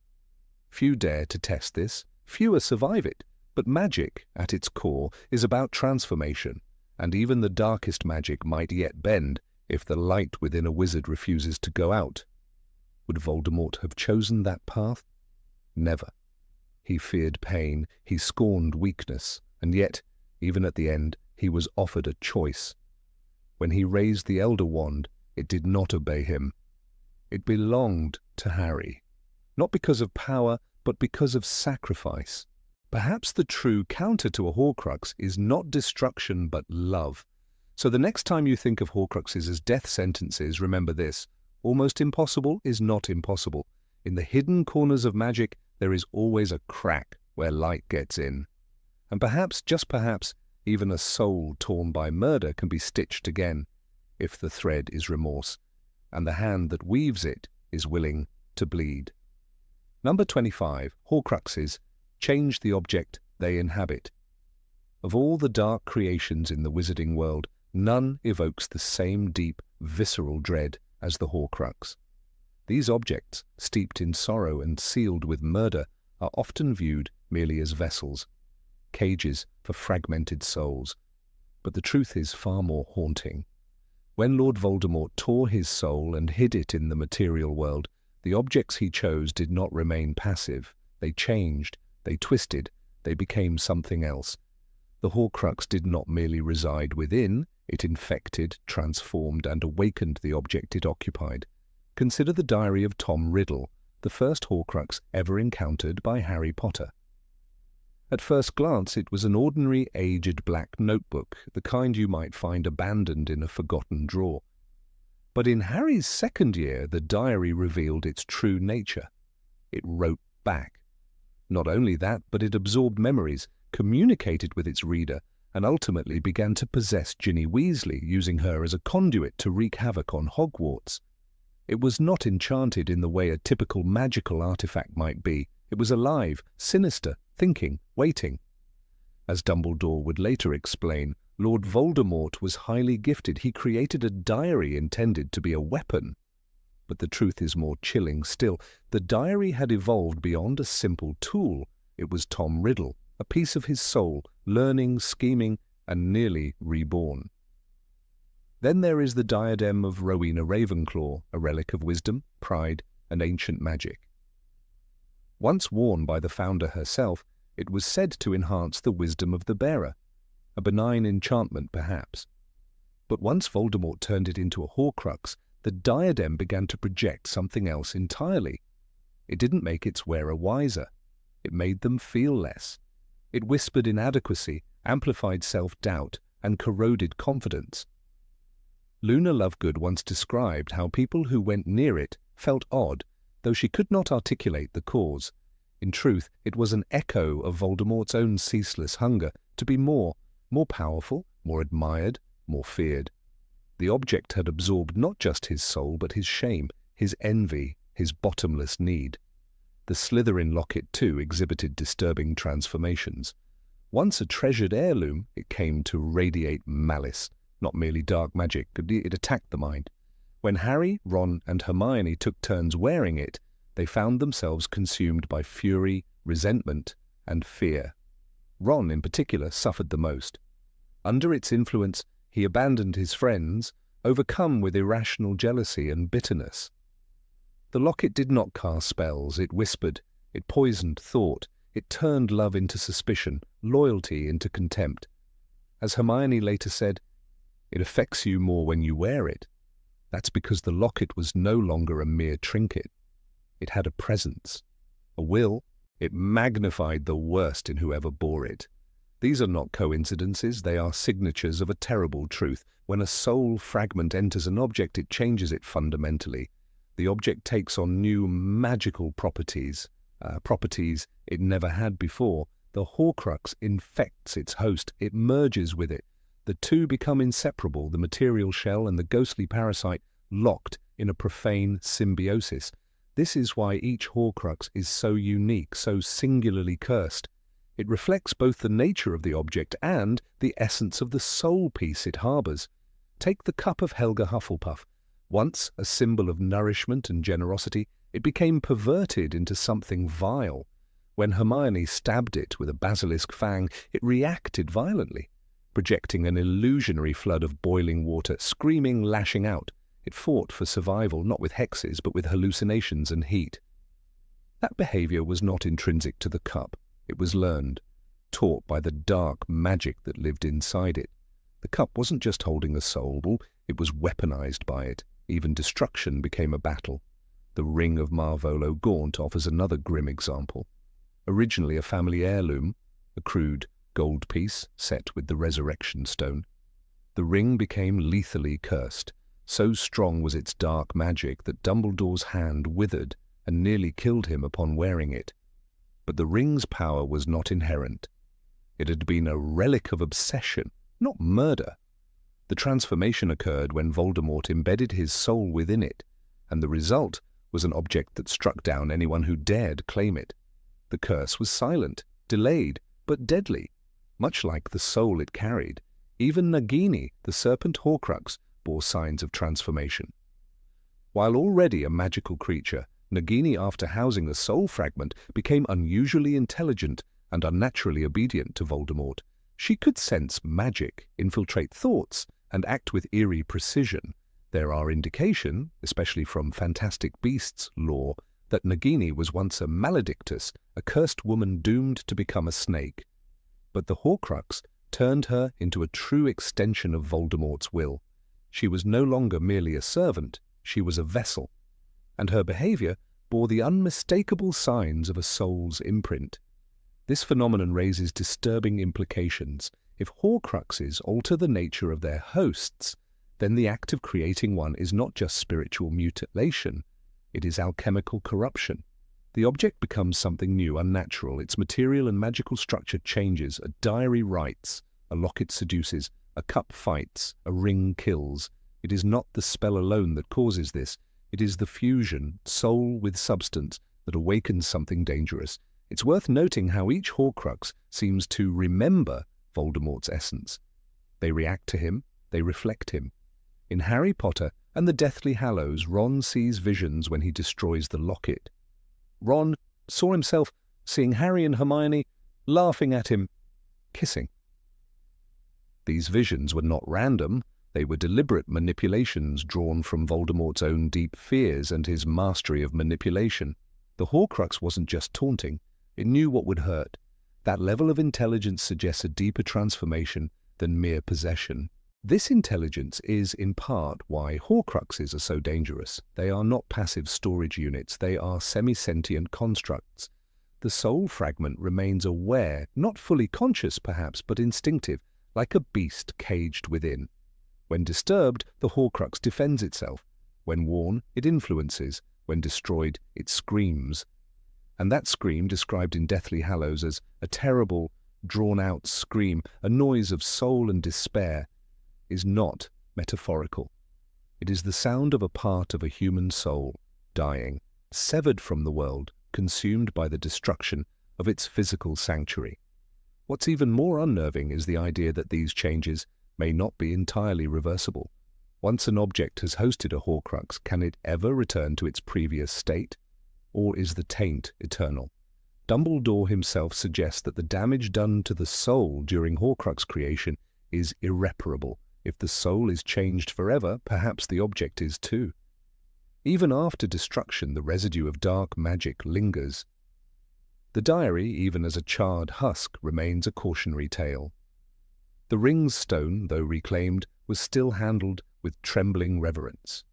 [SPEAKER 1] Few dare to test this, fewer survive it, but magic, at its core, is about transformation, and even the darkest magic might yet bend if the light within a wizard refuses to go out. Would Voldemort have chosen that path? Never. He feared pain, he scorned weakness, and yet, even at the end, he was offered a choice. When he raised the Elder Wand, it did not obey him. It belonged to Harry, not because of power, but because of sacrifice. Perhaps the true counter to a Horcrux is not destruction, but love. So the next time you think of Horcruxes as death sentences, remember this: almost impossible is not impossible. In the hidden corners of magic, there is always a crack where light gets in. And perhaps, just perhaps, even a soul torn by murder can be stitched again, if the thread is remorse, and the hand that weaves it is willing to bleed. Number 25, Horcruxes change the object they inhabit. Of all the dark creations in the wizarding world, none evokes the same deep, visceral dread as the Horcrux. These objects, steeped in sorrow and sealed with murder, are often viewed merely as vessels, cages for fragmented souls. But the truth is far more haunting. When Lord Voldemort tore his soul and hid it in the material world, the objects he chose did not remain passive. They changed, they twisted, they became something else. The Horcrux did not merely reside within, it infected, transformed, and awakened the object it occupied. Consider the diary of Tom Riddle, the first Horcrux ever encountered by Harry Potter. At first glance, it was an ordinary, aged black notebook, the kind you might find abandoned in a forgotten drawer. But in Harry's second year, the diary revealed its true nature. It wrote back. Not only that, but it absorbed memories, communicated with its reader, and ultimately began to possess Ginny Weasley, using her as a conduit to wreak havoc on Hogwarts. It was not enchanted in the way a typical magical artifact might be. It was alive, sinister, thinking, waiting. As Dumbledore would later explain, Lord Voldemort was highly gifted. He created a diary intended to be a weapon. But the truth is more chilling still. The diary had evolved beyond a simple tool. It was Tom Riddle, a piece of his soul, learning, scheming, and nearly reborn. Then there is the diadem of Rowena Ravenclaw, a relic of wisdom, pride, and ancient magic. Once worn by the founder herself, it was said to enhance the wisdom of the bearer, a benign enchantment perhaps. But once Voldemort turned it into a Horcrux, the diadem began to project something else entirely. It didn't make its wearer wiser. It made them feel less. It whispered inadequacy, amplified self-doubt, and corroded confidence. Luna Lovegood once described how people who went near it felt odd, though she could not articulate the cause. In truth, it was an echo of Voldemort's own ceaseless hunger to be more powerful, more admired, more feared. The object had absorbed not just his soul, but his shame, his envy, his bottomless need. The Slytherin locket, too, exhibited disturbing transformations. Once a treasured heirloom, it came to radiate malice, not merely dark magic. It attacked the mind. When Harry, Ron, and Hermione took turns wearing it, they found themselves consumed by fury, resentment, and fear. Ron, in particular, suffered the most. Under its influence, he abandoned his friends, overcome with irrational jealousy and bitterness. The locket did not cast spells. It whispered, it poisoned thought, it turned love into suspicion, loyalty into contempt. As Hermione later said, "It affects you more when you wear it." That's because the locket was no longer a mere trinket. It had a presence, a will. It magnified the worst in whoever bore it. These are not coincidences, they are signatures of a terrible truth. When a soul fragment enters an object, it changes it fundamentally. The object takes on new magical properties, properties it never had before. The Horcrux infects its host, it merges with it. The two become inseparable, the material shell and the ghostly parasite locked in a profane symbiosis. This is why each Horcrux is so unique, so singularly cursed. It reflects both the nature of the object and the essence of the soul piece it harbours. Take the cup of Helga Hufflepuff. Once a symbol of nourishment and generosity, it became perverted into something vile. When Hermione stabbed it with a basilisk fang, it reacted violently, projecting an illusionary flood of boiling water, screaming, lashing out. It fought for survival, not with hexes, but with hallucinations and heat. That behaviour was not intrinsic to the cup. It was learned, taught by the dark magic that lived inside it. The cup wasn't just holding a soul, it was weaponized by it. Even destruction became a battle. The ring of Marvolo Gaunt offers another grim example. Originally a family heirloom, a crude gold piece set with the resurrection stone, the ring became lethally cursed. So strong was its dark magic that Dumbledore's hand withered and nearly killed him upon wearing it. But the ring's power was not inherent. It had been a relic of obsession, not murder. The transformation occurred when Voldemort embedded his soul within it, and the result was an object that struck down anyone who dared claim it. The curse was silent, delayed, but deadly. Much like the soul it carried, even Nagini, the serpent Horcrux, bore signs of transformation. While already a magical creature, Nagini, after housing a soul fragment, became unusually intelligent and unnaturally obedient to Voldemort. She could sense magic, infiltrate thoughts, and act with eerie precision. There are indications, especially from Fantastic Beasts lore, that Nagini was once a maledictus, a cursed woman doomed to become a snake. But the Horcrux turned her into a true extension of Voldemort's will. She was no longer merely a servant, she was a vessel, and her behavior bore the unmistakable signs of a soul's imprint. This phenomenon raises disturbing implications. If Horcruxes alter the nature of their hosts, then the act of creating one is not just spiritual mutilation, it is alchemical corruption. The object becomes something new, unnatural. Its material and magical structure changes. A diary writes, a locket seduces, a cup fights, a ring kills. It is not the spell alone that causes this. It is the fusion, soul with substance, that awakens something dangerous. It's worth noting how each Horcrux seems to remember Voldemort's essence. They react to him, they reflect him. In Harry Potter and the Deathly Hallows, Ron sees visions when he destroys the locket. Ron saw himself seeing Harry and Hermione laughing at him, kissing. These visions were not random, they were deliberate manipulations drawn from Voldemort's own deep fears and his mastery of manipulation. The Horcrux wasn't just taunting, it knew what would hurt. That level of intelligence suggests a deeper transformation than mere possession. This intelligence is, in part, why Horcruxes are so dangerous. They are not passive storage units, they are semi-sentient constructs. The soul fragment remains aware, not fully conscious perhaps, but instinctive, like a beast caged within. When disturbed, the Horcrux defends itself. When worn, it influences. When destroyed, it screams. And that scream, described in Deathly Hallows as a terrible, drawn-out scream, a noise of soul and despair, is not metaphorical. It is the sound of a part of a human soul, dying, severed from the world, consumed by the destruction of its physical sanctuary. What's even more unnerving is the idea that these changes may not be entirely reversible. Once an object has hosted a Horcrux, can it ever return to its previous state? Or is the taint eternal? Dumbledore himself suggests that the damage done to the soul during Horcrux creation is irreparable. If the soul is changed forever, perhaps the object is too. Even after destruction, the residue of dark magic lingers. The diary, even as a charred husk, remains a cautionary tale. The ring's stone, though reclaimed, was still handled with trembling reverence.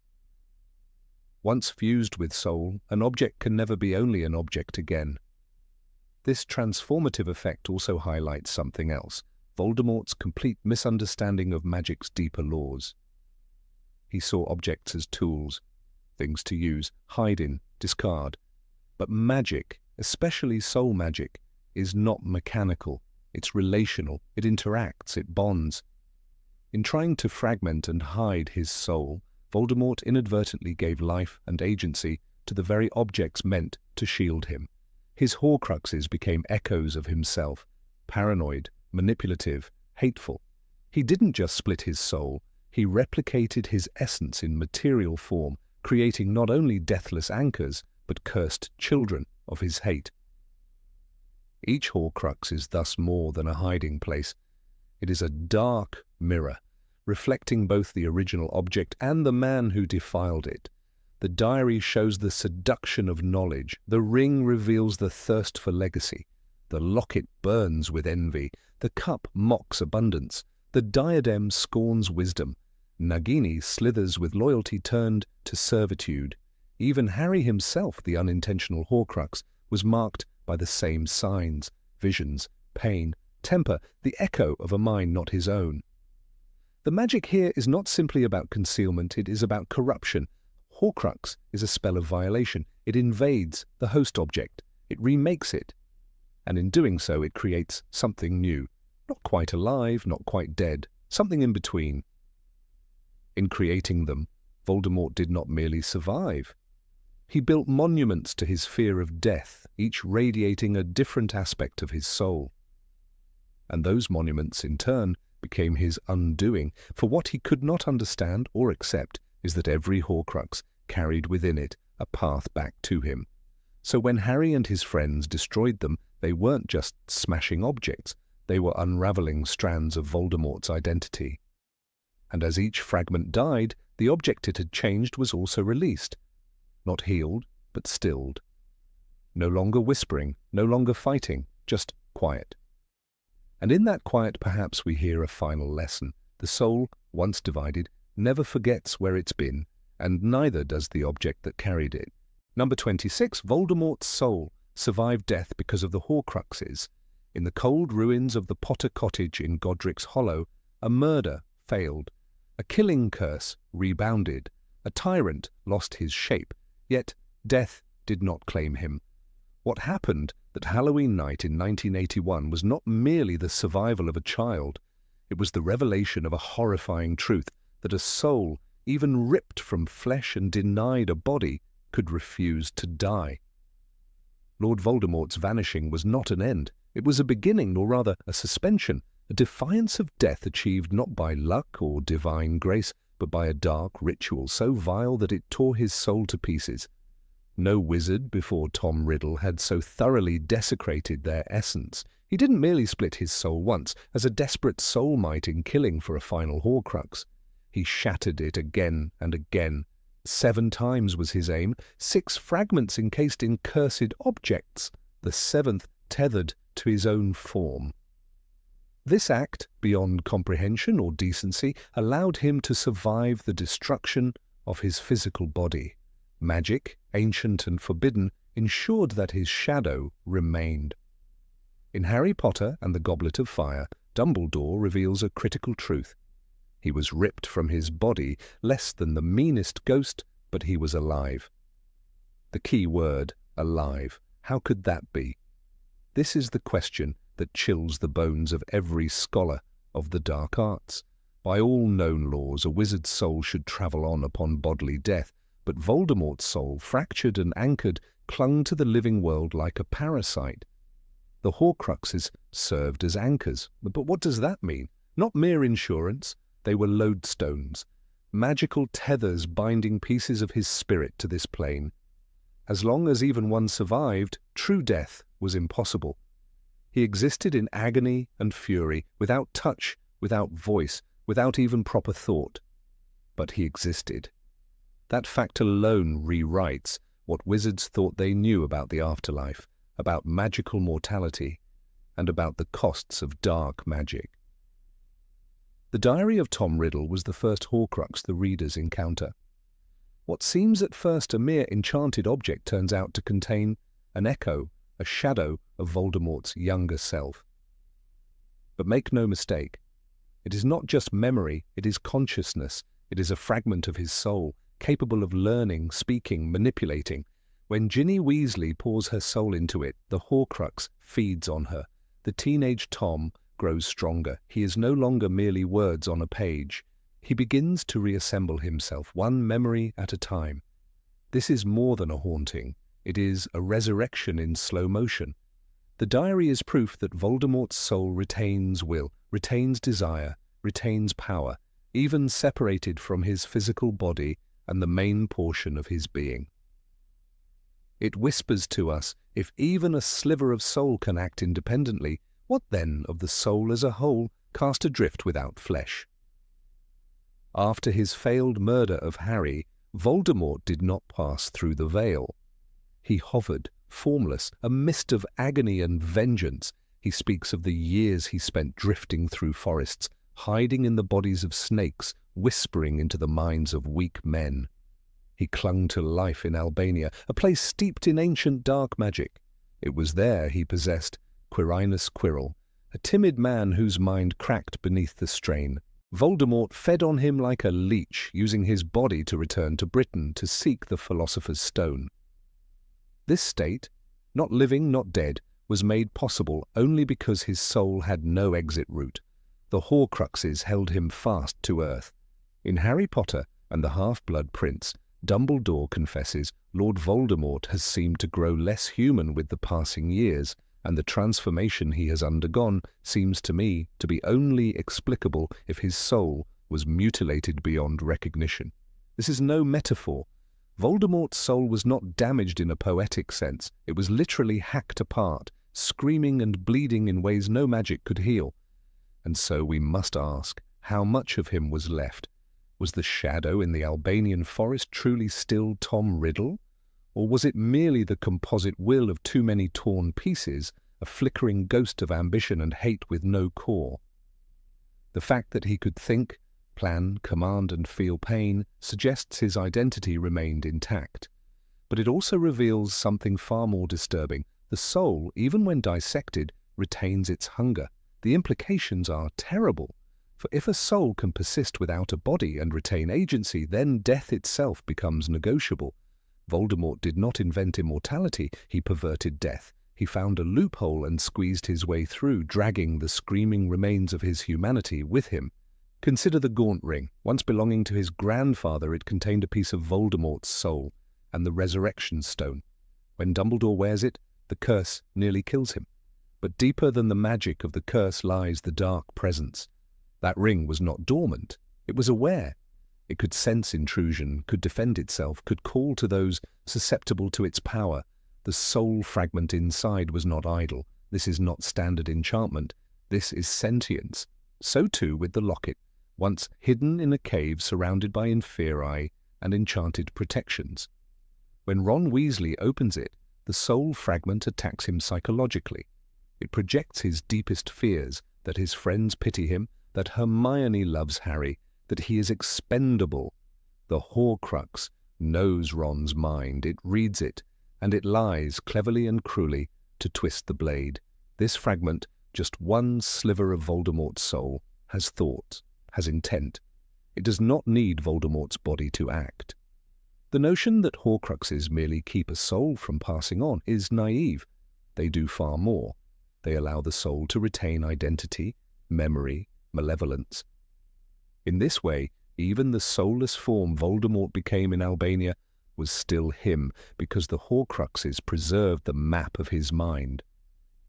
[SPEAKER 1] Once fused with soul, an object can never be only an object again. This transformative effect also highlights something else: Voldemort's complete misunderstanding of magic's deeper laws. He saw objects as tools, things to use, hide in, discard. But magic, especially soul magic, is not mechanical. It's relational, it interacts, it bonds. In trying to fragment and hide his soul, Voldemort inadvertently gave life and agency to the very objects meant to shield him. His Horcruxes became echoes of himself, paranoid, manipulative, hateful. He didn't just split his soul, he replicated his essence in material form, creating not only deathless anchors, but cursed children of his hate. Each Horcrux is thus more than a hiding place. It is a dark mirror, reflecting both the original object and the man who defiled it. The diary shows the seduction of knowledge, the ring reveals the thirst for legacy, the locket burns with envy, the cup mocks abundance, the diadem scorns wisdom, Nagini slithers with loyalty turned to servitude. Even Harry himself, the unintentional Horcrux, was marked by the same signs, visions, pain, temper, the echo of a mind not his own. The magic here is not simply about concealment, it is about corruption. Horcrux is a spell of violation. It invades the host object. It remakes it. And in doing so, it creates something new. Not quite alive, not quite dead, something in between. In creating them, Voldemort did not merely survive. He built monuments to his fear of death, each radiating a different aspect of his soul. And those monuments, in turn, became his undoing, for what he could not understand or accept is that every Horcrux carried within it a path back to him. So when Harry and his friends destroyed them, they weren't just smashing objects, they were unraveling strands of Voldemort's identity. And as each fragment died, the object it had changed was also released. Not healed, but stilled. No longer whispering, no longer fighting, just quiet. And in that quiet perhaps we hear a final lesson. The soul, once divided, never forgets where it's been, and neither does the object that carried it. Number 26, Voldemort's soul survived death because of the Horcruxes. In the cold ruins of the Potter cottage in Godric's Hollow, a murder failed. A killing curse rebounded. A tyrant lost his shape. Yet death did not claim him. What happened that Halloween night in 1981 was not merely the survival of a child. It was the revelation of a horrifying truth, that a soul, even ripped from flesh and denied a body, could refuse to die. Lord Voldemort's vanishing was not an end. It was a beginning, or rather a suspension, a defiance of death achieved not by luck or divine grace, but by a dark ritual so vile that it tore his soul to pieces. No wizard before Tom Riddle had so thoroughly desecrated their essence. He didn't merely split his soul once, as a desperate soul might in killing for a final Horcrux. He shattered it again and again. 7 times was his aim, 6 fragments encased in cursed objects, the 7th tethered to his own form. This act, beyond comprehension or decency, allowed him to survive the destruction of his physical body. Magic, ancient and forbidden, ensured that his shadow remained. In Harry Potter and the Goblet of Fire, Dumbledore reveals a critical truth. He was ripped from his body, less than the meanest ghost, but he was alive. The key word, alive. How could that be? This is the question that chills the bones of every scholar of the dark arts. By all known laws, a wizard's soul should travel on upon bodily death, but Voldemort's soul, fractured and anchored, clung to the living world like a parasite. The Horcruxes served as anchors. But what does that mean? Not mere insurance. They were lodestones, magical tethers binding pieces of his spirit to this plane. As long as even one survived, true death was impossible. He existed in agony and fury, without touch, without voice, without even proper thought. But he existed. That fact alone rewrites what wizards thought they knew about the afterlife, about magical mortality, and about the costs of dark magic. The Diary of Tom Riddle was the first Horcrux the readers encounter. What seems at first a mere enchanted object turns out to contain an echo, a shadow of Voldemort's younger self. But make no mistake, it is not just memory, it is consciousness. It is a fragment of his soul, capable of learning, speaking, manipulating. When Ginny Weasley pours her soul into it, the Horcrux feeds on her. The teenage Tom grows stronger. He is no longer merely words on a page. He begins to reassemble himself, one memory at a time. This is more than a haunting. It is a resurrection in slow motion. The diary is proof that Voldemort's soul retains will, retains desire, retains power, even separated from his physical body and the main portion of his being. It whispers to us, if even a sliver of soul can act independently, what then of the soul as a whole cast adrift without flesh? After his failed murder of Harry, Voldemort did not pass through the veil. He hovered, formless, a mist of agony and vengeance. He speaks of the years he spent drifting through forests, hiding in the bodies of snakes, whispering into the minds of weak men. He clung to life in Albania, a place steeped in ancient dark magic. It was there he possessed Quirrell, a timid man whose mind cracked beneath the strain. Voldemort fed on him like a leech, using his body to return to Britain to seek the Philosopher's Stone. This state, not living, not dead, was made possible only because his soul had no exit route. The Horcruxes held him fast to earth. In Harry Potter and the Half-Blood Prince, Dumbledore confesses Lord Voldemort has seemed to grow less human with the passing years, and the transformation he has undergone seems to me to be only explicable if his soul was mutilated beyond recognition. This is no metaphor. Voldemort's soul was not damaged in a poetic sense. It was literally hacked apart, screaming and bleeding in ways no magic could heal. And so we must ask, how much of him was left? Was the shadow in the Albanian forest truly still Tom Riddle? Or was it merely the composite will of too many torn pieces, a flickering ghost of ambition and hate with no core? The fact that he could think, plan, command and feel pain suggests his identity remained intact. But it also reveals something far more disturbing. The soul, even when dissected, retains its hunger. The implications are terrible. For if a soul can persist without a body and retain agency, then death itself becomes negotiable. Voldemort did not invent immortality, he perverted death. He found a loophole and squeezed his way through, dragging the screaming remains of his humanity with him. Consider the Gaunt Ring. Once belonging to his grandfather, it contained a piece of Voldemort's soul, and the Resurrection Stone. When Dumbledore wears it, the curse nearly kills him. But deeper than the magic of the curse lies the dark presence. That ring was not dormant. It was aware. It could sense intrusion, could defend itself, could call to those susceptible to its power. The soul fragment inside was not idle. This is not standard enchantment. This is sentience. So too with the locket, once hidden in a cave surrounded by inferi and enchanted protections. When Ron Weasley opens it, the soul fragment attacks him psychologically. It projects his deepest fears, that his friends pity him, that Hermione loves Harry, that he is expendable. The Horcrux knows Ron's mind, it reads it, and it lies cleverly and cruelly to twist the blade. This fragment, just one sliver of Voldemort's soul, has thought, has intent. It does not need Voldemort's body to act. The notion that Horcruxes merely keep a soul from passing on is naive. They do far more. They allow the soul to retain identity, memory, malevolence. In this way, even the soulless form Voldemort became in Albania was still him, because the Horcruxes preserved the map of his mind.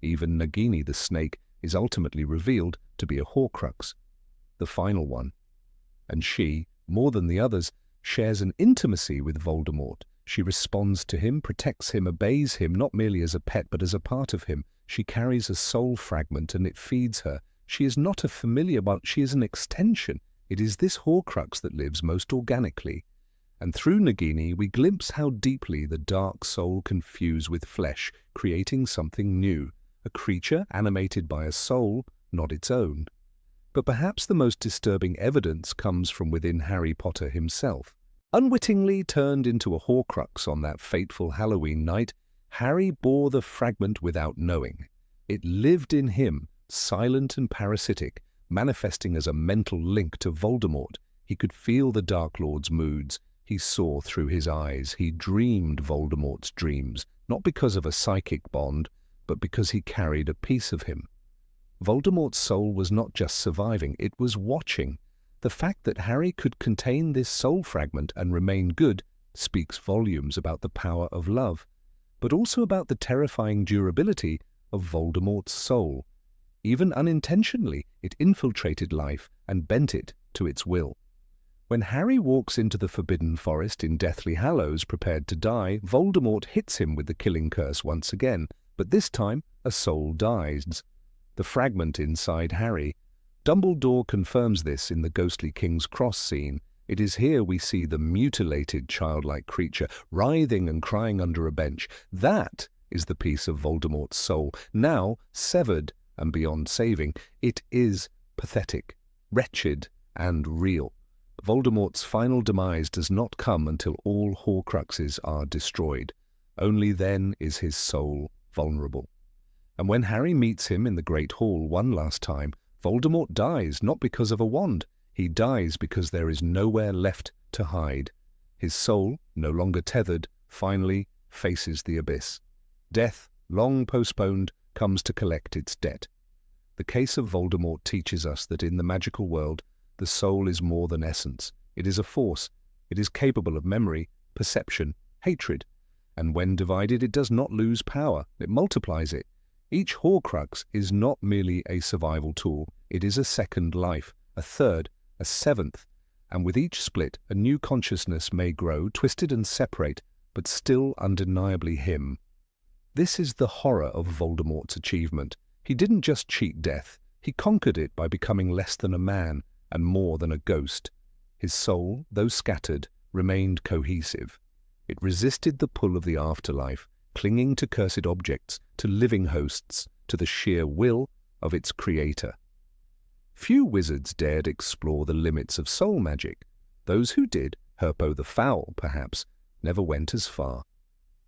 [SPEAKER 1] Even Nagini the snake is ultimately revealed to be a Horcrux, the final one. And she, more than the others, shares an intimacy with Voldemort. She responds to him, protects him, obeys him, not merely as a pet but as a part of him. She carries a soul fragment and it feeds her. She is not a familiar, but she is an extension. It is this Horcrux that lives most organically. And through Nagini we glimpse how deeply the dark soul can fuse with flesh, creating something new, a creature animated by a soul, not its own. But perhaps the most disturbing evidence comes from within Harry Potter himself. Unwittingly turned into a Horcrux on that fateful Halloween night, Harry bore the fragment without knowing. It lived in him, silent and parasitic, manifesting as a mental link to Voldemort. He could feel the Dark Lord's moods. He saw through his eyes. He dreamed Voldemort's dreams, not because of a psychic bond, but because he carried a piece of him. Voldemort's soul was not just surviving, it was watching. The fact that Harry could contain this soul fragment and remain good speaks volumes about the power of love, but also about the terrifying durability of Voldemort's soul. Even unintentionally, it infiltrated life and bent it to its will. When Harry walks into the Forbidden Forest in Deathly Hallows prepared to die, Voldemort hits him with the killing curse once again, but this time a soul dies. The fragment inside Harry. Dumbledore confirms this in the ghostly King's Cross scene. It is here we see the mutilated childlike creature writhing and crying under a bench. That is the piece of Voldemort's soul, now severed and beyond saving. It is pathetic, wretched, and real. Voldemort's final demise does not come until all Horcruxes are destroyed. Only then is his soul vulnerable. And when Harry meets him in the Great Hall one last time, Voldemort dies not because of a wand. He dies because there is nowhere left to hide. His soul, no longer tethered, finally faces the abyss. Death, long postponed, comes to collect its debt. The case of Voldemort teaches us that in the magical world, the soul is more than essence. It is a force. It is capable of memory, perception, hatred. And when divided, it does not lose power. It multiplies it. Each Horcrux is not merely a survival tool. It is a second life, a third, a seventh. And with each split, a new consciousness may grow, twisted and separate, but still undeniably him. This is the horror of Voldemort's achievement. He didn't just cheat death. He conquered it by becoming less than a man and more than a ghost. His soul, though scattered, remained cohesive. It resisted the pull of the afterlife, clinging to cursed objects, to living hosts, to the sheer will of its creator. Few wizards dared explore the limits of soul magic. Those who did, Herpo the Foul perhaps, never went as far.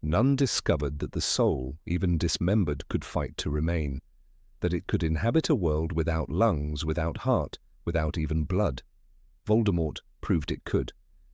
[SPEAKER 1] None discovered that the soul, even dismembered, could fight to remain, that it could inhabit a world without lungs, without heart, without even blood. Voldemort proved it could,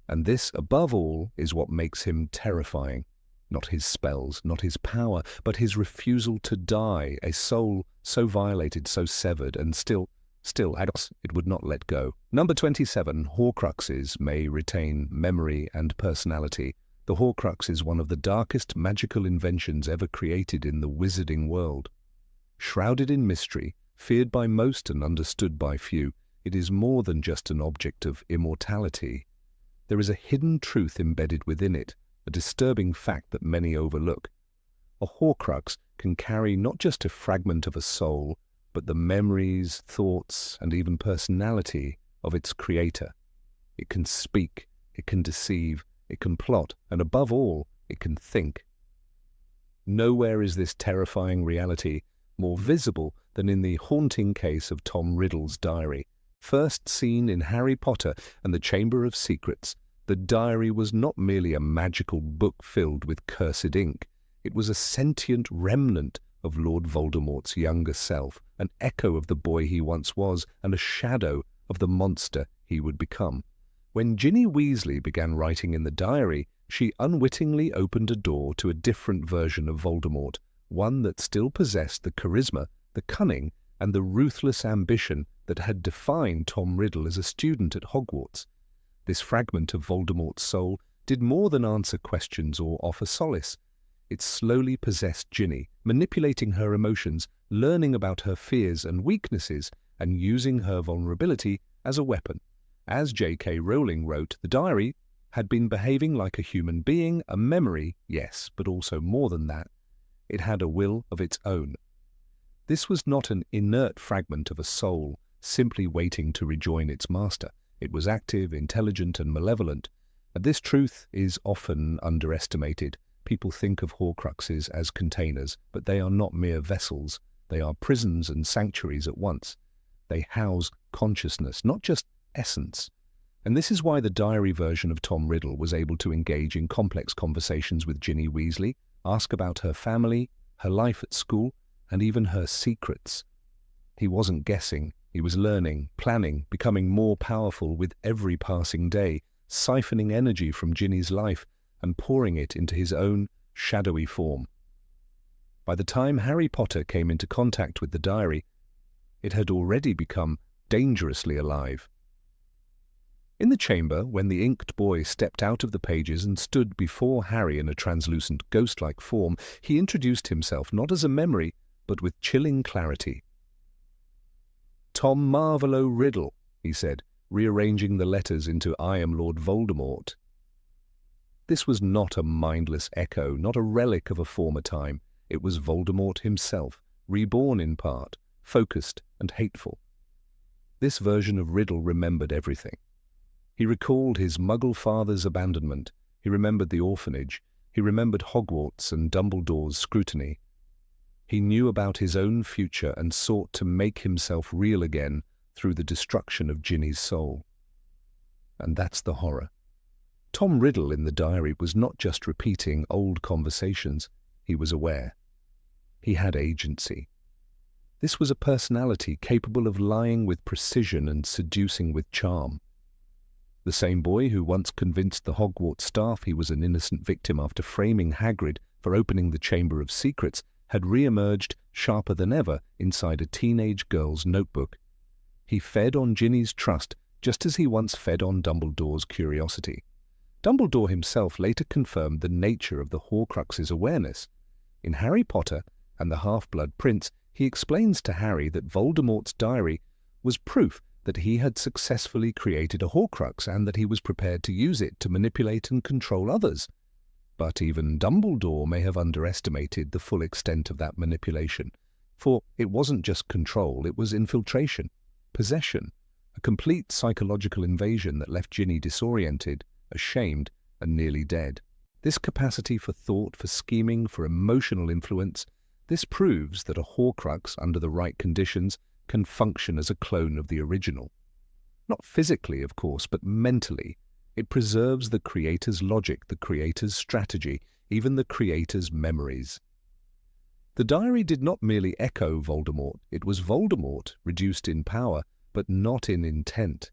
[SPEAKER 1] and this, above all, is what makes him terrifying. Not his spells, not his power, but his refusal to die, a soul so violated, so severed, and still, it would not let go. Number 27, Horcruxes may retain memory and personality. The Horcrux is one of the darkest magical inventions ever created in the wizarding world. Shrouded in mystery, feared by most and understood by few, it is more than just an object of immortality. There is a hidden truth embedded within it, a disturbing fact that many overlook. A Horcrux can carry not just a fragment of a soul, but the memories, thoughts, and even personality of its creator. It can speak, it can deceive, it can plot, and above all, it can think. Nowhere is this terrifying reality more visible than in the haunting case of Tom Riddle's diary. First seen in Harry Potter and the Chamber of Secrets, the diary was not merely a magical book filled with cursed ink. It was a sentient remnant of Lord Voldemort's younger self, an echo of the boy he once was, and a shadow of the monster he would become. When Ginny Weasley began writing in the diary, she unwittingly opened a door to a different version of Voldemort, one that still possessed the charisma, the cunning, and the ruthless ambition that had defined Tom Riddle as a student at Hogwarts. This fragment of Voldemort's soul did more than answer questions or offer solace. It slowly possessed Ginny, manipulating her emotions, learning about her fears and weaknesses, and using her vulnerability as a weapon. As J.K. Rowling wrote, the diary had been behaving like a human being, a memory, yes, but also more than that. It had a will of its own. This was not an inert fragment of a soul, simply waiting to rejoin its master. It was active, intelligent, and malevolent. And this truth is often underestimated. People think of Horcruxes as containers, but they are not mere vessels. They are prisons and sanctuaries at once. They house consciousness, not just essence. And this is why the diary version of Tom Riddle was able to engage in complex conversations with Ginny Weasley, ask about her family, her life at school, and even her secrets. He wasn't guessing, he was learning, planning, becoming more powerful with every passing day, siphoning energy from Ginny's life and pouring it into his own shadowy form. By the time Harry Potter came into contact with the diary, it had already become dangerously alive. In the chamber, when the inked boy stepped out of the pages and stood before Harry in a translucent ghost-like form, he introduced himself not as a memory, but with chilling clarity. "Tom Marvolo Riddle," he said, rearranging the letters into "I am Lord Voldemort." This was not a mindless echo, not a relic of a former time. It was Voldemort himself, reborn in part, focused and hateful. This version of Riddle remembered everything. He recalled his Muggle father's abandonment, he remembered the orphanage, he remembered Hogwarts and Dumbledore's scrutiny. He knew about his own future and sought to make himself real again through the destruction of Ginny's soul. And that's the horror. Tom Riddle in the diary was not just repeating old conversations, he was aware. He had agency. This was a personality capable of lying with precision and seducing with charm. The same boy who once convinced the Hogwarts staff he was an innocent victim after framing Hagrid for opening the Chamber of Secrets had re-emerged sharper than ever inside a teenage girl's notebook. He fed on Ginny's trust just as he once fed on Dumbledore's curiosity. Dumbledore himself later confirmed the nature of the Horcruxes' awareness. In Harry Potter and the Half-Blood Prince, he explains to Harry that Voldemort's diary was proof that he had successfully created a Horcrux and that he was prepared to use it to manipulate and control others. But even Dumbledore may have underestimated the full extent of that manipulation, for it wasn't just control, it was infiltration, possession, a complete psychological invasion that left Ginny disoriented, ashamed, and nearly dead. This capacity for thought, for scheming, for emotional influence, this proves that a Horcrux, under the right conditions, can function as a clone of the original. Not physically, of course, but mentally. It preserves the creator's logic, the creator's strategy, even the creator's memories. The diary did not merely echo Voldemort. It was Voldemort, reduced in power, but not in intent.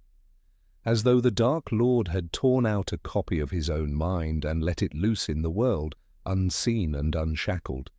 [SPEAKER 1] As though the Dark Lord had torn out a copy of his own mind and let it loose in the world, unseen and unshackled.